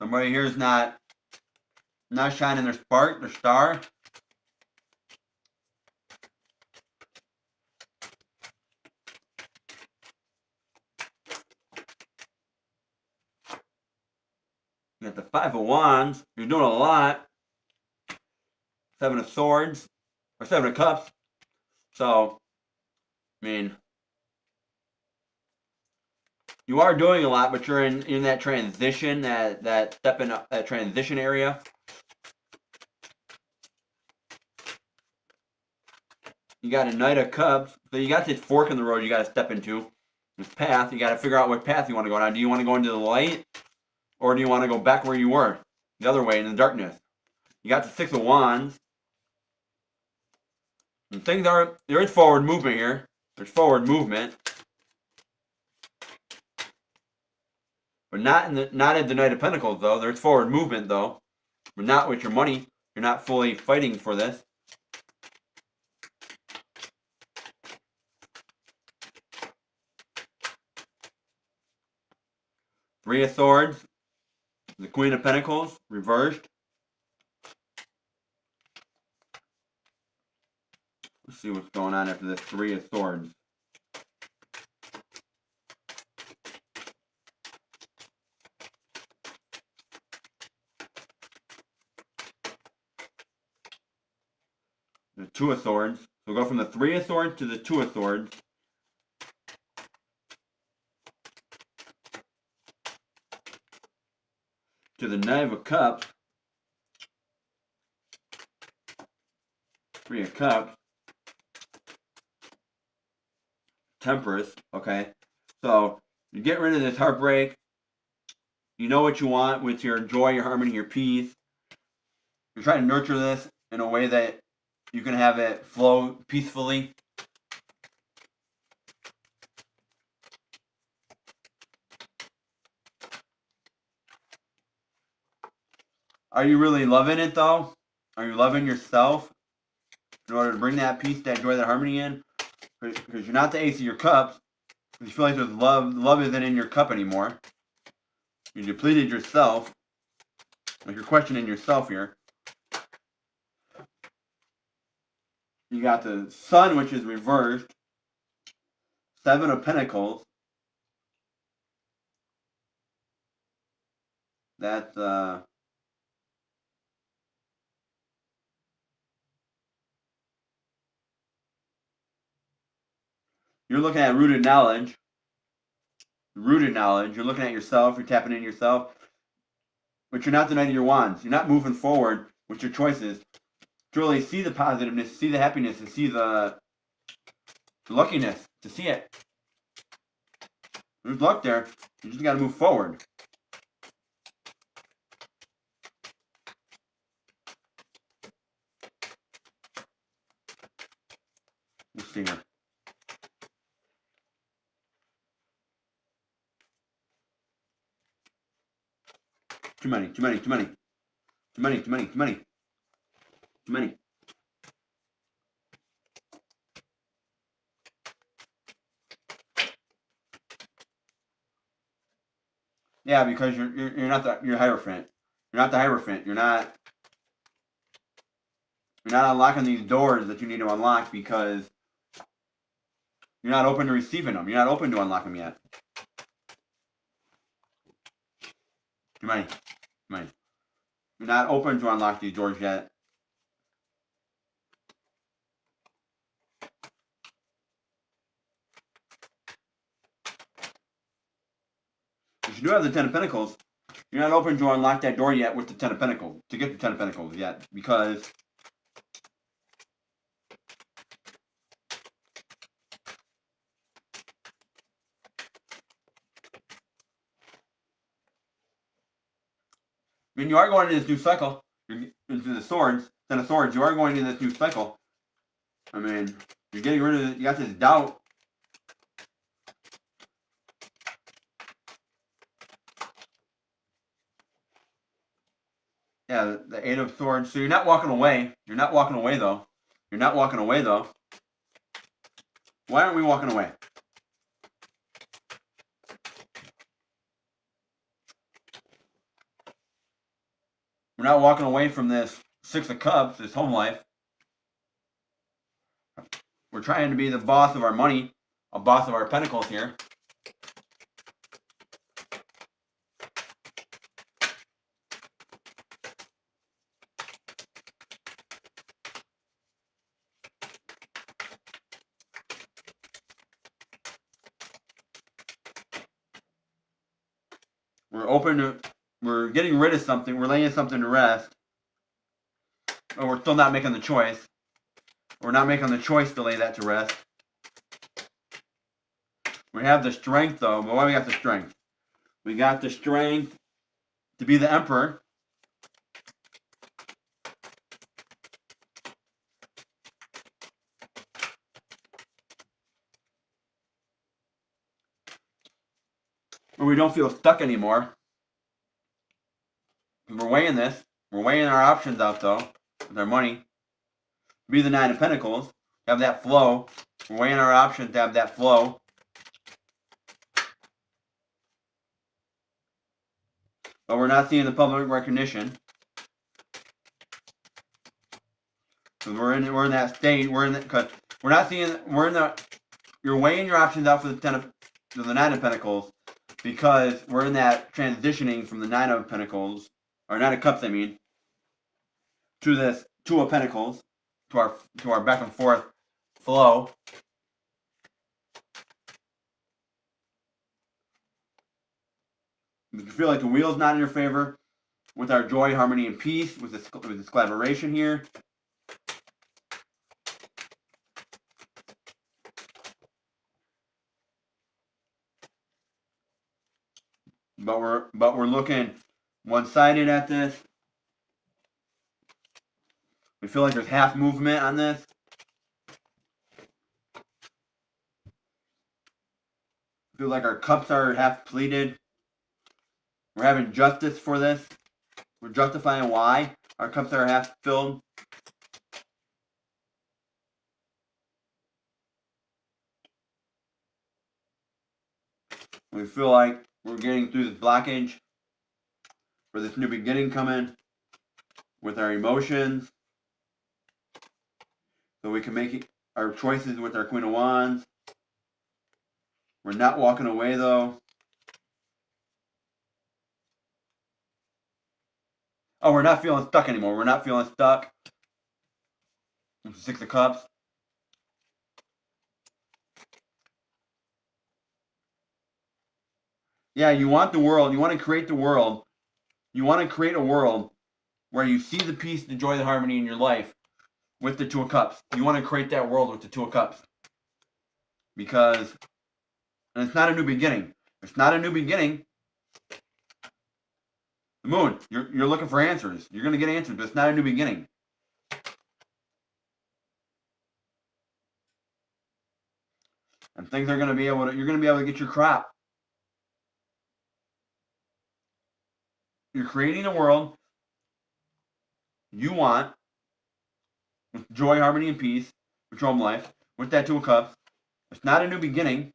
Somebody here is not shining their spark, their star. You got the Five of Wands. You're doing a lot. Seven of Swords. Or Seven of Cups. So, I mean, you are doing a lot, but you're in that transition, that stepping up, that transition area. You got a Knight of Cups. So you got this fork in the road you got to step into. This path. You got to figure out what path you want to go down. Do you want to go into the light? Or do you want to go back where you were? The other way in the darkness. You got the Six of Wands. And things are, there is forward movement here. There's forward movement. But not at the Knight of Pentacles though. There's forward movement though. But not with your money. You're not fully fighting for this. Three of Swords. The Queen of Pentacles. Reversed. Let's see what's going on after this Three of Swords. The Two of Swords. So we'll go from the Three of Swords to the Two of Swords. To the Knight of Cups. Three of Cups. Temperance. Okay. So you get rid of this heartbreak. You know what you want with your joy, your harmony, your peace. You're trying to nurture this in a way that you can have it flow peacefully. Are you really loving it though? Are you loving yourself in order to bring that peace, that joy, that harmony in? Because you're not the Ace of your Cups. You feel like there's love isn't in your cup anymore. You depleted yourself. Like you're questioning yourself here. You got the Sun, which is reversed. Seven of Pentacles. That's you're looking at rooted knowledge. rooted knowledge. You're looking at yourself. You're tapping into yourself. But you're not the Knight of your Wands. You're not moving forward with your choices to really see the positiveness, see the happiness, and see the luckiness, to see it. There's luck there. You just got to move forward. Let's see here. Too many, too many, too many. Too many, too many, too many. Too many. Yeah, because you're not you're Hierophant. You're not the Hierophant. You're not unlocking these doors that you need to unlock because you're not open to receiving them. You're not open to unlock them yet. Too many. Too many. You're not open to unlock these doors yet. If you do have the Ten of Pentacles, you're not open to unlock that door yet with the Ten of Pentacles, to get the Ten of Pentacles yet, because I mean, you are going into this new cycle. You're into the swords, Ten of Swords. You are going into this new cycle. I mean, you're getting rid of it. You got this doubt. Yeah, the Eight of Swords. So you're not walking away. You're not walking away, though. You're not walking away, though. Why aren't we walking away? We're not walking away from this Six of Cups, this home life. We're trying to be the boss of our money, a boss of our pentacles here. We're open to, we're getting rid of something, we're laying something to rest, but we're still not making the choice. We're not making the choice to lay that to rest. We have the strength, though, but why we got the strength? We got the strength to be the Emperor. Where we don't feel stuck anymore. We're weighing this. We're weighing our options out, though, with our money. Be the Nine of Pentacles. Have that flow. We're weighing our options to have that flow. But we're not seeing the public recognition. Because we're in that state. Because we're not seeing. You're weighing your options out for the Nine of Pentacles, because we're in that transitioning from the Nine of Pentacles, or Nine of Cups, I mean, to this Two of Pentacles, to our back and forth flow. You feel like the wheel's not in your favor with our joy, harmony, and peace, with this collaboration here. But we're looking one-sided at this. We feel like there's half movement on this. We feel like our cups are half pleated. We're having justice for this. We're justifying why our cups are half filled. We feel like we're getting through this blockage for this new beginning coming with our emotions. So we can make our choices with our Queen of Wands. We're not walking away, though. Oh, we're not feeling stuck anymore. We're not feeling stuck. Six of Cups. Yeah, you want the world. You want to create the world. You want to create a world where you see the peace, the joy, the harmony in your life with the Two of Cups. You want to create that world with the Two of Cups. Because, and it's not a new beginning. It's not a new beginning. The moon, you're looking for answers. You're going to get answers, but it's not a new beginning. And things are going to be able to, you're going to be able to get your crop. You're creating a world you want with joy, harmony, and peace, with your home life, with that Two of Cups. It's not a new beginning.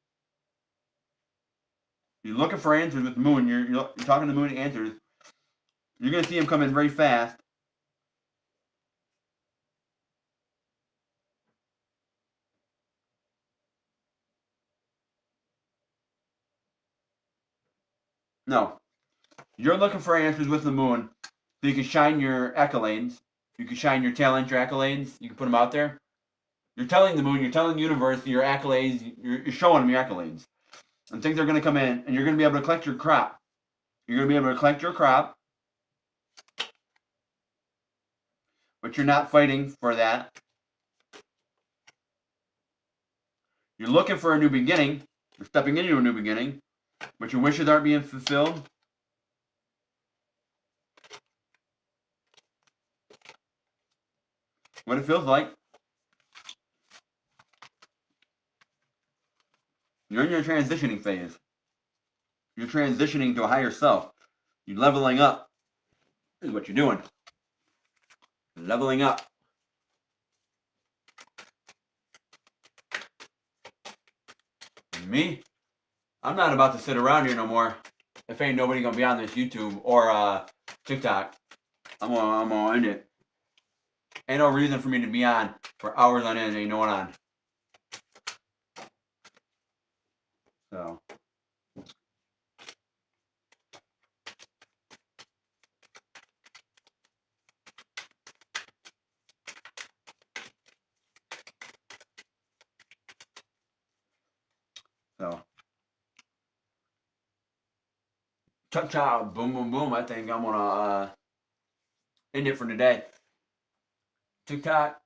You're looking for answers with the moon. You're talking to the moon answers. You're going to see them come in very fast. No. You're looking for answers with the moon so you can shine your accolades. You can shine your talent, your accolades. You can put them out there. You're telling the moon, you're telling the universe your accolades. You're showing them your accolades. And things are going to come in, and you're going to be able to collect your crop. You're going to be able to collect your crop, but you're not fighting for that. You're looking for a new beginning. You're stepping into a new beginning, but your wishes aren't being fulfilled. What it feels like. You're in your transitioning phase. You're transitioning to a higher self. You're leveling up. This is what you're doing. Leveling up. And me, I'm not about to sit around here no more. If ain't nobody gonna be on this YouTube or TikTok, I'm gonna end it. Ain't no reason for me to be on for hours on end. Ain't no one on. So. So. Cha-cha, boom, boom, boom. I think I'm gonna end it for today. TikTok,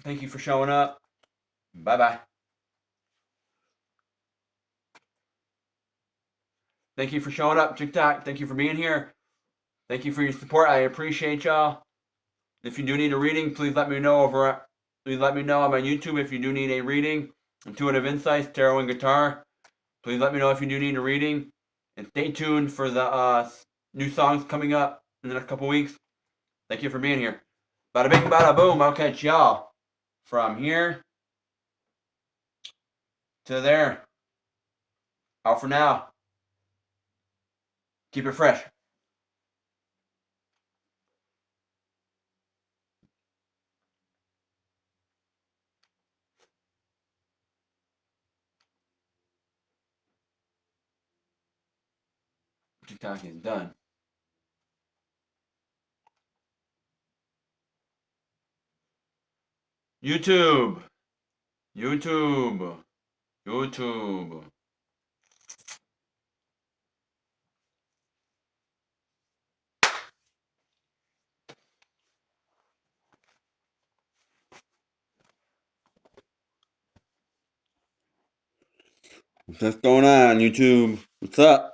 thank you for showing up. Bye-bye. Thank you for showing up, TikTok. Thank you for being here. Thank you for your support. I appreciate y'all. If you do need a reading, please let me know please let me know on my YouTube if you do need a reading. Intuitive Insights, Tarot and Guitar. Please let me know if you do need a reading. And stay tuned for the new songs coming up in the next couple weeks. Thank you for being here. Bada bing, bada boom. I'll catch y'all from here to there. Out for now. Keep it fresh. TikTok is done. YouTube. YouTube. YouTube. What's going on, YouTube? What's up?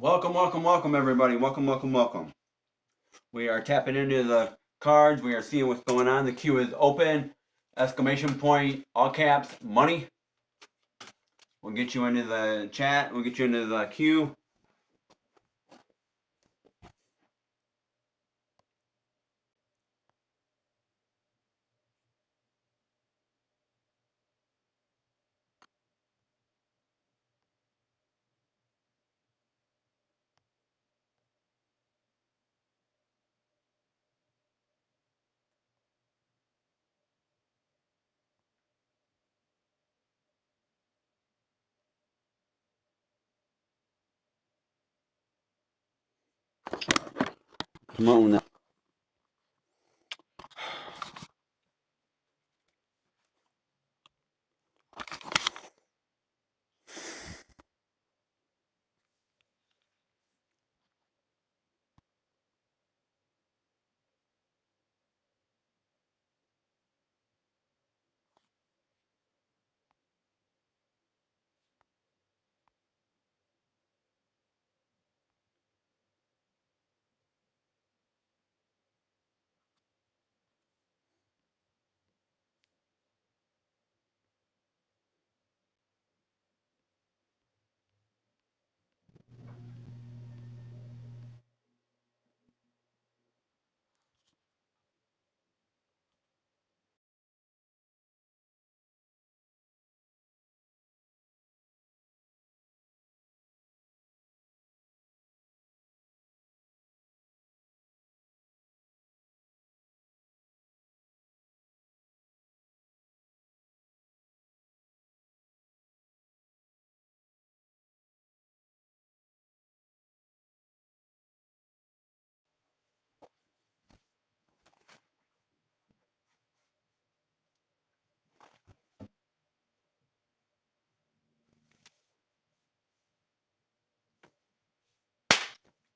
Welcome, welcome, welcome, everybody. Welcome, welcome, welcome. We are tapping into the cards. We are seeing what's going on. The queue is open. Exclamation point, all caps, money. We'll get you into the chat. We'll get you into the queue. Come on now.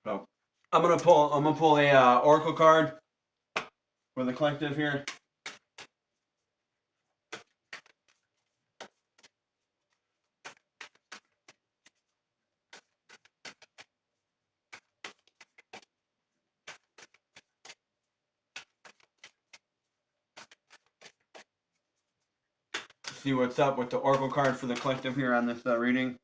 So I'm gonna pull a oracle card for the collective here. See what's up with the oracle card for the collective here on this reading.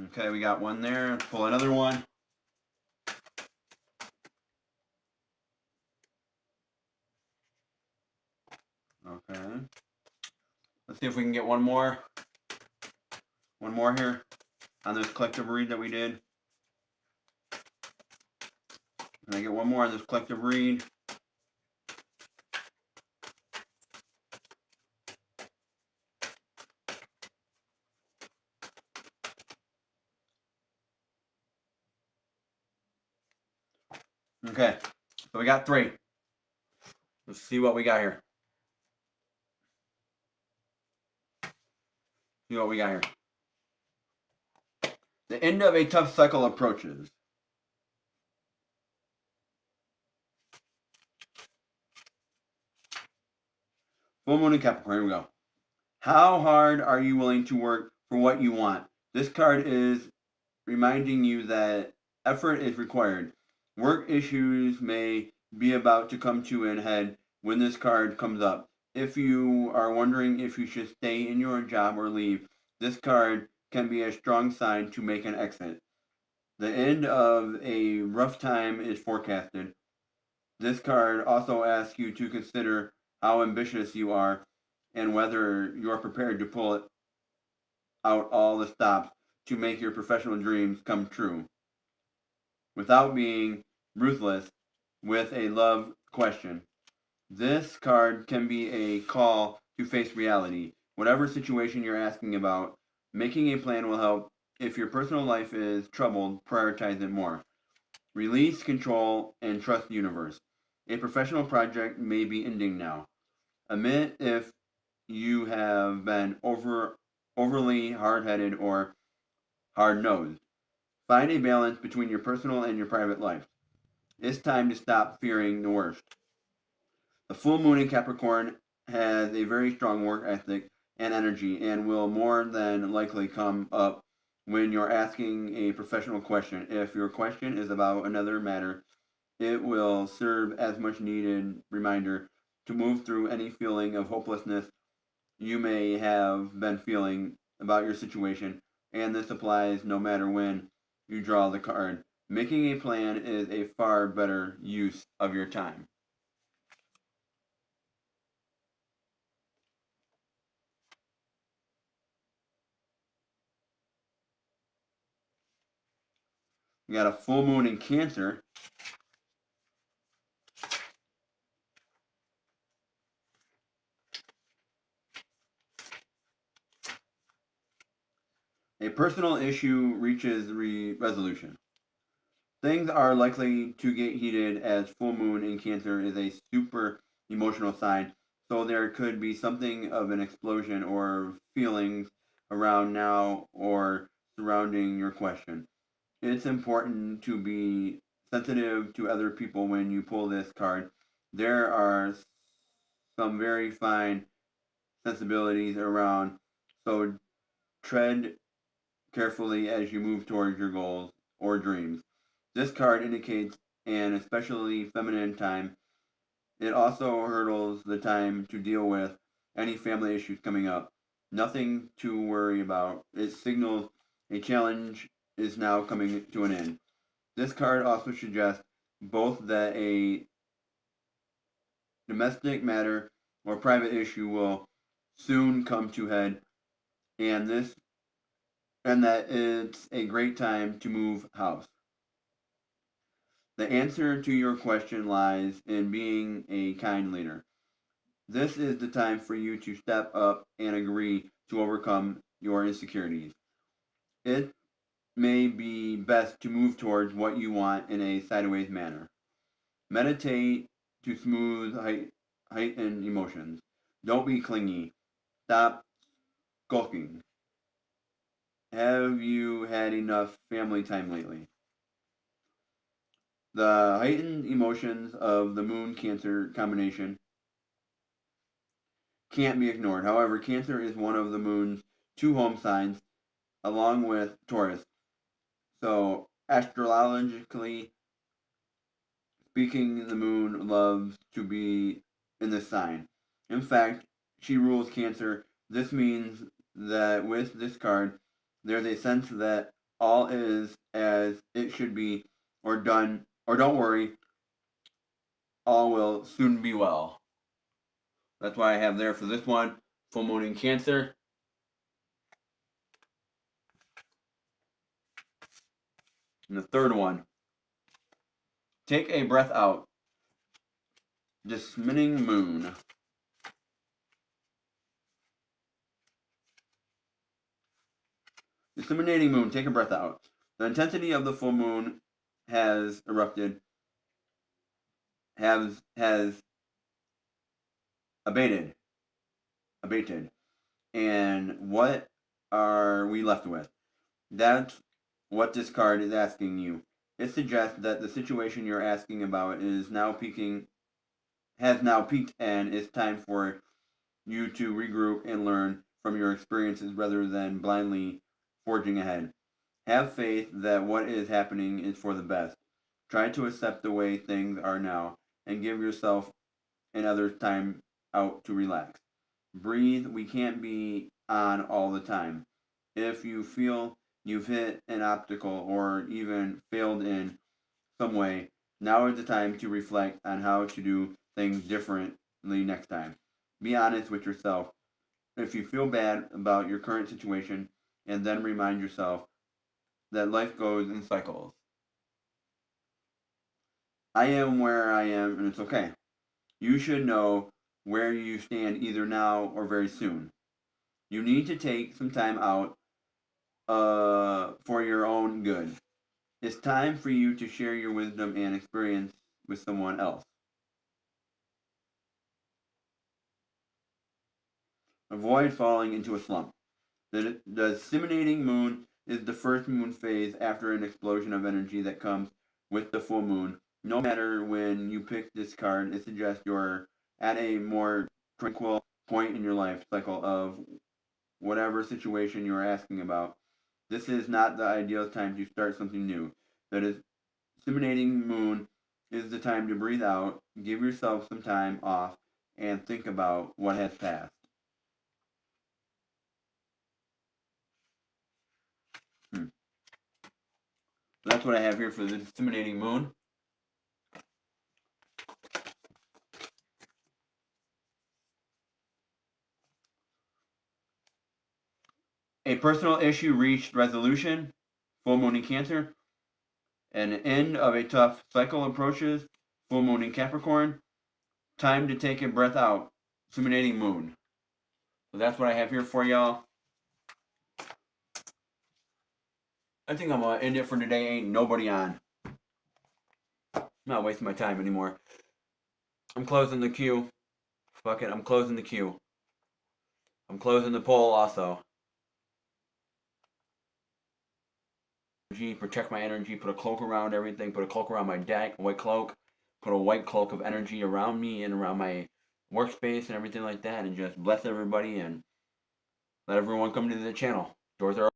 Okay, we got one there. Let's pull another one. Okay. Let's see if we can get one more. One more here on this collective read that we did. Can I get one more on this collective read? Okay, so we got three. Let's see what we got here. See what we got here. The end of a tough cycle approaches. Full Moon and Capricorn, here we go. How hard are you willing to work for what you want? This card is reminding you that effort is required. Work issues may be about to come to an head when this card comes up. If you are wondering if you should stay in your job or leave, this card can be a strong sign to make an exit. The end of a rough time is forecasted. This card also asks you to consider how ambitious you are and whether you are prepared to pull out all the stops to make your professional dreams come true without being ruthless with a love question. This card can be a call to face reality. Whatever situation you're asking about, making a plan will help. If your personal life is troubled, prioritize it more. Release control and trust the universe. A professional project may be ending now. Admit if you have been overly hard-headed or hard-nosed. Find a balance between your personal and your private life. It's time to stop fearing the worst. The full moon in Capricorn has a very strong work ethic and energy and will more than likely come up when you're asking a professional question. If your question is about another matter, it will serve as much needed reminder to move through any feeling of hopelessness you may have been feeling about your situation, and this applies no matter when you draw the card. Making a plan is a far better use of your time. We got a full moon in Cancer. A personal issue reaches resolution. Things are likely to get heated as full moon in Cancer is a super emotional sign, so there could be something of an explosion or feelings around now or surrounding your question. It's important to be sensitive to other people when you pull this card. There are some very fine sensibilities around, so tread carefully as you move towards your goals or dreams. This card indicates an especially feminine time. It also hurdles the time to deal with any family issues coming up. Nothing to worry about. It signals a challenge is now coming to an end. This card also suggests both that a domestic matter or private issue will soon come to head, and this and that it's a great time to move house. The answer to your question lies in being a kind leader. This is the time for you to step up and agree to overcome your insecurities. It may be best to move towards what you want in a sideways manner. Meditate to smooth heightened emotions. Don't be clingy. Stop skulking. Have you had enough family time lately? The heightened emotions of the Moon Cancer combination can't be ignored. However, Cancer is one of the Moon's two home signs, along with Taurus. So, astrologically speaking, the Moon loves to be in this sign. In fact, she rules Cancer. This means that with this card, there's a sense that all is as it should be, or done, or don't worry, all will soon be well. That's why I have there for this one, full moon in Cancer. And the third one, take a breath out. Dismissing moon. Disseminating moon, take a breath out. The intensity of the full moon has erupted, has abated, abated. And what are we left with? That's what this card is asking you. It suggests that the situation you're asking about is now peaking, has now peaked, and it's time for you to regroup and learn from your experiences rather than blindly forging ahead. Have faith that what is happening is for the best. Try to accept the way things are now and give yourself and others time out to relax. Breathe. We can't be on all the time. If you feel you've hit an obstacle or even failed in some way, now is the time to reflect on how to do things differently next time. Be honest with yourself. If you feel bad about your current situation, and then remind yourself that life goes in cycles. I am where I am, and it's okay. You should know where you stand either now or very soon. You need to take some time out for your own good. It's time for you to share your wisdom and experience with someone else. Avoid falling into a slump. The disseminating moon is the first moon phase after an explosion of energy that comes with the full moon. No matter when you pick this card, it suggests you're at a more tranquil point in your life cycle of whatever situation you're asking about. This is not the ideal time to start something new. That is, disseminating moon is the time to breathe out, give yourself some time off, and think about what has passed. That's what I have here for the disseminating moon. A personal issue reached resolution, full moon in Cancer. An end of a tough cycle approaches, full moon in Capricorn. Time to take a breath out, disseminating moon. So that's what I have here for y'all. I think I'm going to end it for today. Ain't nobody on. I'm not wasting my time anymore. I'm closing the queue. Fuck it, I'm closing the queue. I'm closing the poll also. Protect my energy, put a cloak around everything, put a cloak around my deck, a white cloak, put a white cloak of energy around me and around my workspace and everything like that, and just bless everybody and let everyone come to the channel. Doors are